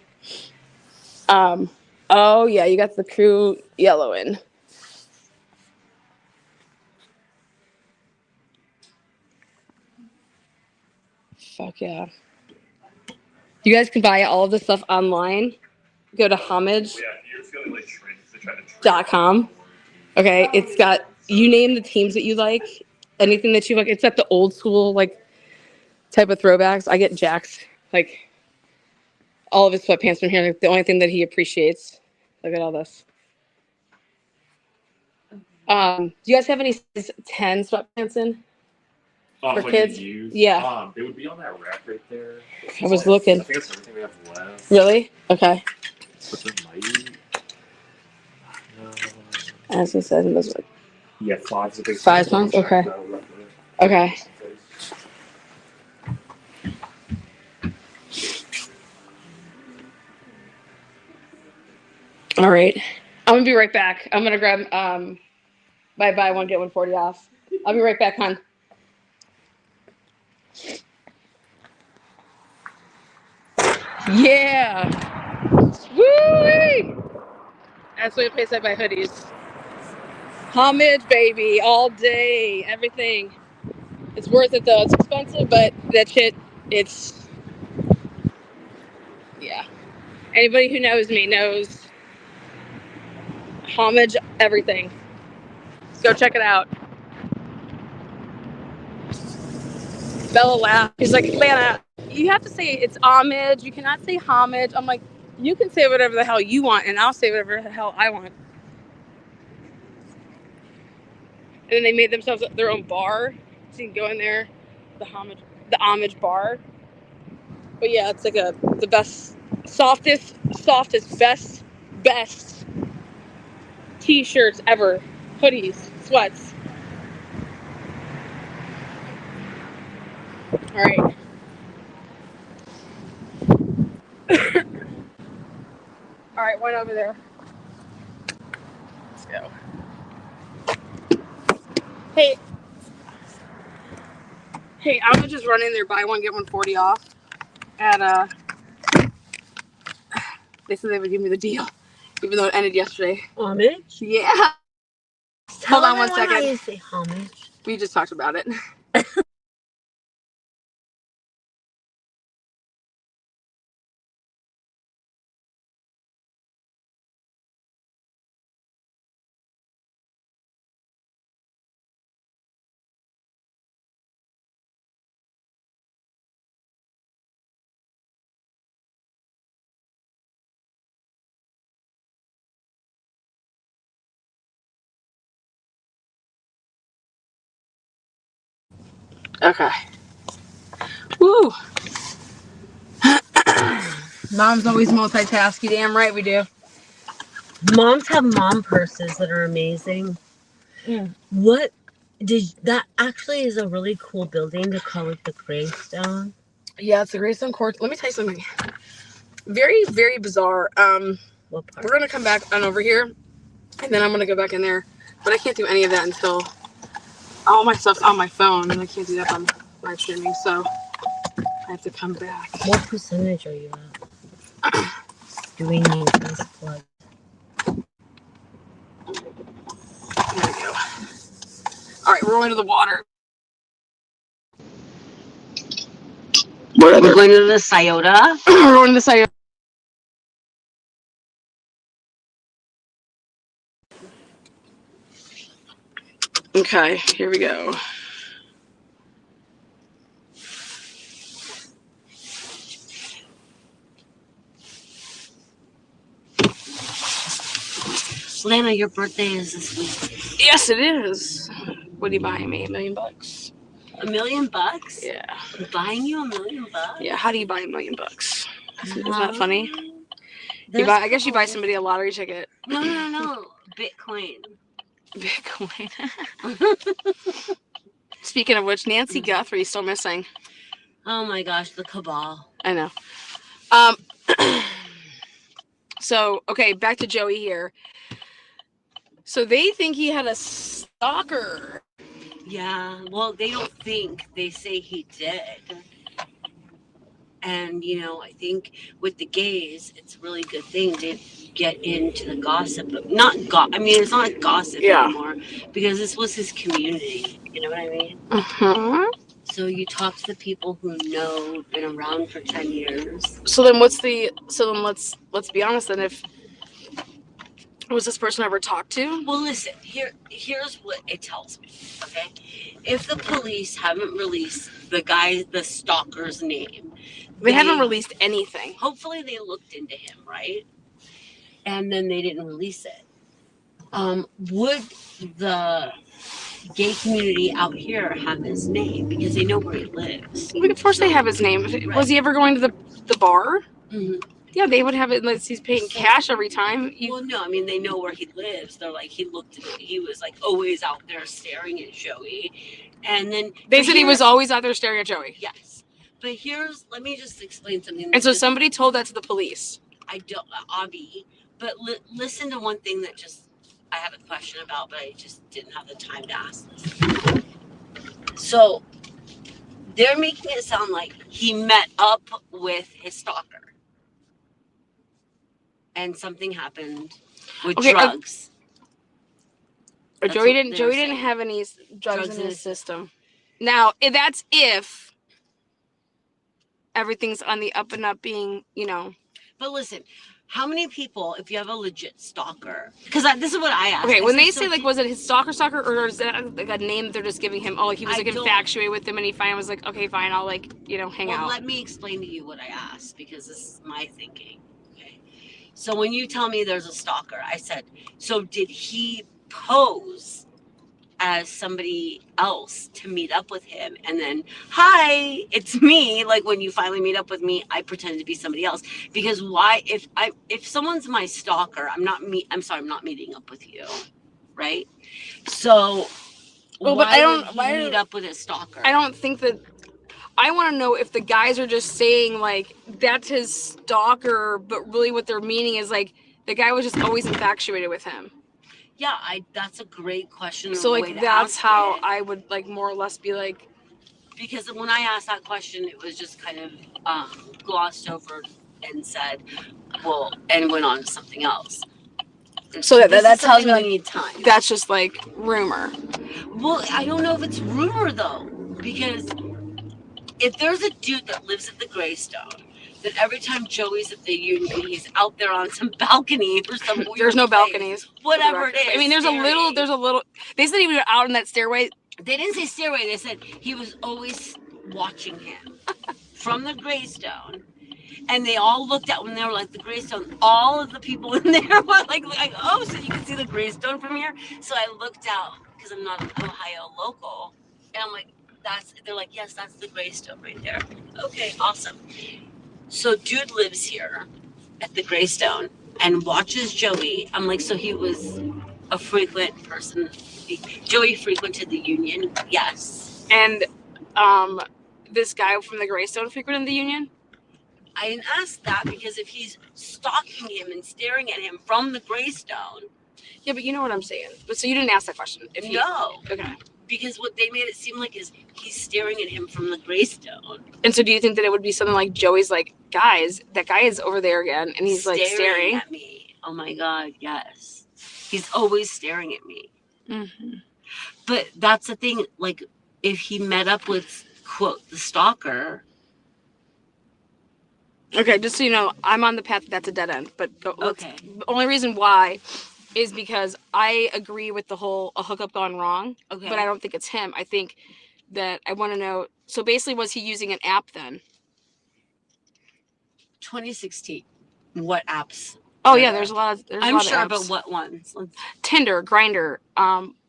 Oh yeah, you got the crew yellow in. Fuck yeah. You guys can buy all of this stuff online. Go to homage.com. Okay, it's got, you name the teams that you like, anything that you like. It's got the old school like type of throwbacks. I get Jack's like all of his sweatpants from here. Like, the only thing that he appreciates. Look at all this. Do you guys have any size 10 sweatpants in? For kids? Yeah. They would be on that rack right there. I was looking. I think that's everything we have left. Really? Okay. But there might. As I said, those like Yeah, five's a big five songs. Okay. Okay. All right. I'm gonna be right back. I'm gonna grab buy one get one 40 off. I'll be right back, hon. Yeah. Woo! That's the place I buy hoodies. Homage, baby, all day, everything. It's worth it though. It's expensive, but that shit, it's, yeah. Anybody who knows me knows homage, everything. Go check it out. Bella laughed. She's like, Lana, you have to say it's homage. You cannot say homage. I'm like, you can say whatever the hell you want, and I'll say whatever the hell I want. And then they made themselves their own bar, so you can go in there, the homage bar. But yeah, it's like the best, softest, best t-shirts ever, hoodies, sweats. All right. All right, one over there. Let's go. Hey, I'm gonna just run in there, buy one get one 40 off. At they said they would give me the deal, even though it ended yesterday. Homage? Yeah. Tell Hold on one everyone how second. you say homage. We just talked about it. Okay. Woo. Mom's always multitasking. Damn right we do. Moms have mom purses that are amazing. Yeah. What did that actually is a really cool building to call it the Greystone? Yeah, it's the Greystone Court. Let me tell you something. Very, very bizarre. We're gonna come back on over here, and then I'm gonna go back in there. But I can't do any of that until all my stuff's on my phone, and I can't do that on live streaming. So I have to come back. What percentage are you at? Do we need this plug? There we go. All right, we're going to the water. We're going to the Scioto. We're going to the Scioto. Okay, here we go. Lana, your birthday is this week. Yes, it is. What are you buying me? $1 million? $1 million? Yeah. I'm buying you $1 million? Yeah. How do you buy $1 million? Isn't that funny? I guess you buy somebody a lottery ticket. No. Bitcoin. Bitcoin. Speaking of which, Nancy Guthrie's still missing. Oh my gosh, the cabal. I know. So, okay, back to Joey here. So they think he had a stalker. Yeah, well, they don't think. They say he did. And, I think with the gays, it's a really good thing to get into the gossip. But it's not gossip anymore because this was his community. You know what I mean? Uh-huh. So you talk to the people who know, been around for 10 years. So then let's be honest then, if was this person ever talked to? Well, listen, here's what it tells me, okay? If the police haven't released the stalker's name. They haven't released anything. Hopefully they looked into him, right? And then they didn't release it. Would the gay community out here have his name? Because they know where he lives. Well, of course they have his name. Right. Was he ever going to the bar? Mm-hmm. Yeah, they would have it unless he's paying cash every time. Well, no, they know where he lives. They're like, he looked at it. He was like always out there staring at Joey. And then they said he was always out there staring at Joey. Yes. But let me just explain something. And so somebody told that to the police. I don't, Avi, but listen to one thing that I had a question about, but I just didn't have the time to ask this. So they're making it sound like he met up with his stalker. And something happened with drugs. Joey didn't have any drugs in his system. Now, that's if everything's on the up and up being, But listen, how many people, if you have a legit stalker, because this is what I asked. Okay, when they say, was it his stalker, or is that like a name that they're just giving him? Oh, he was infatuated with him and he finally was like, okay, fine, I'll hang out. Let me explain to you what I asked because this is my thinking. Okay. So when you tell me there's a stalker, I said, so did he pose as somebody else to meet up with him and then, hi, it's me, like when you finally meet up with me, I pretend to be somebody else? Because why, if someone's my stalker, I'm not meeting up with you, right? So why would he meet up with his stalker? I don't think that. I want to know if the guys are just saying like that's his stalker, but really what they're meaning is like the guy was just always infatuated with him. Yeah, that's a great question. So like that's how I would like more or less be like. Because when I asked that question, it was just kind of glossed over and said, well, and went on to something else. So that tells me I need time. That's just like rumor. Well, I don't know if it's rumor though, because if there's a dude that lives at the Greystone, that every time Joey's at the Union, he's out there on some balcony or some weird There's no place, balconies. whatever it is. I mean, there's a little. They said he was out in that stairway. They didn't say stairway. They said he was always watching him from the Greystone. And they all looked at when they were like the Greystone. All of the people in there were like, oh, so you can see the Greystone from here. So I looked out because I'm not an Ohio local, and I'm like, they're like, yes, that's the Greystone right there. Okay, awesome. So dude lives here at the Greystone and watches Joey. I'm like, so he was a frequent person. Joey frequented the Union, yes. And this guy from the Greystone frequented the Union? I didn't ask that because if he's stalking him and staring at him from the Greystone. Yeah, but you know what I'm saying. So you didn't ask that question. No. Okay. Because what they made it seem like is he's staring at him from the Greystone. And so do you think that it would be something like Joey's like, guys, that guy is over there again, and he's like staring at me? Oh my God, yes. He's always staring at me. Mm-hmm. But that's the thing, like if he met up with, quote, the stalker. Okay, just so you know, I'm on the path that's a dead end. But okay. The only reason why is because I agree with the whole a hookup gone wrong. Okay. But I don't think it's him. I think that I want to know. So basically, was he using an app then? 2016. What apps Oh yeah, there's a lot of. There's a I'm lot sure, of but apps. what ones? Tinder, Grinder,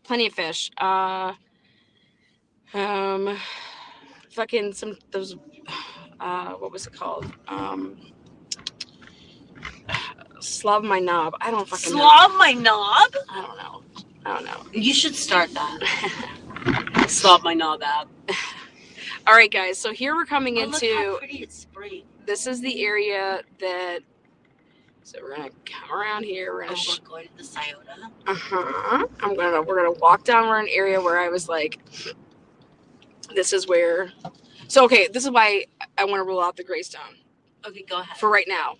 Plenty of Fish, fucking some those. What was it called? Slob My Knob. I don't fucking know. Slob My Knob? I don't know. You should start that. Slob My Knob app. All right, guys. So here we're coming Oh, into. look how pretty it's spring. This is the area that. So we're gonna come around here. We're gonna. We're going to the Scioto. We're gonna walk down. We're in an area where I was like, this is where. So okay, this is why I want to rule out the Greystone. Okay, go ahead. For right now,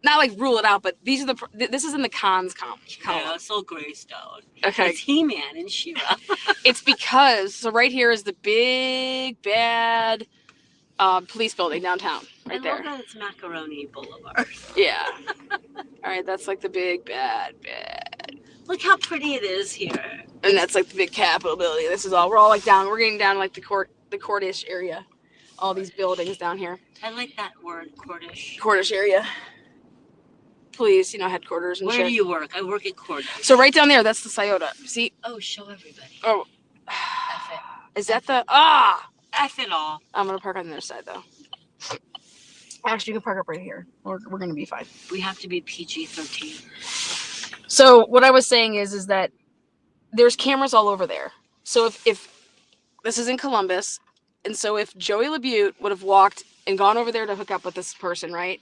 not like rule it out, but these are the. This is in the cons column. Yeah, so Greystone. Okay. It's He-Man and She-Ra. It's because so right here is the big bad police building downtown, right there. I love that it's Macaroni Boulevard. Yeah. All right, that's like the big bad. Look how pretty it is here. And that's like the big Capitol building. This is all. We're all like down. We're getting down to like the courtish area. All these buildings down here. I like that word, courtish. Courtish area. Police, headquarters and Where shit. do you work? I work at Courtish. So right down there, that's the Scioto. See? Oh, show everybody. Oh. F it. Is that the F it all. I'm gonna park on the other side though. Actually, you can park up right here. We're gonna be fine. We have to be PG-13. So what I was saying is that there's cameras all over there. So if this is in Columbus, and so if Joey LaBute would have walked and gone over there to hook up with this person, right?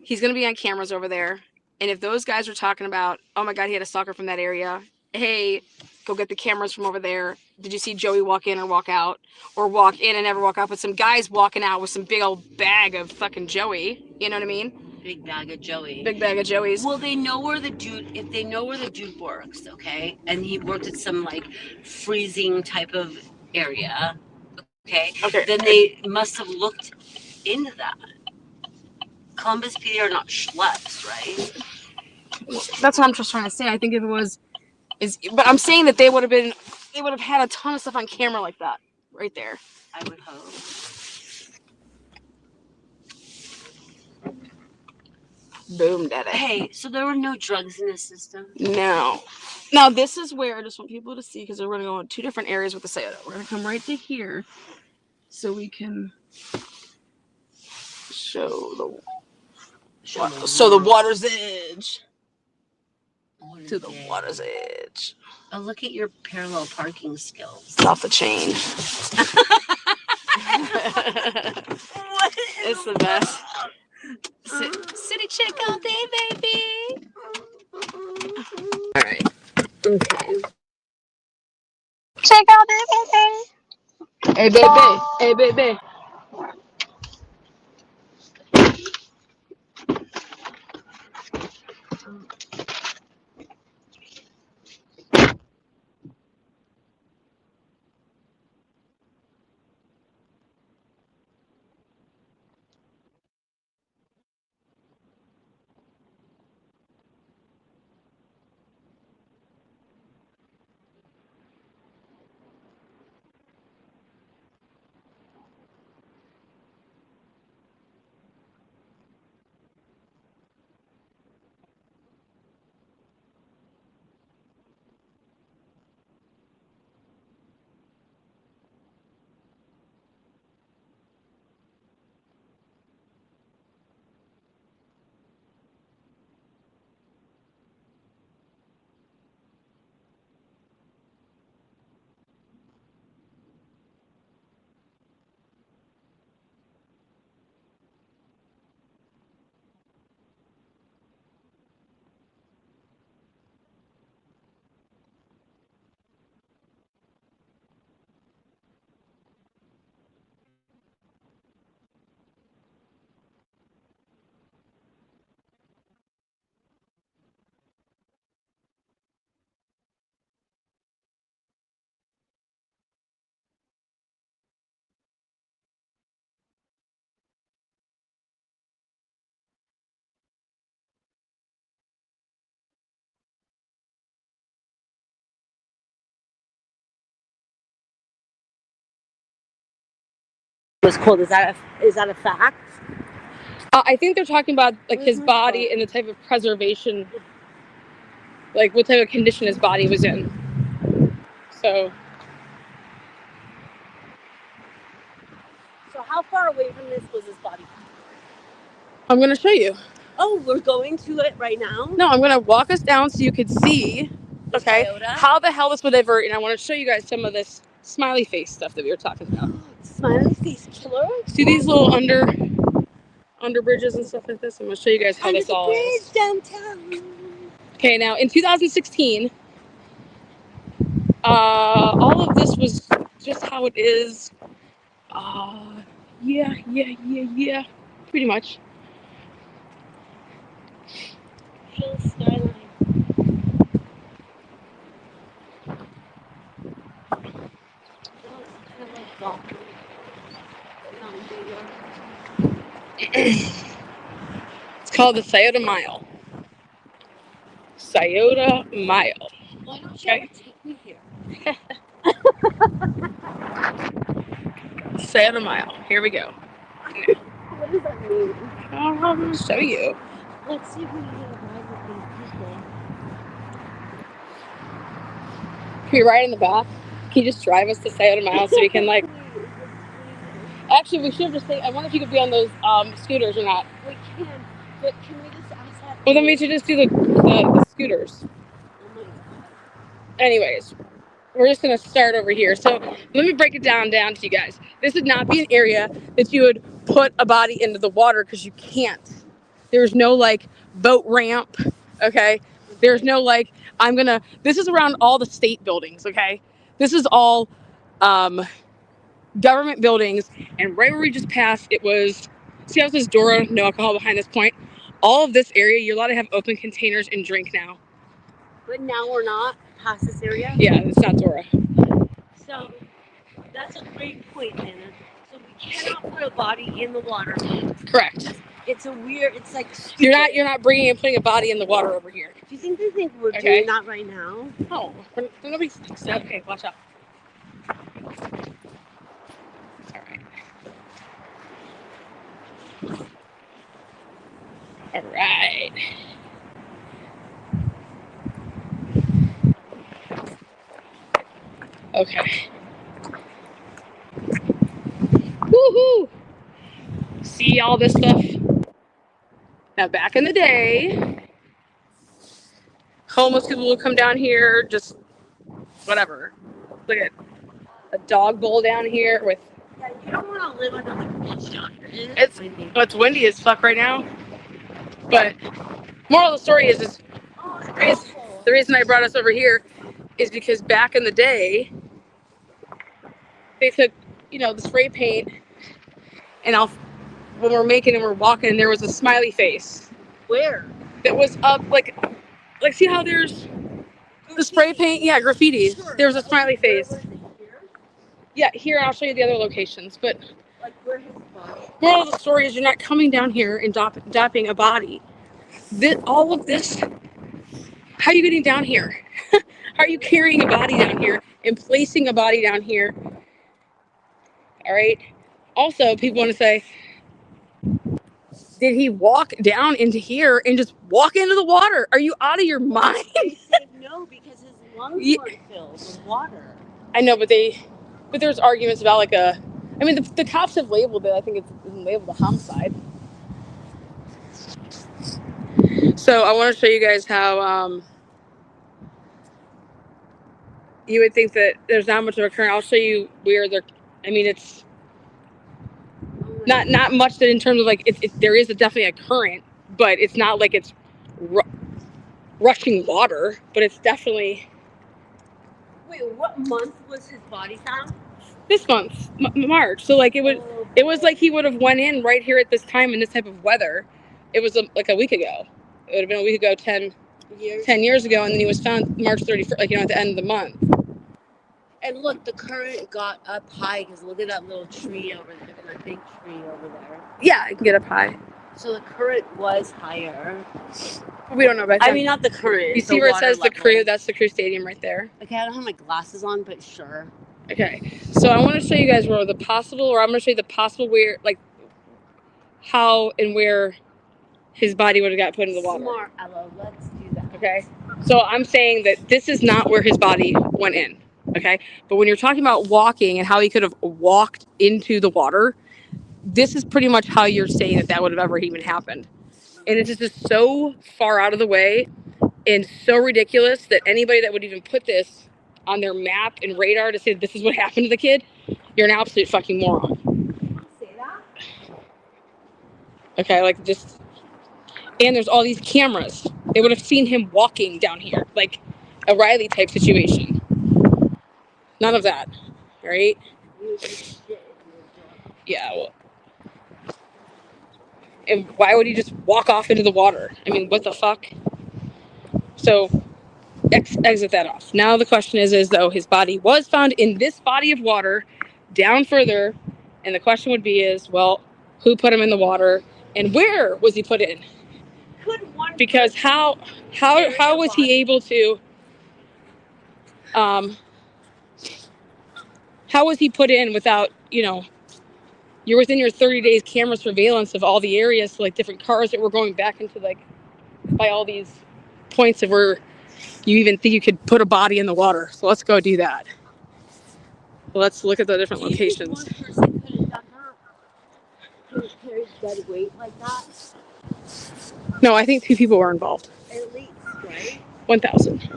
He's gonna be on cameras over there. And if those guys were talking about, oh my God, he had a stalker from that area. Hey, go get the cameras from over there. Did you see Joey walk in or walk out? Or walk in and never walk out? But some guys walking out with some big old bag of fucking Joey. You know what I mean? Big bag of Joey. Big bag of Joey's. Well, they know where the dude, if they know where the dude works, okay? And he worked at some like freezing type of area, okay? Then they must have looked into that. Columbus PD are not schleps, right? That's what I'm just trying to say. I think if it was, but I'm saying that they would have had a ton of stuff on camera like that, right there. I would hope. Boom, daddy. Hey, so there were no drugs in the system? No. Now this is where I just want people to see because we're going to go in two different areas with the Scioto. We're going to come right to here, so we can show the water's edge. To the water's edge. Oh, look at your parallel parking skills. It's off the chain. It's the best. City chick all day, baby. All right. Okay. Check out this, baby. Hey, baby. Hey, baby. Was cold. Is that a fact? I think they're talking about like his body and the type of preservation, like what type of condition his body was in. So how far away from this was his body? I'm gonna show you. Oh, we're going to it right now? No, I'm gonna walk us down so you could see, okay, Toyota? how the hell this would ever, and I want to show you guys some of this smiley face stuff that we were talking about. Smiley face killer? See these little under bridges and stuff like this? I'm gonna show you guys how Under this the all bridge is. downtown. Okay, now in 2016, all of this was just how it is. Yeah, pretty much. Hill skyline. It's called the Scioto Mile. Scioto Mile. Why don't you ever take me here? Scioto Mile. Here we go. What does that mean? I'm gonna show you. Let's see if we can get a ride with these people. Can you ride in the back? Can you just drive us to Scioto Mile so we can like... Actually, we should have just think. I wonder if you could be on those scooters or not. We can, but can we just ask that? Well, then we should just do the scooters. Oh my God. Anyways, we're just gonna start over here. So let me break it down to you guys. This would not be an area that you would put a body into the water because you can't. There's no like boat ramp, okay? There's no like, this is around all the state buildings, okay? This is all government buildings, and right where we just passed, it was, see how it says Dora, no alcohol behind this point? All of this area, you're allowed to have open containers and drink now. But now we're not past this area? Yeah, it's not Dora. So that's a great point, Anna. So we cannot put a body in the water. Correct. It's a weird, it's like stupid. You're not bringing and putting a body in the water over here. Do you think they think we're doing that right now? No, nobody thinks that. Okay, watch out. All right. Okay. Woohoo! See all this stuff? Now, back in the day, homeless people would come down here, just whatever. Look at a dog bowl down here with. Yeah, you don't want to live under the bridge down here. It's windy as fuck right now. But moral of the story is the reason I brought us over here is because back in the day, they took, the spray paint, and when we're making and we're walking, there was a smiley face. Where? That was up, like see how there's the spray paint? Yeah, graffiti. Sure. There was a smiley face. Yeah, here, I'll show you the other locations, but like where his body? Moral of the story is you're not coming down here and dopping a body. All of this, how are you getting down here? How are you carrying a body down here and placing a body down here? All right. Also, people want to say, did he walk down into here and just walk into the water? Are you out of your mind? They said no because his lungs weren't filled with water. I know, but there's arguments about the cops have labeled it. I think it's labeled a homicide. So I want to show you guys how you would think that there's not much of a current. I'll show you where it's not much that in terms of there is definitely a current, but it's not like it's rushing water, but it's definitely. Wait, what month was his body found? This month, March. So it was like he would have went in right here at this time in this type of weather. It was like a week ago. It would have been a week ago, 10 years ago, and then he was found March 31st, at the end of the month. And look, the current got up high because look at that little tree over there, that big tree over there. Yeah, it can get up high. So the current was higher. We don't know about that. I mean, not the current. You see where it says the Crew? That's the Crew Stadium right there. Okay, I don't have my glasses on, but sure. Okay, so I want to show you guys I'm going to show you the possible how and where his body would have got put in the water. Smart, Ella. Let's do that. Okay. So I'm saying that this is not where his body went in. Okay. But when you're talking about walking and how he could have walked into the water, this is pretty much how you're saying that that would have ever even happened. And it's just so far out of the way and so ridiculous that anybody that would even put this on their map and radar to say this is what happened to the kid, you're an absolute fucking moron. Say that? Okay, like just, and there's all these cameras. They would have seen him walking down here, like a Riley type situation. None of that, right? Yeah, well, and why would he just walk off into the water? I mean, what the fuck? So exit that off. Now the question is though his body was found in this body of water down further, and the question would be is, well, who put him in the water and where was he put in? Because how was he able to how was he put in without, you know, you're within your 30 days camera surveillance of all the areas, so like different cars that were going back into like by all these points of where you even think you could put a body in the water. So let's go do that. Let's look at the different locations. No, I think 2 people were involved. At least, right? 1,000.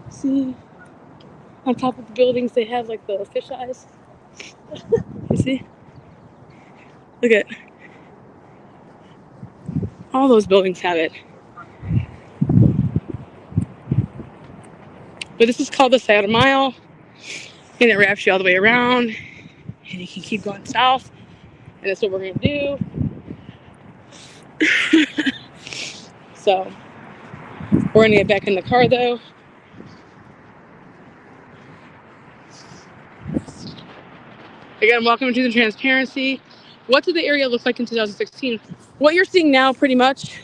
See, on top of the buildings they have like the fish eyes. You see? Look at all those buildings have it. But this is called the Saturn Mile, and it wraps you all the way around, and you can keep going south, and that's what we're gonna do. So we're gonna get back in the car though. Again, welcome to the transparency. What did the area look like in 2016? What you're seeing now, pretty much.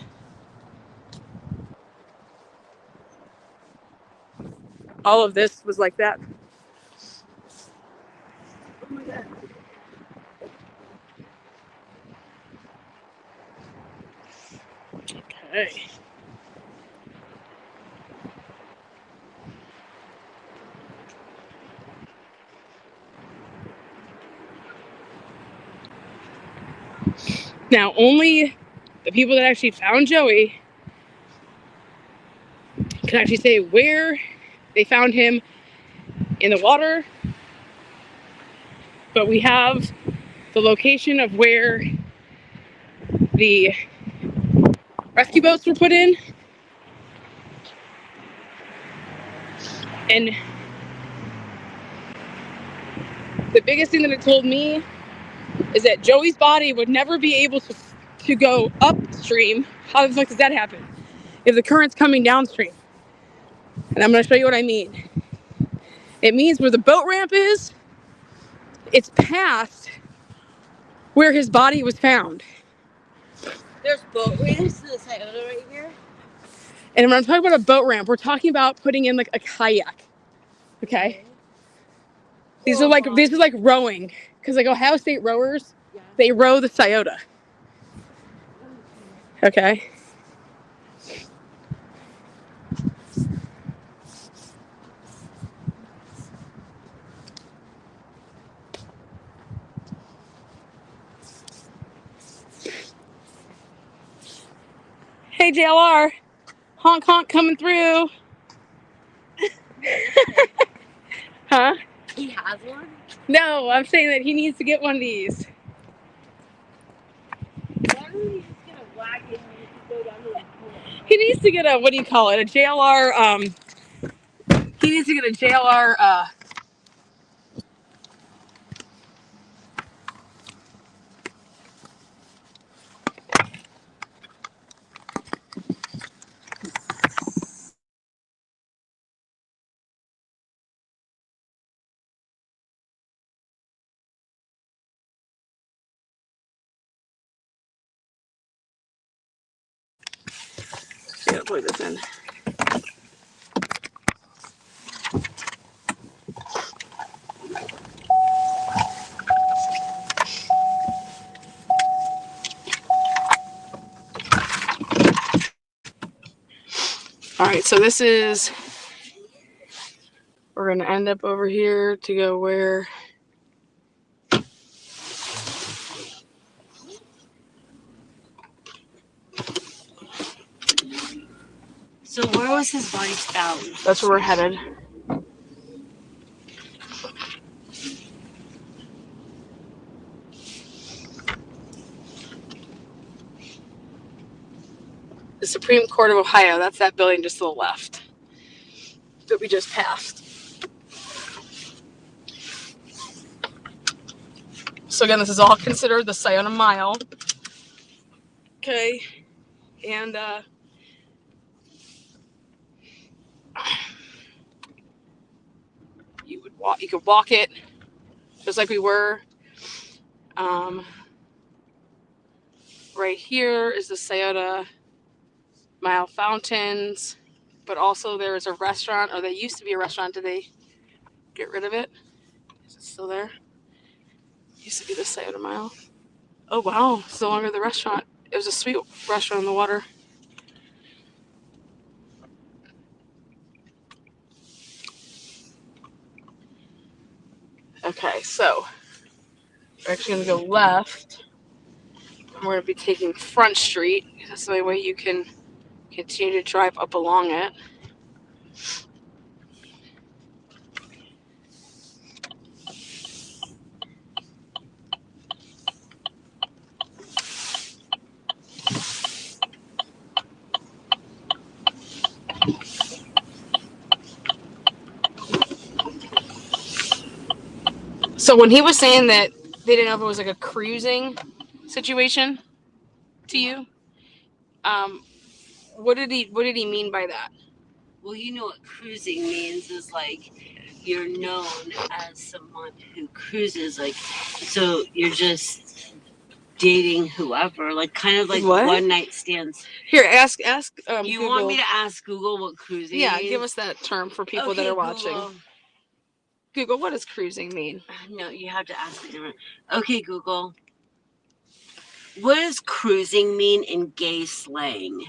All of this was like that. Oh my God. Okay. Now, only the people that actually found Joey can actually say where they found him in the water, but we have the location of where the rescue boats were put in. And the biggest thing that it told me is that Joey's body would never be able to go upstream. How the fuck does that happen? If the current's coming downstream. And I'm going to show you what I mean. It means where the boat ramp is, it's past where his body was found. There's boat ramps to the side right here. And when I'm talking about a boat ramp, we're talking about putting in like a kayak. Okay? These are like rowing. Because like Ohio State rowers, they row the Scioto. Okay? Hey JLR, honk honk coming through. Huh? He has one? No, I'm saying that he needs to get one of these. Why don't you just get a wagon and you can go down to the pool? He needs to get a, what do you call it? A JLR, he needs to get a JLR, gotta plug this in. All right, so this is, we're gonna end up over here to go where? So where was his body found? That's where we're headed. The Supreme Court of Ohio, that's that building just to the left that we just passed. So again, this is all considered the Sayona Mile. Okay, and you could walk it just like we were. Right here is the Sayona Mile Fountains, but also there is a restaurant, or there used to be a restaurant. Did they get rid of it? Is it still there? Used to be the Sayona Mile. Oh wow, it's no longer the restaurant. It was a sweet restaurant on the water. Okay, so we're actually gonna go left. And we're gonna be taking Front Street. That's the only way you can continue to drive up along it. So when he was saying that they didn't know if it was like a cruising situation to you, what did he mean by that? Well, you know what cruising means is like you're known as someone who cruises, like, so you're just dating whoever, like kind of like What? one night stands. Here, ask. You Google. want me to ask Google what cruising Yeah, means? give us that term for people that Okay, are watching. Google. Google, what does cruising mean? No, you have to ask it different. Okay, Google. What does cruising mean in gay slang?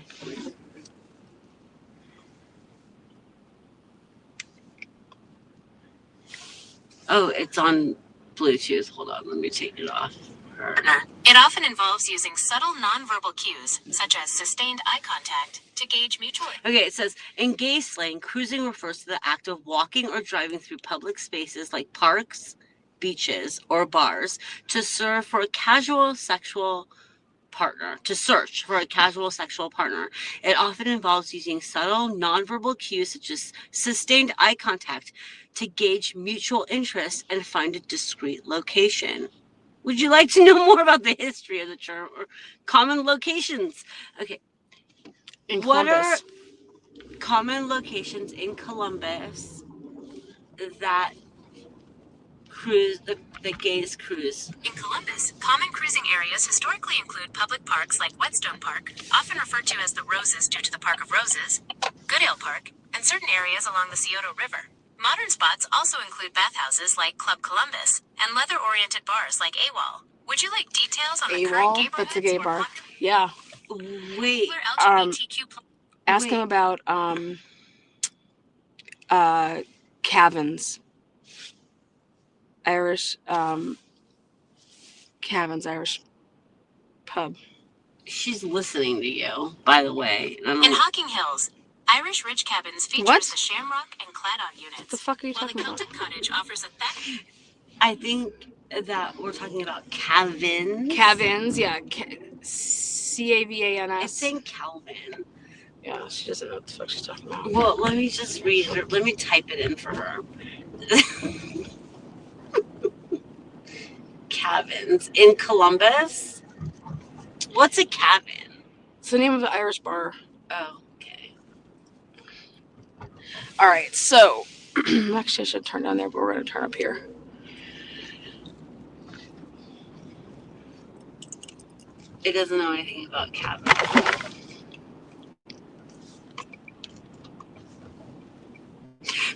Oh, it's on Bluetooth. Hold on, let me take it off. It often involves using subtle nonverbal cues, such as sustained eye contact, to gauge mutual. Okay, it says, in gay slang, cruising refers to the act of walking or driving through public spaces like parks, beaches, or bars to search for a casual sexual partner. It often involves using subtle nonverbal cues such as sustained eye contact to gauge mutual interest and find a discreet location. Would you like to know more about the history of the term or common locations? Okay. What are common locations in Columbus that cruise, the gays cruise? In Columbus, common cruising areas historically include public parks like Whetstone Park, often referred to as the Roses due to the Park of Roses, Goodale Park, and certain areas along the Scioto River. Modern spots also include bathhouses like Club Columbus and leather-oriented bars like AWOL. Would you like details on the current gay bar? That's a gay bar. Yeah. Wait. Ask him about Cavan's. Irish Cavan's Irish pub. She's listening to you, by the way. In Hocking Hills, Irish Ridge Cabins features the Shamrock and Claddagh units. What the fuck are you talking about? The Celtic Cottage offers a thatch. I think that we're talking about Cavan's. Cavan's, yeah. Cavans. It's in Calvin. Yeah, she doesn't know what the fuck she's talking about. Well, let me just read her. Let me type it in for her. Cavan's in Columbus. What's a cabin? It's the name of the Irish bar. Oh, okay. All right, so actually I should turn down there, but we're gonna turn up here. It doesn't know anything about cabin.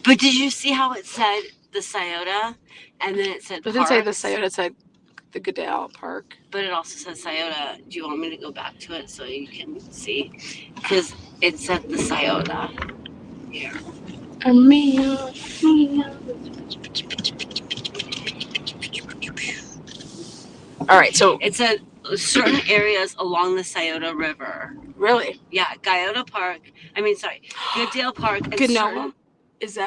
But did you see how it said the Scioto, and then it said It didn't say the parks? Scioto, it said the Goodale Park. But it also said Scioto. Do you want me to go back to it so you can see? Because it said the Scioto here. All right, so it said certain areas along the Scioto River. Really? Yeah, Goodale Park. Goodale Park. And Goodnola?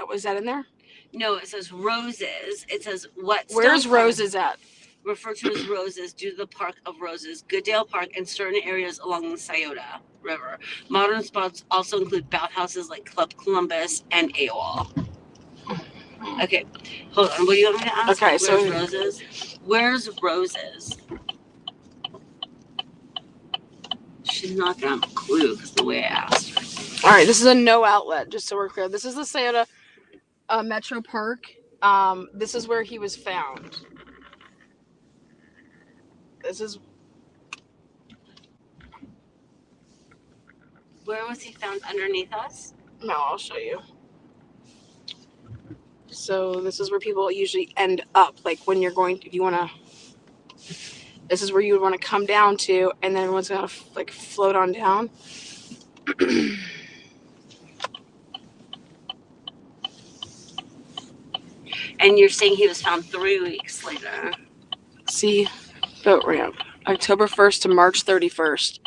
Was that in there? No, it says Roses. It says Whetstone Where's Park, Roses at? referred to as Roses due to the Park of Roses, Goodale Park, and certain areas along the Scioto River. Modern spots also include bathhouses like Club Columbus and AWOL. Okay, hold on. What do you want me to ask? Okay, Where's so Roses? Where's Roses? She's not gonna have a clue because the way I asked her. All right, this is a no outlet, just so we're clear. This is the Scioto Metro Park. This is where he was found. This is Where was he found? Underneath us? no, I'll show you. So this is where people usually end up. Like when you're going, if you want to, this is where you would want to come down to, and then everyone's gonna like float on down. And you're saying he was found 3 weeks later. See, boat ramp, October 1st to March 31st.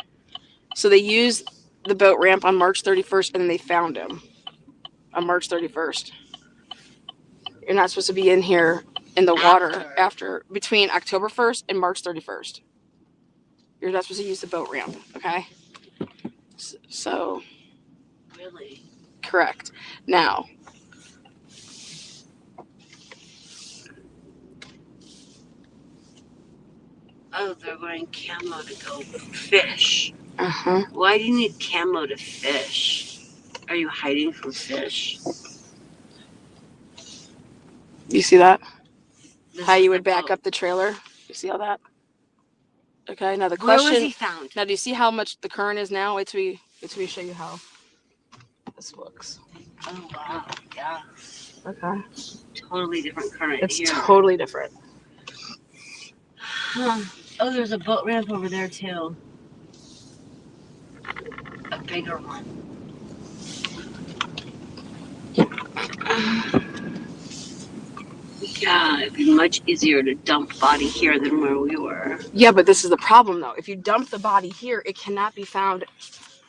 So they used the boat ramp on March 31st, and then they found him on March 31st. You're not supposed to be in here in the water after between October 1st and March 31st. You're not supposed to use the boat ramp, okay? So, Really? correct. Now, oh, they're wearing camo to go fish. uh-huh. Why do you need camo to fish? Are you hiding from fish? You see that? This How is you the would back boat. up the trailer? You see all that? Okay, now the Where question. was he found? Now, do you see how much the current is now? Wait till we show you how this looks. Oh, wow. Yeah. Okay. Totally different current It's here. totally different. Huh. Oh, there's a boat ramp over there, too. A bigger one. Yeah, it'd be much easier to dump body here than where we were. Yeah, but this is the problem, though. If you dump the body here, it cannot be found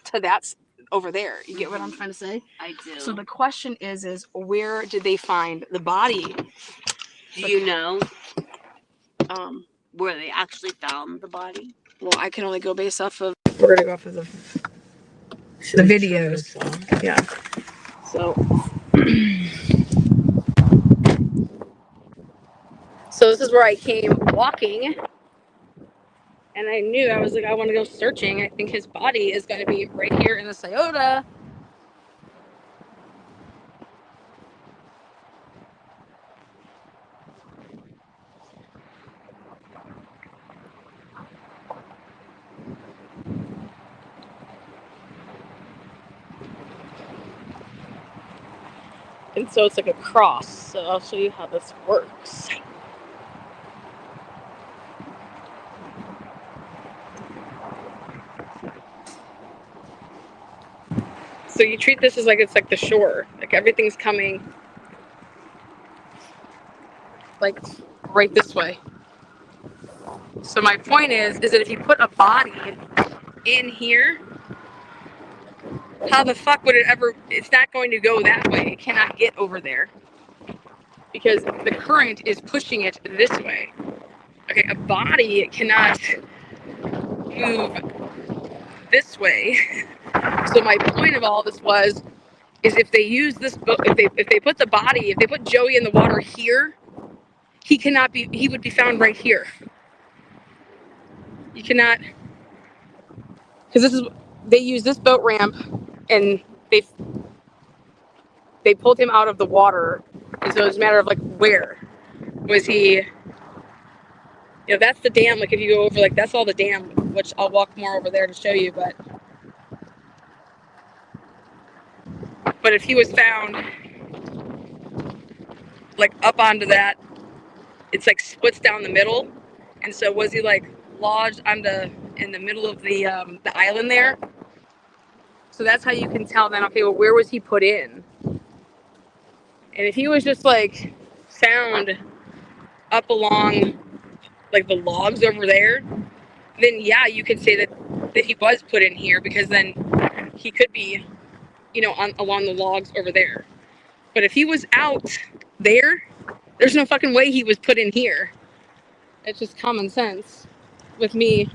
to that over there. You get what I'm trying to say? I do. So the question is where did they find the body? Do you know Where they actually found the body? Well, I can only go based off of. We're gonna go off of the videos. Yeah. So. So this is where I came walking, and I knew I was like, I want to go searching. I think his body is going to be right here in the Scioto. And so it's like a cross. So I'll show you how this works. So you treat this as like it's like the shore. Like everything's coming like right this way. So my point is that if you put a body in here, how the fuck would it ever, it's not going to go that way. It cannot get over there because the current is pushing it this way. Okay, a body cannot move this way. So my point of all this is if they use this boat, if they put the body, if they put Joey in the water here, he would be found right here. You cannot, because they use this boat ramp and they pulled him out of the water, and so it's a matter of like where was he. That's the dam. Like if you go over, like that's all the dam, which I'll walk more over there to show you. But if he was found like up onto that. It's like splits down the middle. And so was he like lodged in the middle of the island there? So that's how you can tell then, okay, well, where was he put in? And if he was just like found up along like the logs over there, then yeah, you could say that he was put in here, because then he could be, along the logs over there. But if he was out there, there's no fucking way he was put in here. It's just common sense with me.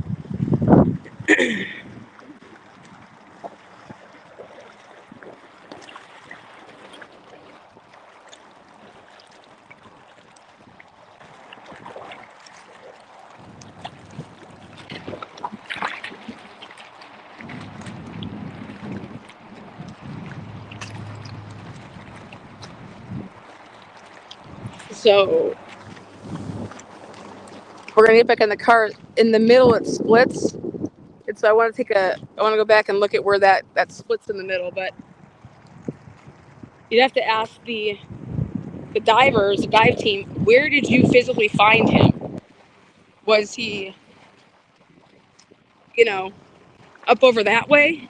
So we're gonna get back in the car. In the middle, it splits. And so I want to go back and look at where that splits in the middle. But you'd have to ask the divers, the dive team, where did you physically find him? Was he, up over that way?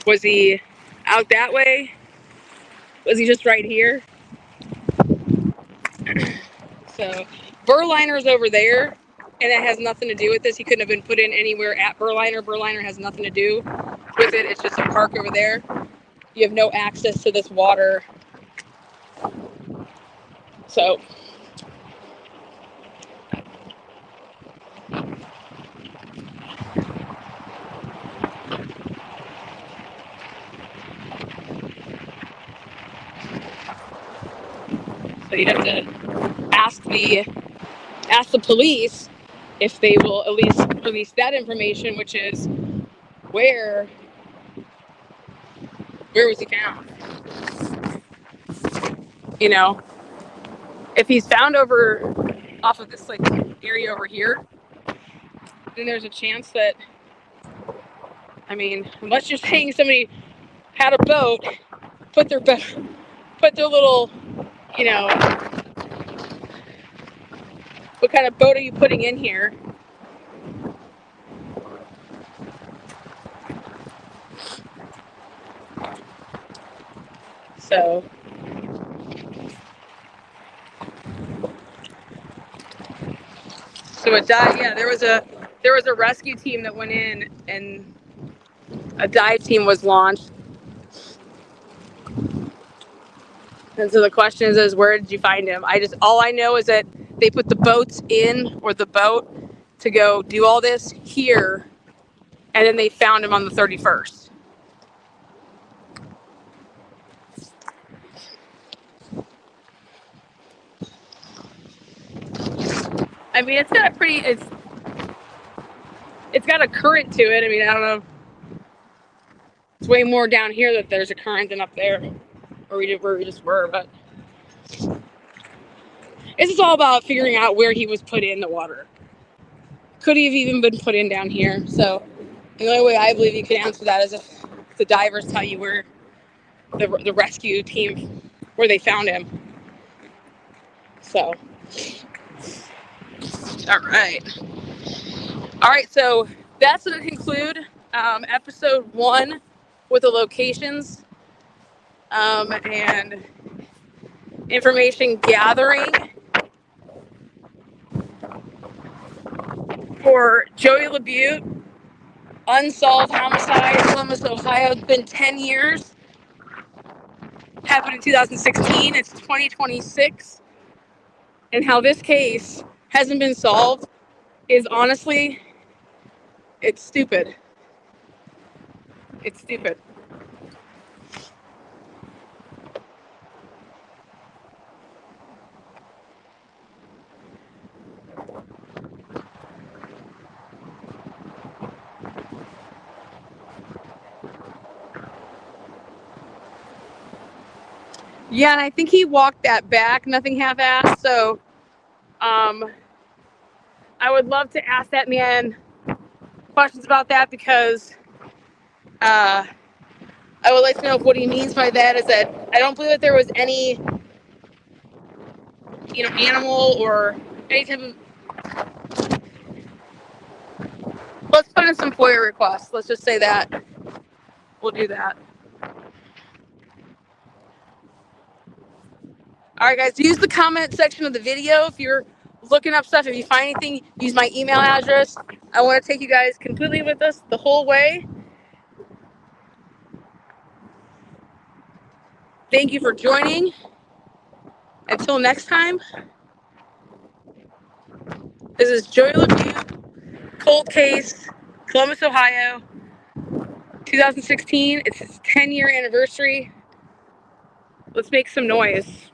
Was he out that way? Was he just right here? So Burliner's over there, and it has nothing to do with this. He couldn't have been put in anywhere at Burliner. Burliner has nothing to do with it. It's just a park over there. You have no access to this water. So you'd have to ask the police if they will at least release that information, which is where was he found? If he's found over off of this like area over here, then there's a chance that, unless you're saying somebody had a boat, put their little, what kind of boat are you putting in here? So it died. Yeah, there was a rescue team that went in, and a dive team was launched. And so the question is where did you find him? All I know is that they put the boats in, or the boat, to go do all this here, and then they found him on the 31st. It's got it's got a current to it. I don't know. It's way more down here that there's a current than up there, where we just were. But this is all about figuring out where he was put in the water. Could he have even been put in down here? So the only way I believe you can answer that is if the divers tell you where the rescue team, where they found him. So, all right. So that's going to conclude episode 1 with the locations and information gathering for Joey LaBute, unsolved homicide, Columbus, Ohio. It's been 10 years. Happened in 2016. It's 2026. And how this case hasn't been solved is honestly, it's stupid. It's stupid. Yeah, and I think he walked that back, nothing half-assed. So I would love to ask that man questions about that, because I would like to know if what he means by that is that I don't believe that there was any, animal or any type of. Let's put in some FOIA requests. Let's just say that. We'll do that. All right, guys, use the comment section of the video if you're looking up stuff. If you find anything, use my email address. I want to take you guys completely with us the whole way. Thank you for joining. Until next time, this is Joy LaBute, Cold Case, Columbus, Ohio, 2016. It's its 10-year anniversary. Let's make some noise.